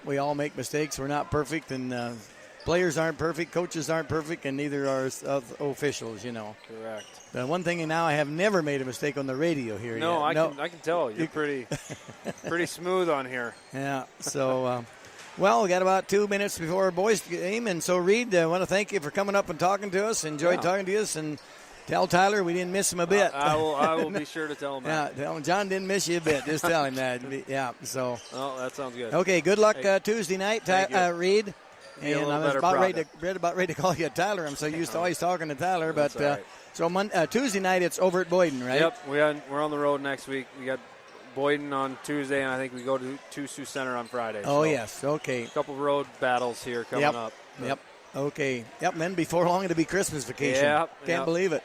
we all make mistakes. We're not perfect, and players aren't perfect, coaches aren't perfect, and neither are officials. Correct. The one thing now, I have never made a mistake on the radio here. No, yet. I can tell you're pretty smooth on here. Yeah. So, we got about 2 minutes before our boys' game, and so Reed, I want to thank you for coming up and talking to us. Enjoyed talking to us, and tell Tyler we didn't miss him a bit. I will be sure to tell him that. Yeah, tell him John didn't miss you a bit. Just tell him that. Yeah. So. Oh, that sounds good. Okay. Good luck Tuesday night, Reed. And I was about ready to call you Tyler. I'm so used to always talking to Tyler. But right. So Tuesday night it's over at Boyden, right? Yep. We're on the road next week. We got Boyden on Tuesday, and I think we go to Sioux Center on Friday. Oh, so yes. Okay. A couple road battles here coming up. Yep. Okay. Yep. And then before long it'll be Christmas vacation. Can't believe it.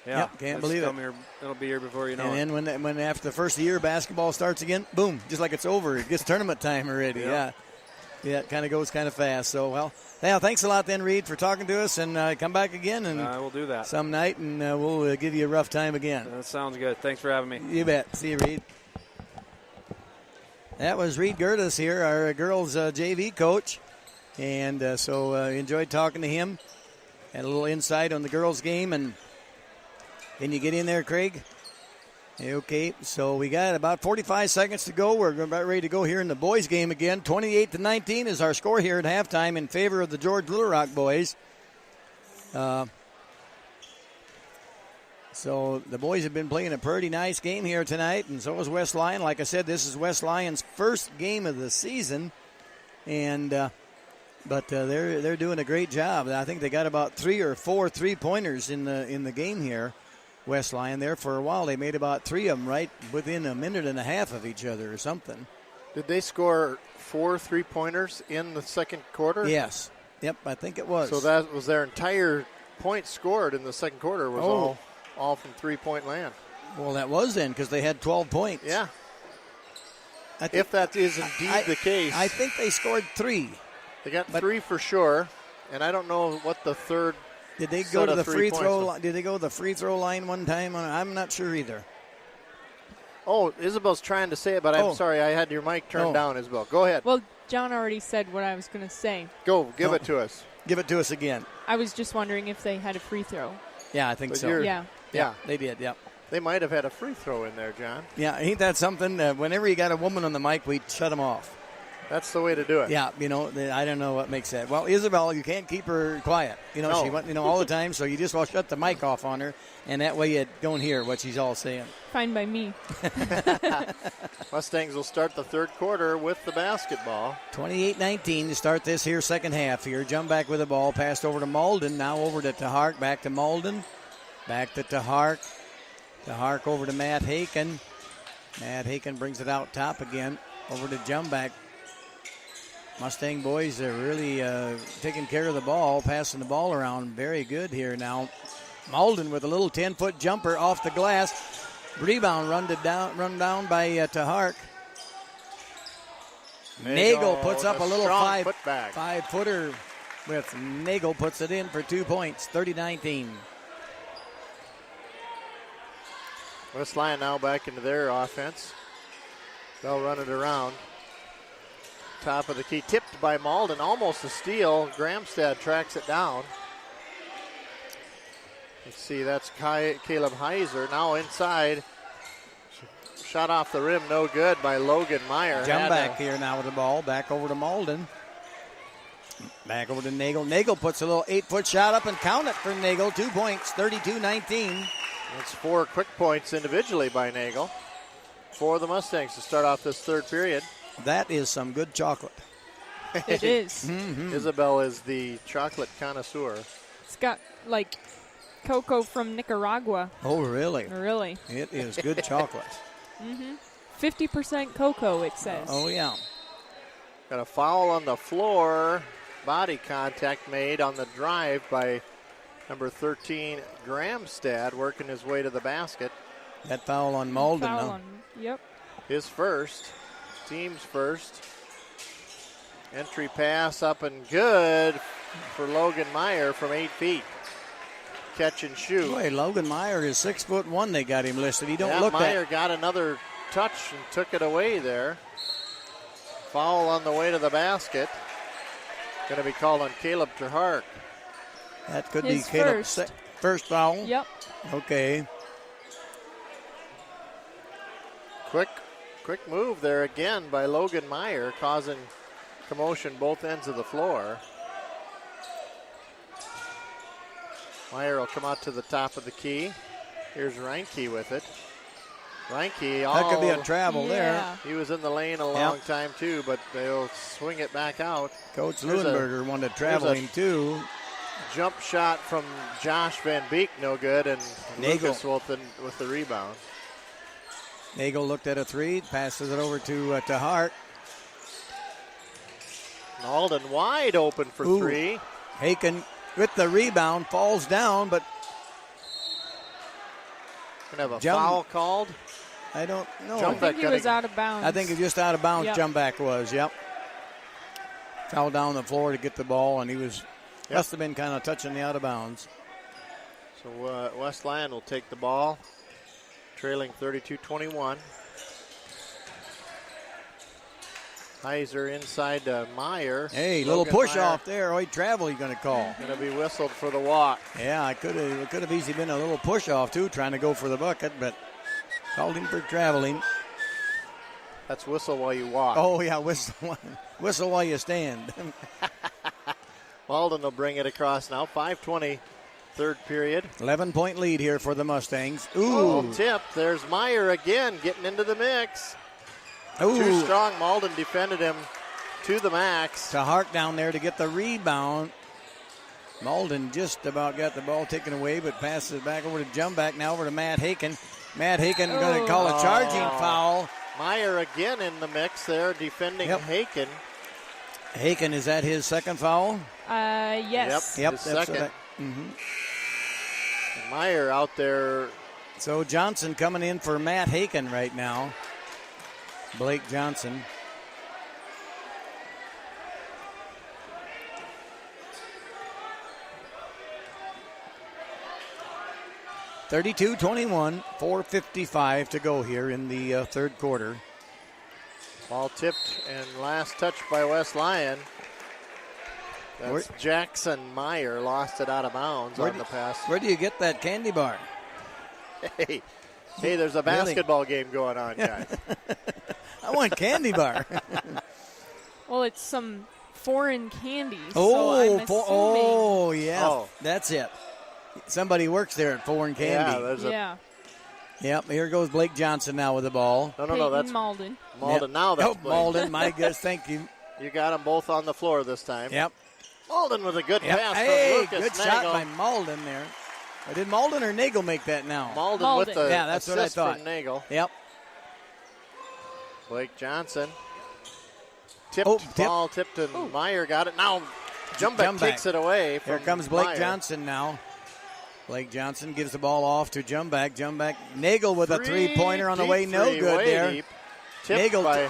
Yeah. Yep, can't believe it. Here, it'll be here before you know it. And then when after the first year basketball starts again, boom, just like it's over. It gets tournament time already. Yeah. Yeah, it kind of goes kind of fast. So, thanks a lot then, Reed, for talking to us, and come back again. And I will do that some night, and we'll give you a rough time again. That sounds good. Thanks for having me. You bet. See you, Reed. That was Reed Gertis here, our girls' JV coach, and so enjoyed talking to him. Had a little insight on the girls' game, and can you get in there, Craig? Okay, so we got about 45 seconds to go. We're about ready to go here in the boys' game again. 28-19 is our score here at halftime in favor of the George Little Rock boys. So the boys have been playing a pretty nice game here tonight, and so is West Lyon. Like I said, this is West Lyon's first game of the season, and but they're doing a great job. I think they got about 3 or 4 3-pointers in the game here. West Lyon there for a while. They made about 3 of them right within a minute and a half of each other or something. Did they score 4 3-pointers in the second quarter? Yes. Yep, I think it was. So that was their entire point scored in the second quarter was all from 3-point land. Well, that was then because they had 12 points. Yeah. If that is indeed the case. I think they scored 3. They got 3 for sure, and I don't know what the third. Did they go to the free throw line? Did they go to the free throw line one time? I'm not sure either. Oh, Isabel's trying to say it, but I'm sorry. I had your mic turned down, Isabel. Go ahead. Well, John already said what I was going to say. Go, give it to us. Give it to us again. I was just wondering if they had a free throw. Yeah, I think so. Yeah, they did, yeah. They might have had a free throw in there, John. Yeah, ain't that something? Whenever you got a woman on the mic, we shut them off. That's the way to do it. Yeah, I don't know what makes that. Well, Isabel, you can't keep her quiet. She went, all the time, so you just shut the mic off on her, and that way you don't hear what she's all saying. Fine by me. Mustangs will start the third quarter with the basketball. 28-19 to start this here second half here. Jump back with the ball, passed over to Malden, now over to Tahark, back to Malden, back to Tahark. Tahark over to Matt Haken. Matt Haken brings it out top again, over to Jumback. Mustang boys are really taking care of the ball, passing the ball around very good here now. Malden with a little 10-foot jumper off the glass. Rebound run down by Tahark. Nagel puts up a little 5-footer with Nagel puts it in for 2 points, 30-19. West Lyon now back into their offense. They'll run it around. Top of the key, tipped by Malden, almost a steal. Gramstad tracks it down. Let's see, that's Caleb Heiser. Now inside. Shot off the rim, no good by Logan Meyer. Jump back here now with the ball. Back over to Malden. Back over to Nagel. Nagel puts a little 8-foot shot up and count it for Nagel. 2 points, 32-19. That's 4 quick points individually by Nagel for the Mustangs to start off this third period. That is some good chocolate. It is. Mm-hmm. Isabel is the chocolate connoisseur. It's got like cocoa from Nicaragua. Oh, really? Really. It is good chocolate. 50% cocoa, it says. Oh, yeah. Got a foul on the floor. Body contact made on the drive by Number 13, Gramstad, working his way to the basket. That foul on Malden. Foul Now. on, yep. His first, team's first. Entry pass up and good for Logan Meyer from 8 feet. Catch and shoot. Boy, Logan Meyer is 6'1". They got him listed. He don't look Meyer that. got another touch and took it away there. Foul on the way to the basket. Going to be called on Caleb Terhark. That could His be Caleb's first. first foul. Yep. Okay. Quick move there again by Logan Meyer, causing commotion both ends of the floor. Meyer will come out to the top of the key. Here's Reinke with it. Reinke, That could be a travel there. Yeah. he was in the lane a long time too, but they'll swing it back out. Coach There's Leuenberger wanted to travel there's a- him too. Jump shot from Josh Van Beek, no good, and Nagel. Lucas with the rebound. Nagel looked at a three, passes it over to Hart. Malden wide open for Ooh. three. Haken with the rebound, falls down, but Gonna have a Jump- foul called. I don't know. Jump I back think he gotta- was out of bounds. I think it's just out of bounds. Yep. Jump back was, yep. Fell down the floor to get the ball, and he was must have been kind of touching the out of bounds. So West Lyon will take the ball, trailing 32-21. Heiser inside to Meyer. Hey, little Logan push Meyer off there. Oh, travel. He's going to call. Going to be whistled for the walk. Yeah, it could have easily been a little push off too, trying to go for the bucket, but called him for traveling. That's whistle while you walk. Oh yeah, whistle while you stand. Malden will bring it across now. 5:20, third period. 11-point lead here for the Mustangs. Oh, Ooh, tip. There's Meyer again getting into the mix. Too ooh. strong. Malden defended him to the max. To Hart down there to get the rebound. Malden just about got the ball taken away, but passes it back over to Jumback, now over to Matt Haken. Matt Haken going to call a charging foul. Meyer again in the mix there, defending Yep. Haken. Haken, is that his second foul? Yes. Yep, his that's second. what Meyer out there. So Johnson coming in for Matt Haken right now. Blake Johnson. (32-21), 4:55 to go here in the third quarter. Ball tipped and last touch by West Lyon. That's Jackson Meyer lost it out of bounds on the pass. Where do you get that candy bar? Hey, there's a basketball game going on, guys. I want candy bar. Well, it's some foreign candy. so I'm assuming. Yeah, Oh. that's it. Somebody works there at Foreign Yeah, Candy. there's a Yeah. Yep, here goes Blake Johnson now with the ball. no. That's Malden. Malden. Yep. Now that's Oh, Blake. Malden, my guess. Thank you. You got them both on the floor this time. Yep. Malden with a good Yep. pass Hey, from Lucas good shot Nagel. by Malden there. Or did Malden or Nagel make that now? Malden with the Yeah, that's what I assist thought. from Nagel. Yep. Blake Johnson. Tipped, Oh, tip. ball tipped, and Meyer got it. Now Jumback takes it away from Here comes Blake Meyer. Johnson now. Blake Johnson gives the ball off to Jumback. Jumback. Nagel with a three-pointer on the Deep way. No three, good way there. deep. Tipped Nagel. by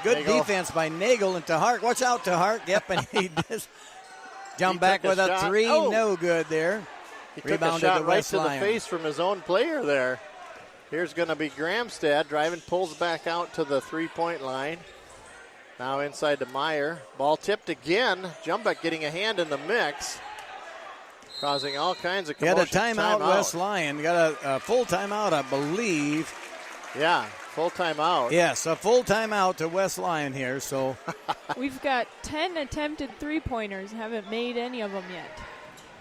Good Nagel. defense by Nagel and to Hart. Watch out to Hart. Yep, and he does. Jump He back took a with a shot. three. Oh. No good there. He took a Rebounded shot to right West to the Lyon. face from his own player there. Here's going to be Gramstad driving, pulls back out to the three-point line. Now inside to Meyer. Ball tipped again. Jumback getting a hand in the mix, causing all kinds of commotion. Got a timeout, West Lyon. Got a full timeout, I believe. Yeah, full timeout. Yes, a full timeout to West Lyon here. So We've got 10 attempted three-pointers. Haven't made any of them yet.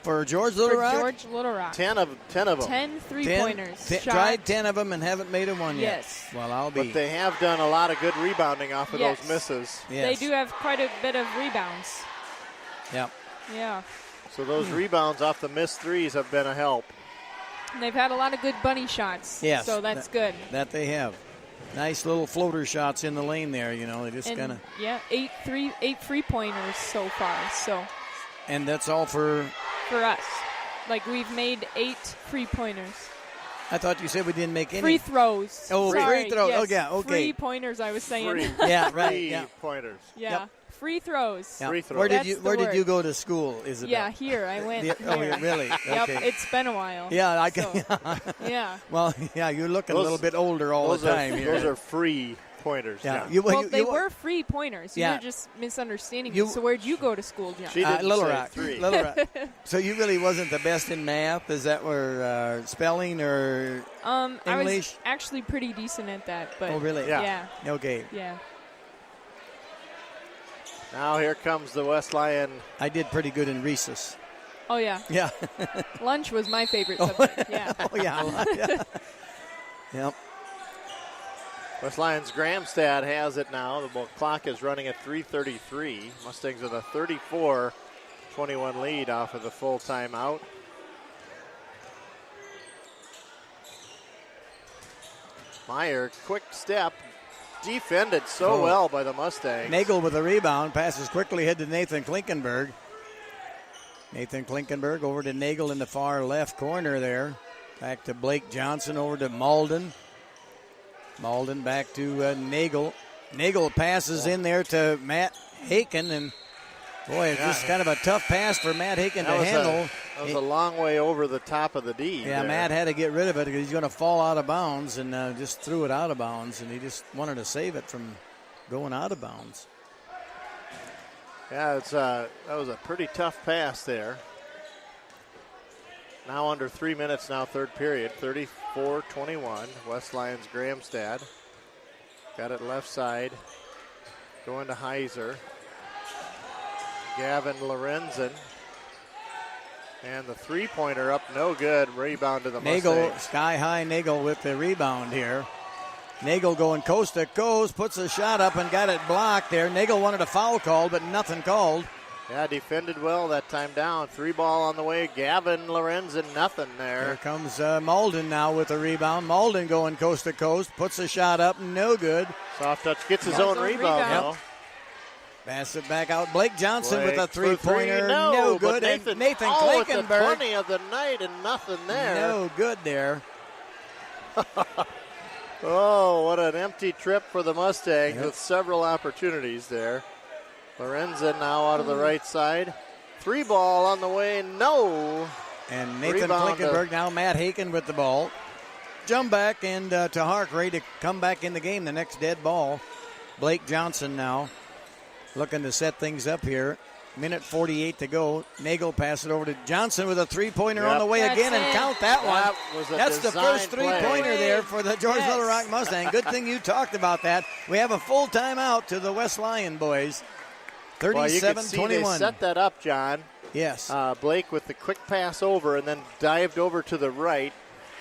for George Little Rock, For George Little Rock. 10 of them. 10 three-pointers. Shot. tried 10 of them and haven't made a one yet. Yes. Well, I'll be. But they have done a lot of good rebounding off of Yes. those misses. Yes. They do have quite a bit of rebounds. Yep. Yeah. So those rebounds off the missed threes have been a help. And they've had a lot of good bunny shots. Yes. So that's good. That they have. Nice little floater shots in the lane there. You know, they just And kind of. yeah, eight three-pointers so far. So And that's all for for us. Like, we've made 8 free-pointers. I thought you said we didn't make any. Free throws. Oh, Sorry, free throws. Yes. Oh, yeah, okay. Free-pointers, I was saying. Free. Yeah, right. Free Yeah. pointers. Yeah. Yep. Free throws. Yeah. Free throws. Where did That's you the Where did word. you go to school, Isabel? Yeah, here. I went Yeah, oh, here. really? Yep, Okay. it's been a while. Yeah, I can. So, yeah. Well, yeah, you're looking a little bit older all Those the time here. Those are free pointers. yeah. Yeah. Well, they were free pointers. Yeah. You're just misunderstanding You- me. So where'd you go to school, John? She didn't Little say Rock. 3. Little Rock. So you really wasn't the best in math? Is that where spelling or I was English? actually pretty decent at that. But Oh, really? Yeah. Yeah. Okay. Yeah. Now here comes the West Lyon. I did pretty good in recess. Oh, yeah. Yeah. Lunch was my favorite subject. Yeah. Oh, yeah. Yeah. Yep. West Lyon's Gramstad has it now. The clock is running at 3:33. Mustangs with a 34-21 lead off of the full timeout. Meyer, quick step, defended so well by the Mustangs. Nagel with a rebound. Passes quickly ahead to Nathan Klinkenberg. Nathan Klinkenberg over to Nagel in the far left corner there. Back to Blake Johnson over to Malden. Malden back to Nagel. Nagel passes in there to Matt Haken, and boy, it's just kind of a tough pass for Matt Haken to handle. That was a long way over the top of the D. Yeah, there. Matt had to get rid of it because he's going to fall out of bounds, and just threw it out of bounds, and he just wanted to save it from going out of bounds. Yeah, that was a pretty tough pass there. Now under 3 minutes now, third period, 34-21. West Lyons Gramstad. Got it left side. Going to Heiser. Gavin Lorenzen. And the three-pointer up, no good. Rebound to the Nagel, Mustangs. sky high Nagel with the rebound here. Nagel going coast to coast, puts a shot up and got it blocked there. Nagel wanted a foul call, but nothing called. Yeah, defended well that time down. 3 ball on the way. Gavin Lorenzen, nothing Here there. comes Malden now with the rebound. Malden going coast to coast, puts a shot up, no good. Soft touch gets his His own own rebound rebound. now. Pass it back out. Blake Johnson Blake with a for three. three-pointer, No, no but good. And Nathan it's the Klinkenberg, 20 of the night and nothing there. no good there. Oh, what an empty trip for the Mustangs with several opportunities there. Lorenzen now out of the right side. 3 ball on the way, no. And Nathan Rebound Klinkenberg now, Matt Haken with the ball. Jump back and to Hark, ready to come back in the game, the next dead ball. Blake Johnson now looking to set things up here. Minute 48 to go. Nagel pass it over to Johnson with a three-pointer on the way That's again, and it. count that one. That was a That's the first design three-pointer play. there for the George Yes. Little Rock Mustang. Good thing you talked about that. We have a full timeout to the West Lyon boys. Well, you can see they 37-21. set that up, John. Yes. Blake with the quick pass over and then dived over to the right.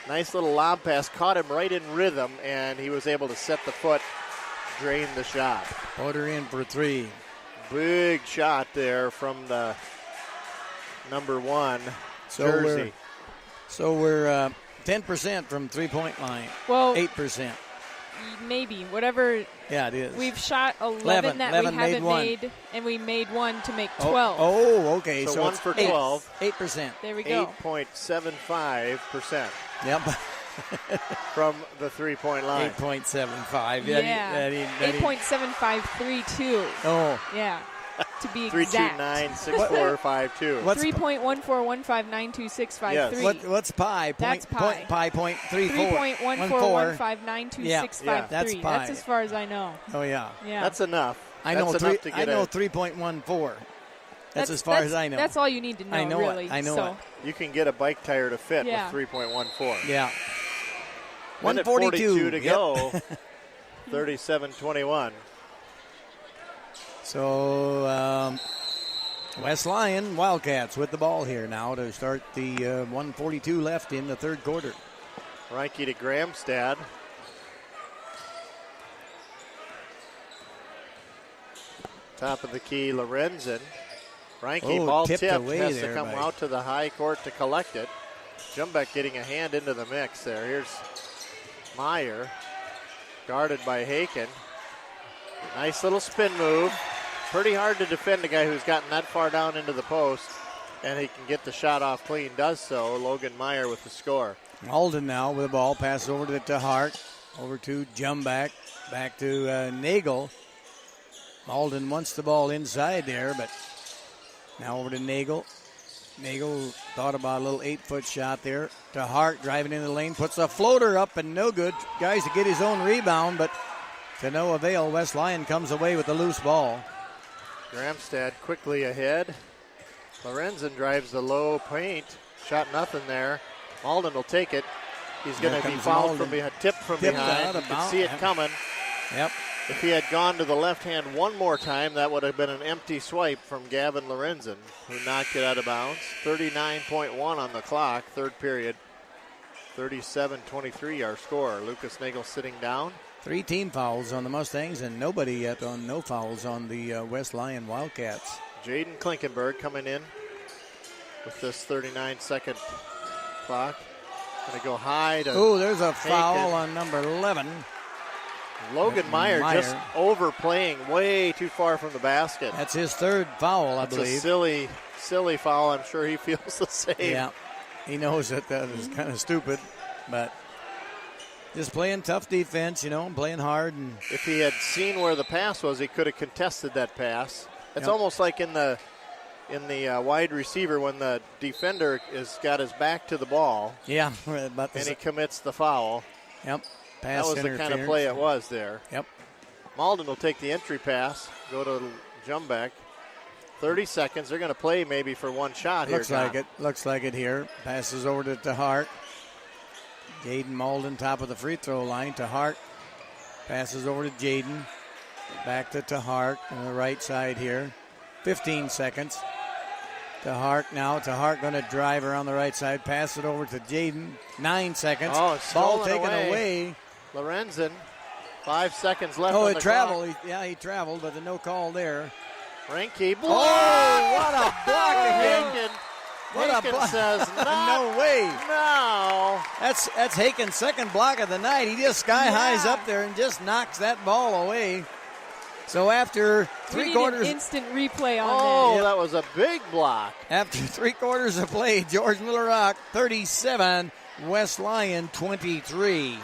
Nice little lob pass, caught him right in rhythm, and he was able to set the foot, drain the shot. Porter in for 3. Big shot there from the number 1 jersey. So we're 10% from three-point line. Well, 8%. maybe. Whatever. Yeah, it is. We've shot 11 11 that 11 we made haven't one. made, and we made one to make Oh, 12. Oh, okay. So So, one it's for 8. 12. 8%. There we go. 8.75% Yep. from the three-point line. 8.75. Yeah. 8.753 too. Oh, Yeah. To be exact. 329-6452. what's 3.141592653. what's pi? That's pi. Pi point 34. 3.141592653. Yeah, that's pi. That's as far as I know. Oh yeah. Yeah. That's enough. I know. That's enough to I get know a, 3.14. That's as far as I know. That's all you need to know, I know really. it. I know so, it. you can get a bike tire to fit Yeah. with 3.14. Yeah. Minute 142 42 to Yep. go. 37-21. So West Lyon Wildcats with the ball here now to start the 142 left in the third quarter. Reinke to Gramstad. Top of the key, Lorenzen. Reinke, Oh, ball tipped tipped, away has there to come by- out to the high court to collect it. Jumbeck getting a hand into the mix there. Here's Meyer, guarded by Haken. Nice little spin move. Pretty hard to defend a guy who's gotten that far down into the post. and he can get the shot off clean, does so. Logan Meyer with the score. Alden now with the ball, passes over to Hart, over to Jumback, back to Nagel. Alden wants the ball inside there, but now over to Nagel. Nagel thought about a little 8-foot shot there to Hart, driving into the lane, puts a floater up and no good. Guys to get his own rebound, but to no avail. West Lyon comes away with the loose ball. Gramstad quickly ahead. Lorenzen drives the low paint. Shot nothing there. Malden will take it. He's going to be fouled from behind, tipped from behind. You can see it coming. Yep. If he had gone to the left hand one more time, that would have been an empty swipe from Gavin Lorenzen, who knocked it out of bounds. 39.1 on the clock, third period. 37-23 our score. Lucas Nagel sitting down. 3 team fouls on the Mustangs and nobody yet on no fouls on the West Lyon Wildcats. Jaden Klinkenberg coming in with this 39-second clock. Going to go high to. Oh, there's a foul on number 11. Logan Meyer just overplaying way too far from the basket. That's his third foul, I believe. It's a silly foul. I'm sure he feels the same. Yeah, he knows that is kind of stupid, but just playing tough defense, playing hard. And if he had seen where the pass was, he could have contested that pass. It's almost like in the wide receiver when the defender has got his back to the ball. Yeah, and he commits the foul. Yep. That was the kind of play it was there. Yep. Malden will take the entry pass, go to Jumback. 30 seconds. They're going to play maybe for one shot here. Looks like it here. Passes over to Hart. Jaden Malden, top of the free throw line to Hart. Passes over to Jaden. Back to Hart on the right side here. 15 seconds. To Hart now. To Hart going to drive around the right side. Pass it over to Jaden. 9 seconds. Ball taken away. Lorenzen. 5 seconds left. Oh, it traveled. He traveled, but no call there. Ranke. Oh, what a block again. Haken says, no way. No. That's Haken's second block of the night. He just sky highs up there and just knocks that ball away. So after three quarters, an instant replay on that. Oh, that was a big block. After 3 quarters of play, George Miller Rock 37, West Lyon 23.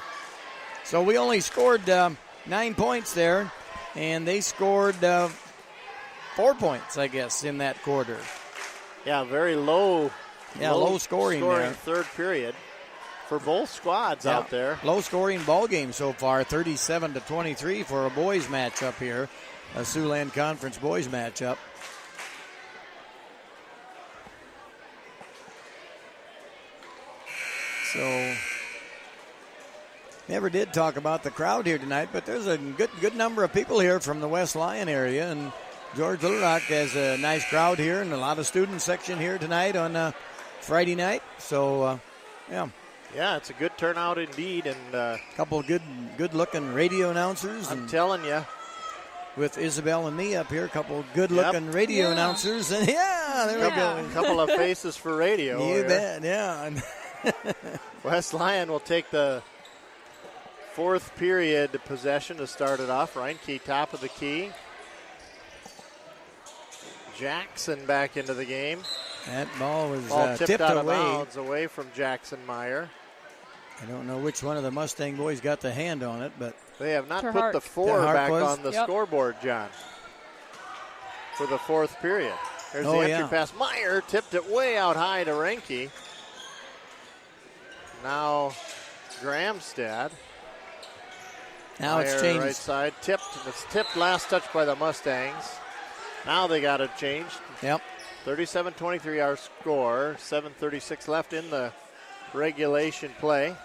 So we only scored 9 points there, and they scored 4 points, I guess, in that quarter. Yeah, very low. Yeah, low scoring there. Third period for both squads out there. Low scoring ball game so far, 37-23 for a boys matchup here, a Siouxland Conference boys matchup. So, never did talk about the crowd here tonight, but there's a good number of people here from the West Lyon area, and George Little Rock has a nice crowd here and a lot of student section here tonight on Friday night. So, yeah. Yeah, it's a good turnout indeed, and a couple of good-looking radio announcers. I'm telling you, with Isabel and me up here, a couple of good-looking radio announcers, and there we go. A couple of faces for radio. You bet, yeah. West Lyon will take the fourth period possession to start it off. Reinke top of the key. Jackson back into the game. That ball was tipped out away. Of bounds away from Jackson Meyer. I don't know which one of the Mustang boys got the hand on it, but they have not put the 4 back on the scoreboard, John, for the fourth period. There's the entry pass. Meyer tipped it way out high to Reinke. Now Gramstad. Now Meyer, it's changed. Right side, tipped. It's tipped, last touch by the Mustangs. Now they got it changed. Yep. 37-23 our score. 7:36 left in the regulation play.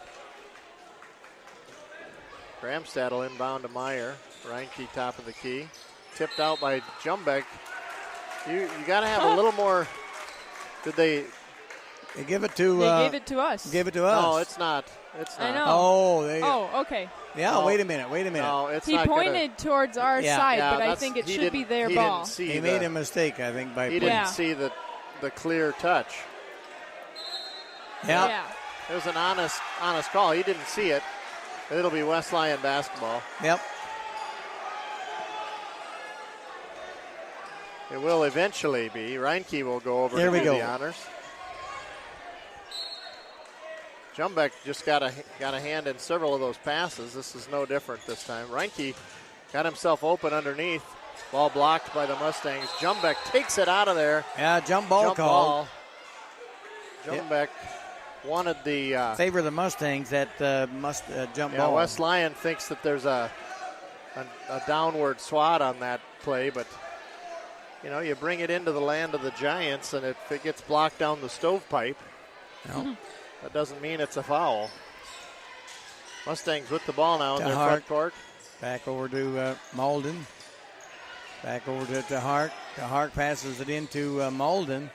Gramstad will inbound to Meyer. Reinke top of the key. Tipped out by Jumbeck. You got to have a little more. Did they? They give it to. They gave it to us. Give it to us. No, it's not. It's not. I know. Oh, okay. Yeah, no. Wait a minute. No, it's he not pointed towards our side, but I think it should be their ball. He made a mistake, I think, by he didn't see the clear touch. Yeah. It was an honest call. He didn't see it. It'll be West Lyon basketball. Yep. It will eventually be. Reinke will go over There to we do go. the honors. Jumbeck just got a hand in several of those passes. This is no different this time. Reinke got himself open underneath. Ball blocked by the Mustangs. Jumbeck takes it out of there. Yeah, jump ball called. Jumbeck wanted the favor the Mustangs, that jump ball. West Lyon thinks that there's a downward swat on that play, but you bring it into the land of the Giants, and if it gets blocked down the stovepipe, that doesn't mean it's a foul. Mustangs with the ball now in their front court. Back over to Malden. Back over to Hart. Hart passes it into Malden.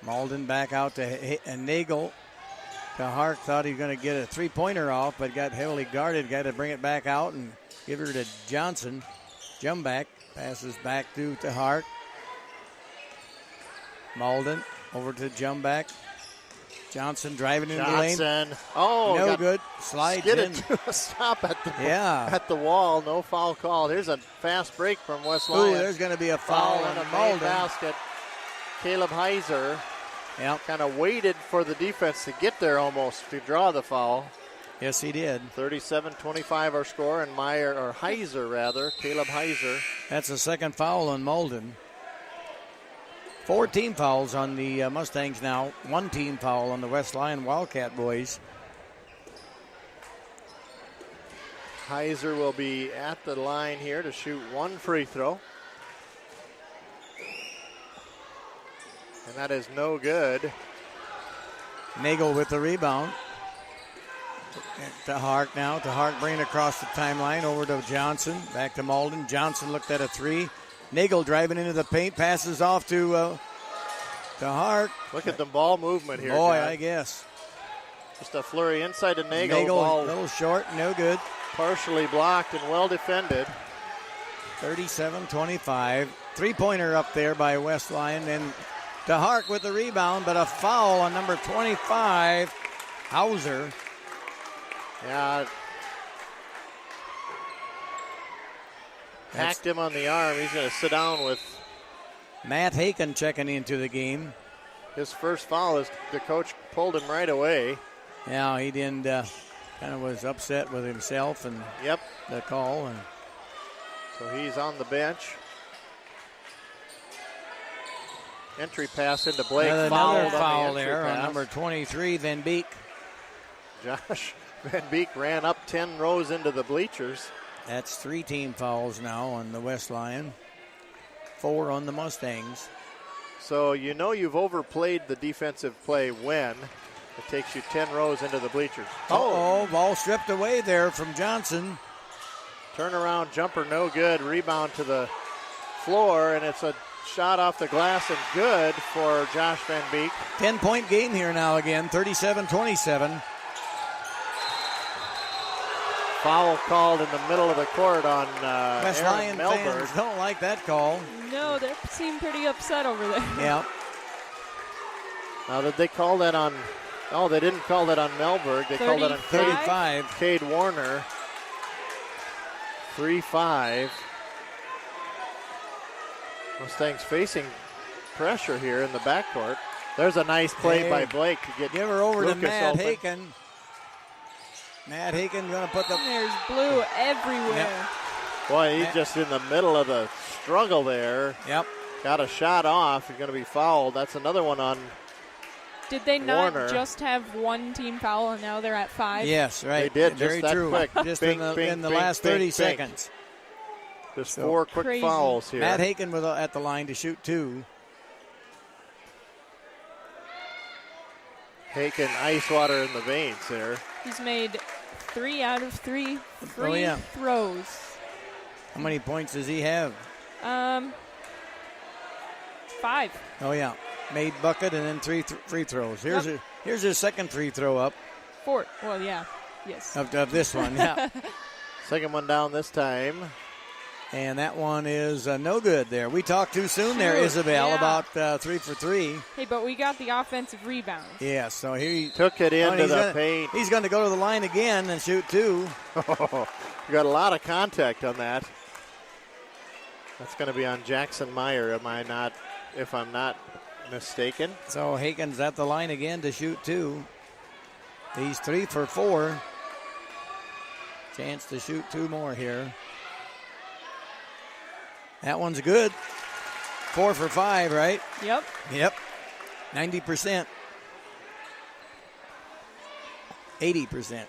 Malden back out to Nagel. Hart thought he was going to get a three-pointer off, but got heavily guarded. Got to bring it back out and give her to Johnson. Jumback passes back to Hart. Malden over to Jumback. Johnson driving into the lane. Oh, no good. Slides in. To a stop at the wall. No foul call. Here's a fast break from West Lyon. Ooh, there's going to be a foul on a Malden. basket. Caleb Heiser kind of waited for the defense to get there almost to draw the foul. Yes, he did. 37-25 our score, and Heiser, Caleb Heiser. That's the second foul on Malden. 4 team fouls on the Mustangs now. 1 team foul on the West Lyon Wildcat boys. Heiser will be at the line here to shoot 1 free throw. And that is no good. Nagel with the rebound. To Hart now. To Hart bringing across the timeline over to Johnson. Back to Malden. Johnson looked at a 3. Nagel driving into the paint. Passes off to Hart. Look at the ball movement here. Boy, John. I guess. Just a flurry inside to Nagel. Nagel ball a little short. No good. Partially blocked and well defended. 37-25. 3-pointer up there by West Lyon. And to Hart with the rebound, but a foul on number 25, Hauser. Yeah. Hacked him on the arm. He's going to sit down with Matt Haken checking into the game. His first foul is the coach pulled him right away. Yeah, he didn't. Kind of was upset with himself and the call. And so he's on the bench. Entry pass into Blake. Another foul there on number 23, Van Beek. Josh Van Beek ran up 10 rows into the bleachers. That's 3 team fouls now on the West Lyon. 4 on the Mustangs. So you've overplayed the defensive play when it takes you 10 rows into the bleachers. Oh, ball stripped away there from Johnson. Turnaround jumper, no good. Rebound to the floor, and it's a shot off the glass and good for Josh Van Beek. 10-point game here now again, 37-27. Foul called in the middle of the court on West Lyon Melberg. fans don't like that call. No, they seem pretty upset over there. Yeah. Now, did they call that on... Oh, they didn't call that on Melberg. They called it on 35. Cade Warner. 3-5. Mustangs facing pressure here in the backcourt. There's a nice play by Blake to get Give her over Lucas to Matt open. Haken. Matt Haken going to put the... There's blue everywhere. Yep. Boy, he's just in the middle of the struggle there. Yep. Got a shot off. He's going to be fouled. That's another one on Did they not Warner. just have 1 team foul and now they're at 5? Yes, right. They did, Very just that true. quick. Just Bing, in bing, the bing, last bing, 30 bing. seconds. Just So 4 quick crazy. fouls here. Matt Haken at the line to shoot 2. Haken ice water in the veins there. He's made 3 out of 3 free yeah. throws. How many points does he have? 5. Oh, yeah. Made bucket and then 3 free throws. Here's his second free throw up 4. Well, yeah. Yes. of this one. Yeah. Second one down this time. And that one is no good there. We talked too soon there, Isabel, Yeah. about 3 for 3. Hey, but we got the offensive rebound. Yeah, so he Took it into the paint. He's going to go to the line again and shoot 2. You got a lot of contact on that. That's going to be on Jackson Meyer, if I'm not mistaken. So Haken's at the line again to shoot 2. He's 3 for 4. Chance to shoot 2 more here. That one's good. 4 for 5, right? Yep. 90%. 80%.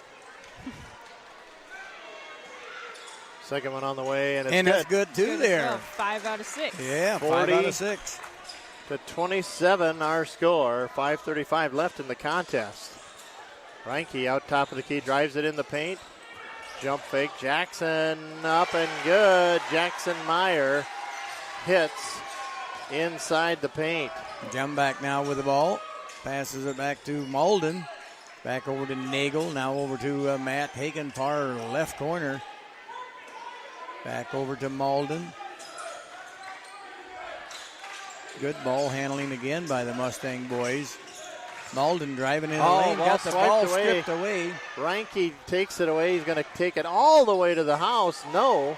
Second one on the way, and it's good too Good as there. well. 5 out of 6. Yeah, 5 40 out of 6. to 27, our score. 5:35 left in the contest. Reinke out top of the key, drives it in the paint. Jump fake, Jackson up and good. Jackson Meyer hits inside the paint. Jump back now with the ball. Passes it back to Malden. Back over to Nagel. Now over to Matt Haken, far left corner. Back over to Malden. Good ball handling again by the Mustang boys. Malden driving in the lane, got the ball stripped away. Reinke takes it away. He's going to take it all the way to the house. No.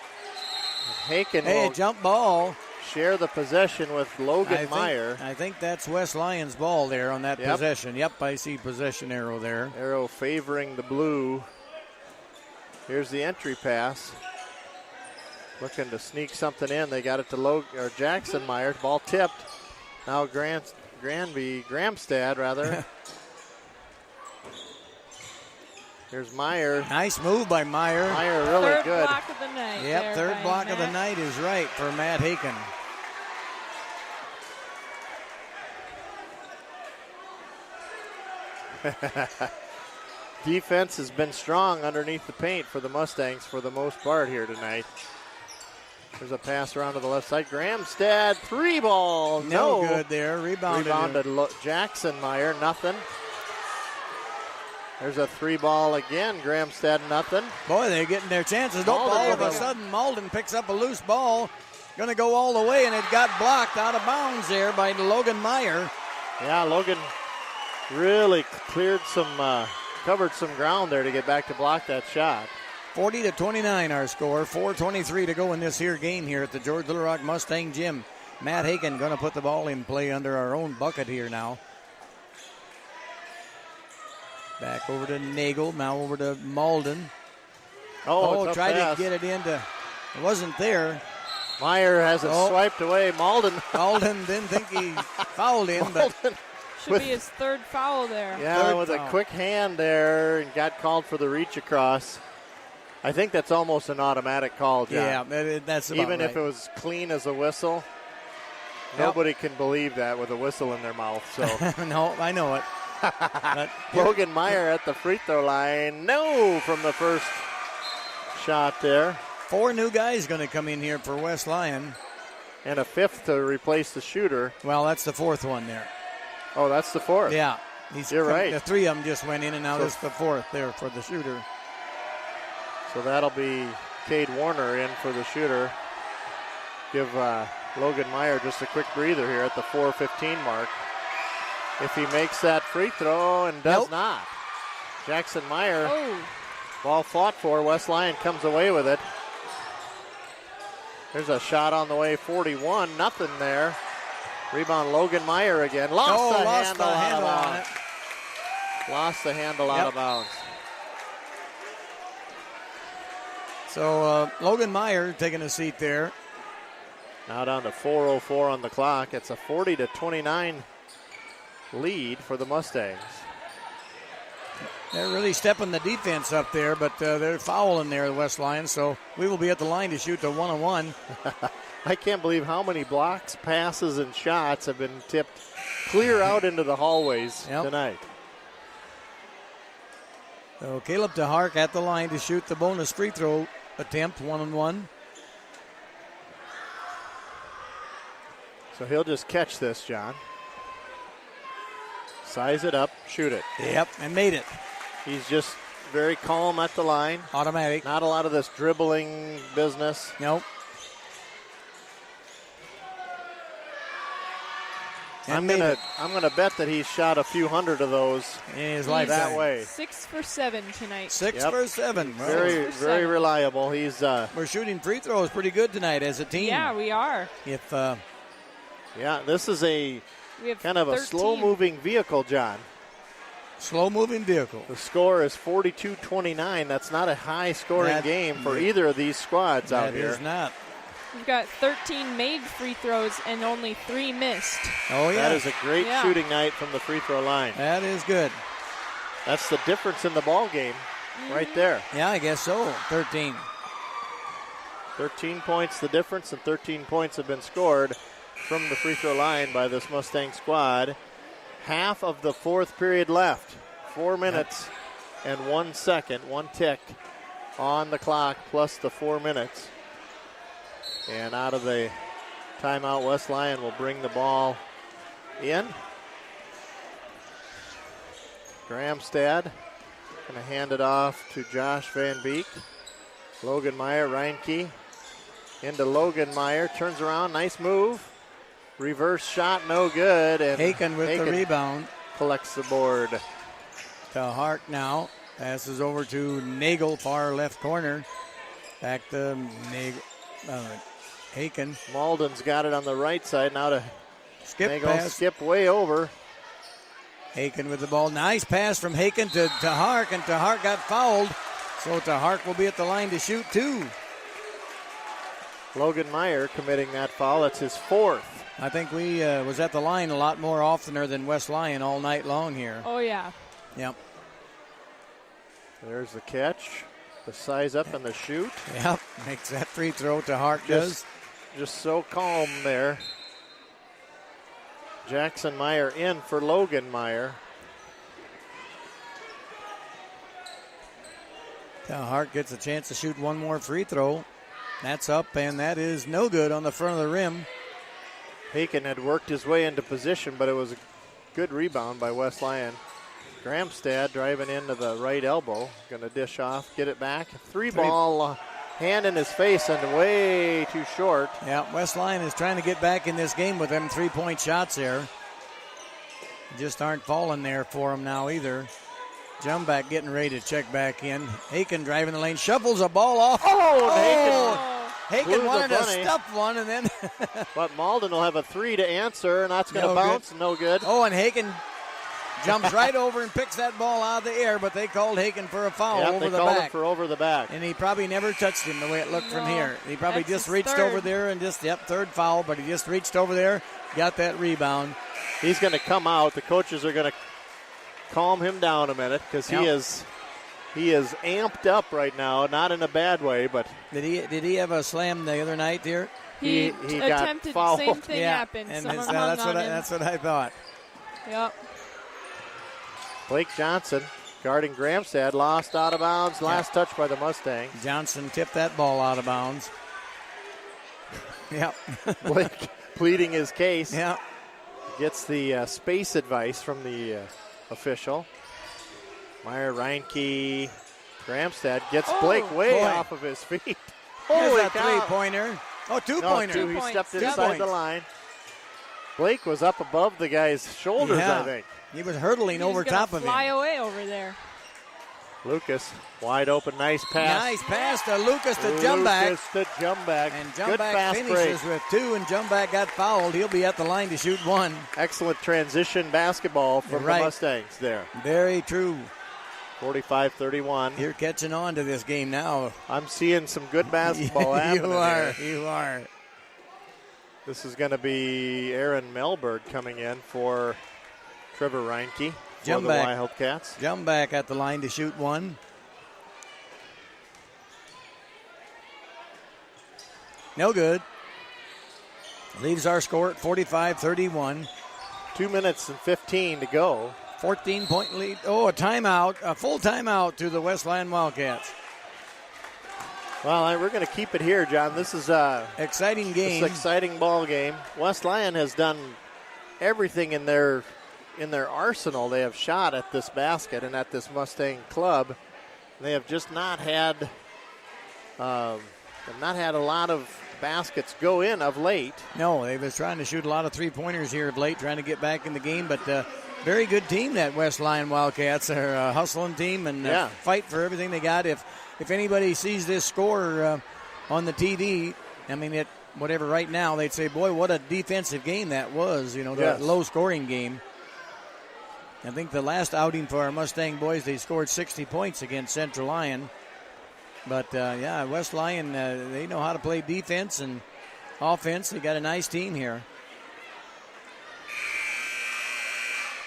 Haken will Jump ball. share the possession with Logan Meyer. I think that's West Lyon's ball there on that possession. Yep, I see possession arrow there. Arrow favoring the blue. Here's the entry pass. Looking to sneak something in. They got it to Jackson Meyer. Ball tipped. Now Gramstad rather. Here's Meyer. Nice move by Meyer. Meyer really third good. block of the night. Yep, third block of the night is right for Matt Haken. Defense has been strong underneath the paint for the Mustangs for the most part here tonight. There's a pass around to the left side. Gramstad, 3 ball. No good there. Rebounded. Jackson Meyer, nothing. There's a 3 ball again. Gramstad, nothing. Boy, they're getting their chances. All of a sudden, Malden picks up a loose ball. Going to go all the way, and it got blocked out of bounds there by Logan Meyer. Yeah, Logan really covered some ground there to get back to block that shot. 40-29 our score. 4:23 to go in this here game here at the George Little Rock Mustang Gym. Matt Haken going to put the ball in play under our own bucket here now. Back over to Nagel. Now over to Malden. Tried to get it into. It wasn't there. Meyer has it swiped away. Malden didn't think he fouled him, but should be his third foul there. Yeah, with a quick hand there and got called for the reach across. I think that's almost an automatic call, John. Yeah, that's about Even right. if it was clean as a whistle, nobody can believe that with a whistle in their mouth. So no, I know it. Logan Meyer at the free throw line. No from the first shot there. 4 new guys going to come in here for West Lyon. And a 5th to replace the shooter. Well, that's the 4th one there. Oh, that's the 4th. Yeah. You're right. The 3 of them just went in, and now this is the 4th there for the shooter. So that'll be Cade Warner in for the shooter. Give Logan Meyer just a quick breather here at the 4:15 mark. If he makes that free throw and does not. Jackson Meyer, ball fought for. West Lyon comes away with it. There's a shot on the way, 41, nothing there. Rebound Logan Meyer again. Lost the handle on it. Lost the handle out of bounds. So Logan Meyer taking a seat there. Now down to 4:04 on the clock. It's a 40-29 lead for the Mustangs. They're really stepping the defense up there, but they're fouling there, the West Lions, so we will be at the line to shoot the 1-on-1. I can't believe how many blocks, passes, and shots have been tipped clear out into the hallways tonight. So Caleb DeHark at the line to shoot the bonus free throw attempt, 1-on-1. So he'll just catch this, John. Size it up, shoot it. Yep, and made it. He's just very calm at the line. Automatic. Not a lot of this dribbling business. Nope. I'm gonna bet that he's shot a few hundred of those in his life that way. 6 for 7 tonight. 6 for 7. Very, very reliable. He's we're shooting free throws pretty good tonight as a team. Yeah, we are. If this is a we have kind of 13. a slow-moving vehicle, John. Slow-moving vehicle. The score is 42-29. That's not a high-scoring game for either of these squads out here. That is not. We've got 13 made free throws and only 3 missed. Oh, yeah. That is a great shooting night from the free throw line. That is good. That's the difference in the ball game right there. Yeah, I guess so. 13. 13 points the difference, and 13 points have been scored from the free throw line by this Mustang squad. Half of the fourth period left. 4 minutes and 1 second, 1 tick on the clock, plus the 4 minutes. And out of the timeout, West Lyon will bring the ball in. Gramstad going to hand it off to Josh Van Beek. Logan Meyer, Reinke into Logan Meyer, turns around, nice move. Reverse shot, no good. And Haken with the rebound. Collects the board. To Hart now. Passes over to Nagel, far left corner. Back to Nagel. Haken. Malden's got it on the right side. Now to skip Nagel, pass. skip way over. Haken with the ball. Nice pass from Haken to Hark, and Hart got fouled. So Hark will be at the line to shoot 2. Logan Meyer committing that foul. That's his 4th. I think we was at the line a lot more oftener than West Lyon all night long here. Oh, yeah. Yep. There's the catch, the size up and the shoot. Yep, makes that free throw to Hart does. Just so calm there. Jackson Meyer in for Logan Meyer. Hart gets a chance to shoot one more free throw. That's up, and that is no good on the front of the rim. Haken had worked his way into position, but it was a good rebound by West Lyon. Gramstad driving into the right elbow. Going to dish off, get it back. Three ball, hand in his face, and way too short. Yeah, West Lyon is trying to get back in this game with them 3-point shots there. Just aren't falling there for him now either. Jumback getting ready to check back in. Haken driving the lane, shuffles a ball off. Haken wanted to stuff one, and then. But Malden will have a 3 to answer, and that's going to bounce. Good. No good. Oh, and Haken jumps right over and picks that ball out of the air, but they called Haken for a foul over the back. Him for over the back. And he probably never touched him the way it looked from here. He probably just reached over there and third foul, but he just reached over there, got that rebound. He's going to come out. The coaches are going to calm him down a minute because he is amped up right now, not in a bad way, but did he have a slam the other night here? He attempted the same thing happened. And that's what I thought. Yep. Blake Johnson guarding Gramstad, lost out of bounds. Last touch by the Mustangs. Johnson tipped that ball out of bounds. Yep. Blake pleading his case. Yeah. Gets the space advice from the official. Meyer, Reinke, Gramstad gets Blake way off of his feet. Holy cow. 3-pointer. Oh, 2-pointer. He stepped inside the line. Blake was up above the guy's shoulders, I think. He was hurtling over top of him. Fly away over there. Lucas, wide open, nice pass. Nice pass to Lucas to Jumback. Lucas to Jumback. And Good Jumback fast finishes break. with 2, and Jumback got fouled. He'll be at the line to shoot 1. Excellent transition basketball from the Mustangs there. Very true. 45-31. You're catching on to this game now. I'm seeing some good basketball happening. You are. This is going to be Aaron Melberg coming in for Trevor Reinke for the Wildcats. Jumback at the line to shoot 1. No good. Leaves our score at 45-31. 2 minutes and 15 to go. 14-point lead. Oh, a timeout. A full timeout to the West Lyon Wildcats. Well, we're going to keep it here, John. This is exciting game. This is exciting ball game. West Lyon has done everything in their arsenal. They have shot at this basket and at this Mustang club. They have just not had a lot of baskets go in of late. No, they was trying to shoot a lot of three-pointers here of late, trying to get back in the game, but very good team, that West Lyon Wildcats. They're a hustling team and fight for everything they got. If anybody sees this score on the TV, I mean, whatever right now, they'd say, boy, what a defensive game that was, that low-scoring game. I think the last outing for our Mustang boys, they scored 60 points against Central Lyon. But, West Lyon, they know how to play defense and offense. They got a nice team here.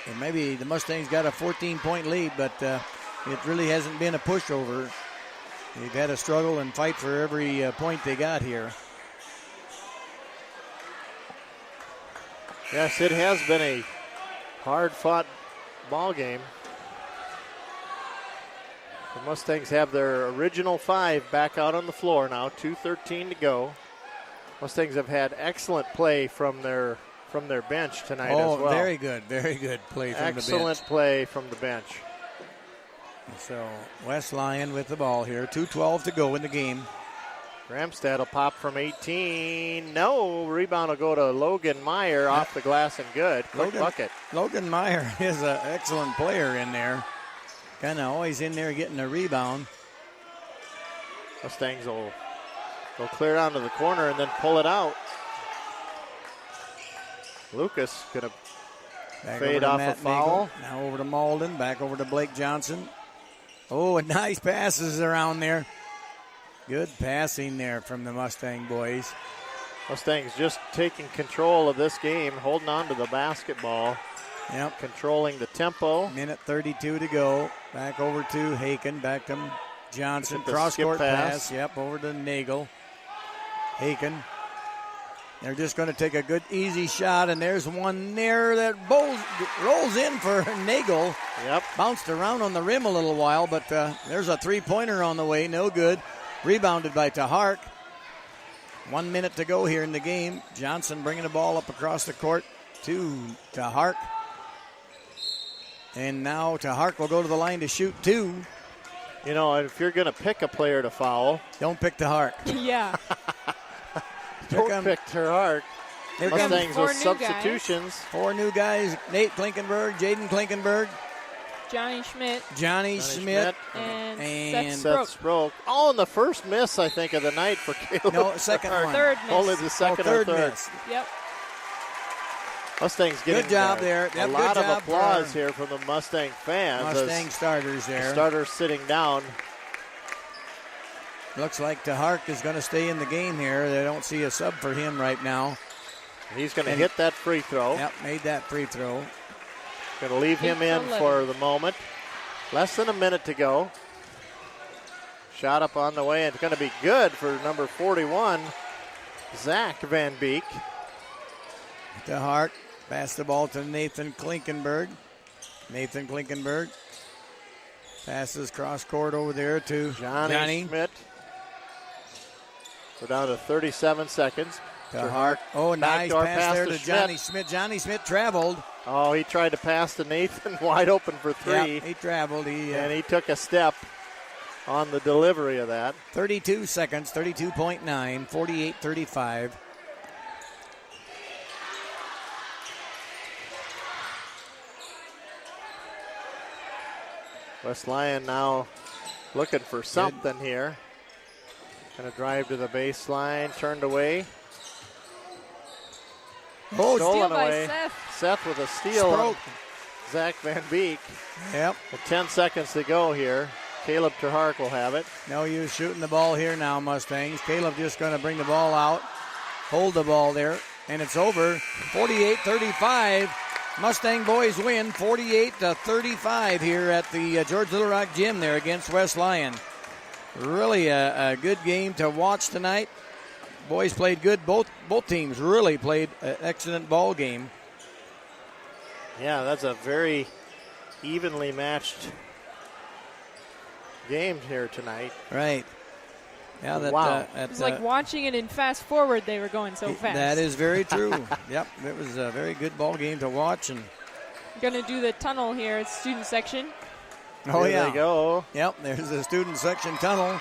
And maybe the Mustangs got a 14-point lead, but it really hasn't been a pushover. They've had to struggle and fight for every point they got here. Yes, it has been a hard-fought ball game. The Mustangs have their original 5 back out on the floor now, 2:13 to go. Mustangs have had excellent play from their bench tonight as well. Very good play from the bench. Excellent play from the bench. So West Lyon with the ball here, 2:12 to go in the game. Ramstad will pop from 18. No, rebound will go to Logan Meyer off the glass and good. Quick bucket. Logan Meyer is an excellent player in there. Kind of always in there getting a rebound. Mustangs will clear down to the corner and then pull it out. Lucas going to fade off a foul. Now over to Malden, back over to Blake Johnson. Oh, and nice passes around there. Good passing there from the Mustang boys. Mustangs just taking control of this game, holding on to the basketball. Yep. Controlling the tempo. Minute 32 to go. Back over to Haken. Back to Johnson. Cross-court pass. Yep, over to Nagel. Haken. They're just going to take a good, easy shot, and there's one there that rolls in for Nagel. Yep. Bounced around on the rim a little while, but there's a three-pointer on the way. No good. Rebounded by Tahark. 1 minute to go here in the game. Johnson bringing the ball up across the court to Tahark. And now Tahark will go to the line to shoot 2. You know, if you're going to pick a player to foul, don't pick Tahark. Yeah. Don't pick Tahark. Mustangs with substitutions. 4 new guys. Nate Klinkenberg, Jaden Klinkenberg. Johnny Schmidt. Johnny Schmidt. And Seth Sproke. All in the first miss, I think, of the night for Caleb. No, second one. Third miss. Only the second or third. Miss. Yep. Mustangs getting good job there. A lot of applause here from the Mustang fans. Mustang starters there. The starters sitting down. Looks like Tahark is going to stay in the game here. They don't see a sub for him right now. He's going to hit that free throw. Yep, made that free throw. Going to leave him in for the moment. Less than a minute to go. Shot up on the way, and it's going to be good for number 41, Zach Van Beek. Tahark, pass the ball to Nathan Klinkenberg. Nathan Klinkenberg passes cross court over there to Johnny Schmidt. We're down to 37 seconds. Tahark. Oh, nice pass there to Johnny Schmidt. Johnny Schmidt traveled. Oh, he tried to pass to Nathan, wide open for 3. Yeah, he traveled. And he took a step on the delivery of that. 32 seconds, 32.9, 48-35. West Lyon now looking for something here. Going to drive to the baseline, turned away. Oh, stolen steal by away. Seth with a steal. On Zach Van Beek. Yep. With 10 seconds to go here. Caleb Tahark will have it. No use shooting the ball here now, Mustangs. Caleb just going to bring the ball out, hold the ball there, and it's over. 48-35. Mustang boys win 48-35 here at the George Little Rock Gym there against West Lyon. Really a good game to watch tonight. Boys played good. Both teams really played an excellent ball game. Yeah, that's a very evenly matched game here tonight. Right. Yeah, wow. It's like watching it in fast forward. They were going so fast. That is very true. Yep, it was a very good ball game to watch. And going to do the tunnel here at student section. Oh, here they go. Yep, there's the student section tunnel.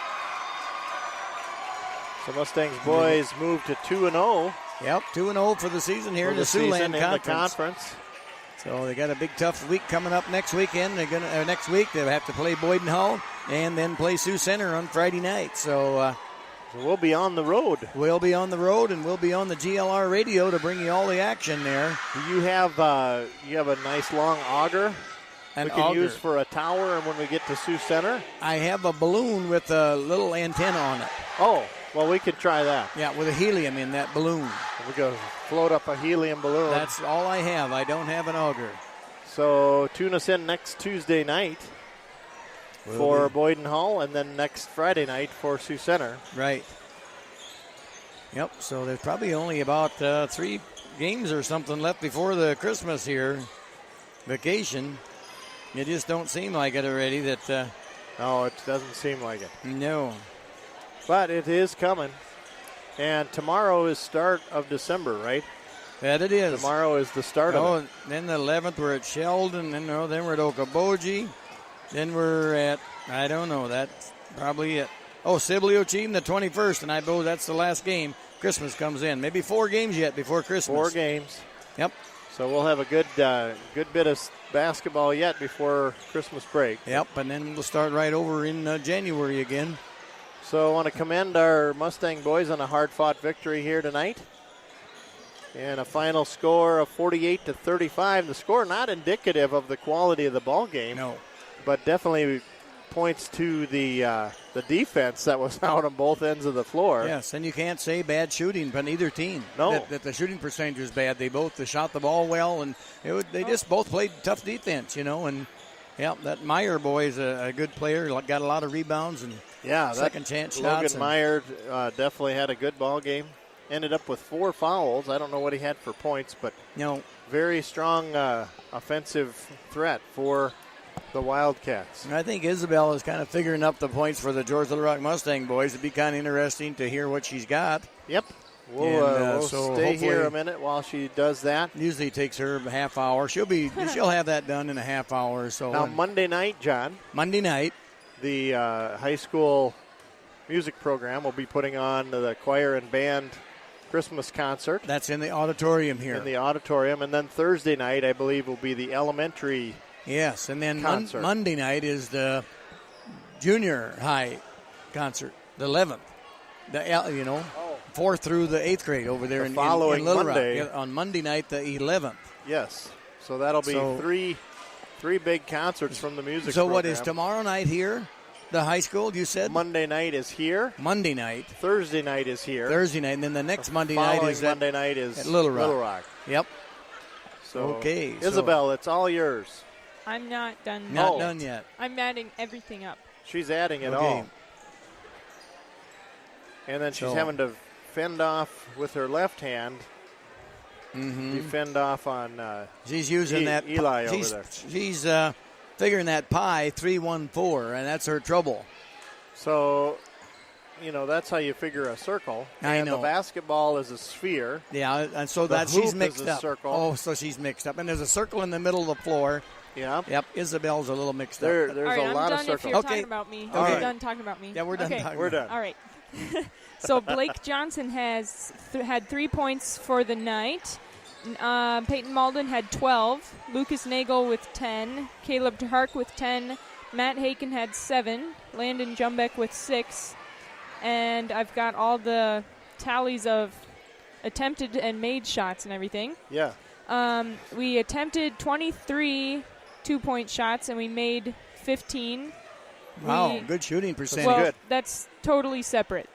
So Mustangs boys move to 2-0. Yep, 2-0 for the season here in the Siouxland Conference. So they got a big tough week coming up next weekend. They're gonna next week they'll have to play Boyden Hull and then play Sioux Center on Friday night. So we'll be on the road. We'll be on the road, and we'll be on the GLR radio to bring you all the action there. You have a nice long auger we can use for a tower, and when we get to Sioux Center, I have a balloon with a little antenna on it. Oh, well, we could try that. Yeah, with a helium in that balloon. We go float up a helium balloon. That's all I have. I don't have an auger. So tune us in next Tuesday night for Boyden Hull, and then next Friday night for Sioux Center. Right. Yep, so there's probably only about 3 games or something left before the Christmas here vacation. It just don't seem like it already. No, it doesn't seem like it. No. But it is coming. And tomorrow is start of December, right? That it is. Tomorrow is the start of it. Then the 11th we're at Sheldon, then we're at Okoboji. Then we're at, I don't know, that's probably it. Oh, Sibley Ochim the 21st, and I believe that's the last game. Christmas comes in. Maybe 4 games yet before Christmas. 4 games. Yep. So we'll have a good bit of basketball yet before Christmas break. Yep, and then we'll start right over in January again. So I want to commend our Mustang boys on a hard-fought victory here tonight. And a final score of 48-35. The score not indicative of the quality of the ball game. No. But definitely points to the defense that was out on both ends of the floor. Yes, and you can't say bad shooting by either team. No. That the shooting percentage is bad. They both shot the ball well, and they just both played tough defense, And, yeah, that Meyer boy is a good player. Got a lot of rebounds and second chance shots. Logan Meyer definitely had a good ball game. Ended up with 4 fouls. I don't know what he had for points, but very strong offensive threat for the Wildcats. And I think Isabel is kind of figuring up the points for the George Little Rock Mustang boys. It'd be kind of interesting to hear what she's got. Yep. We'll stay here a minute while she does that. Usually takes her a half hour. She'll have that done in a half hour or so. Now Monday night, John. Monday night, the high school music program will be putting on the choir and band Christmas concert. That's in the auditorium here. In the auditorium, and then Thursday night, I believe, will be the elementary. Yes, and then concert. Monday night is the junior high concert, the 11th. The 4th through the 8th grade over there in Little Monday. Rock. On Monday night, the 11th. Yes, so that'll be three big concerts from the music So program. what is tomorrow night here? The high school, you said? Monday night is here. Monday night. Thursday night is here. Thursday night, and then the next Monday night is at Little Rock. Yep. So, okay. Isabel, it's all yours. I'm not done. Not done yet. I'm adding everything up. She's adding it all. And then she's having to fend off with her left hand. Mm-hmm. Fend off on she's using that Eli over there. She's figuring that pi 3-1-4, and that's her trouble. So, that's how you figure a circle. I know. The basketball is a sphere. Yeah, and so she's mixed up. Circle. Oh, so she's mixed up. And there's a circle in the middle of the floor. Yeah. Yep, Isabel's a little mixed up. There's all right, a lot of circles. If you're talking about me. Okay. We're done talking about me. Yeah, we're done talking We're about done. All right. So Blake Johnson has had 3 points for the night. Peyton Malden had 12. Lucas Nagel with 10. Caleb Hark with 10. Matt Haken had 7. Landon Jumbeck with 6. And I've got all the tallies of attempted and made shots and everything. Yeah. We attempted 23 2-point shots, and we made 15. Wow, good shooting percentage. Well, good. that's totally separate.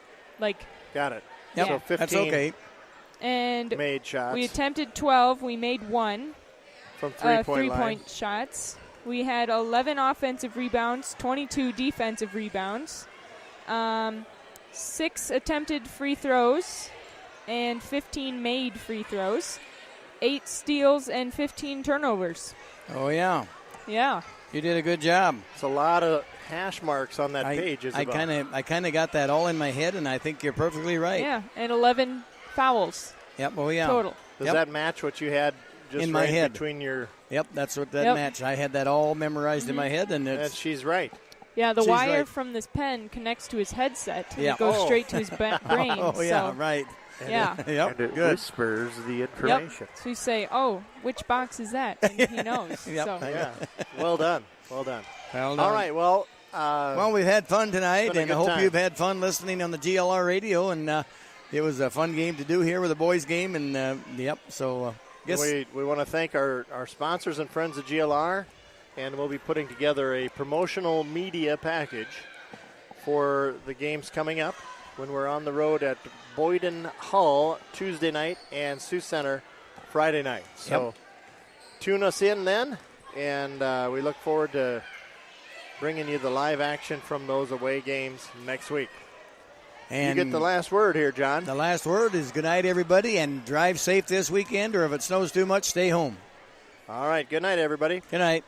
Got it. Yep, So 15 that's okay. And made shots. we attempted 12. We made 1. From three-point line. 3-point shots. We had 11 offensive rebounds, 22 defensive rebounds, 6 attempted free throws, and 15 made free throws, 8 steals, and 15 turnovers. Oh, yeah. Yeah. You did a good job. It's a lot of hash marks on that page. I kind of got that all in my head, and I think you're perfectly right. Yeah, and 11 fouls. Yep. Oh, yeah. Total. Does that match what you had just in my head between your? Yep, that's what that match. I had that all memorized in my head, and she's right. Yeah, the She's wire right. from this pen connects to his headset. And Yeah. it goes Oh. straight to his brain. Oh, yeah, so, right. Yeah. Yep, And it good. whispers the Yep. information. So you say, "Oh, which box is that?" And he knows. Yep. So. Yeah. Well done. Well done. Well All done. right. Well, Well, we've had fun tonight, been a and I good hope time. you've had fun listening on the GLR radio. And it was a fun game to do here with the boys' game. And so guess we want to thank our sponsors and friends at GLR, and we'll be putting together a promotional media package for the games coming up when we're on the road at Boyden Hull Tuesday night and Sioux Center Friday night. So tune us in then, and we look forward to bringing you the live action from those away games next week. and You get the last word here, John. the last word is good night, everybody, and drive safe this weekend. Or if it snows too much, stay home. All right. Good night, everybody. Good night.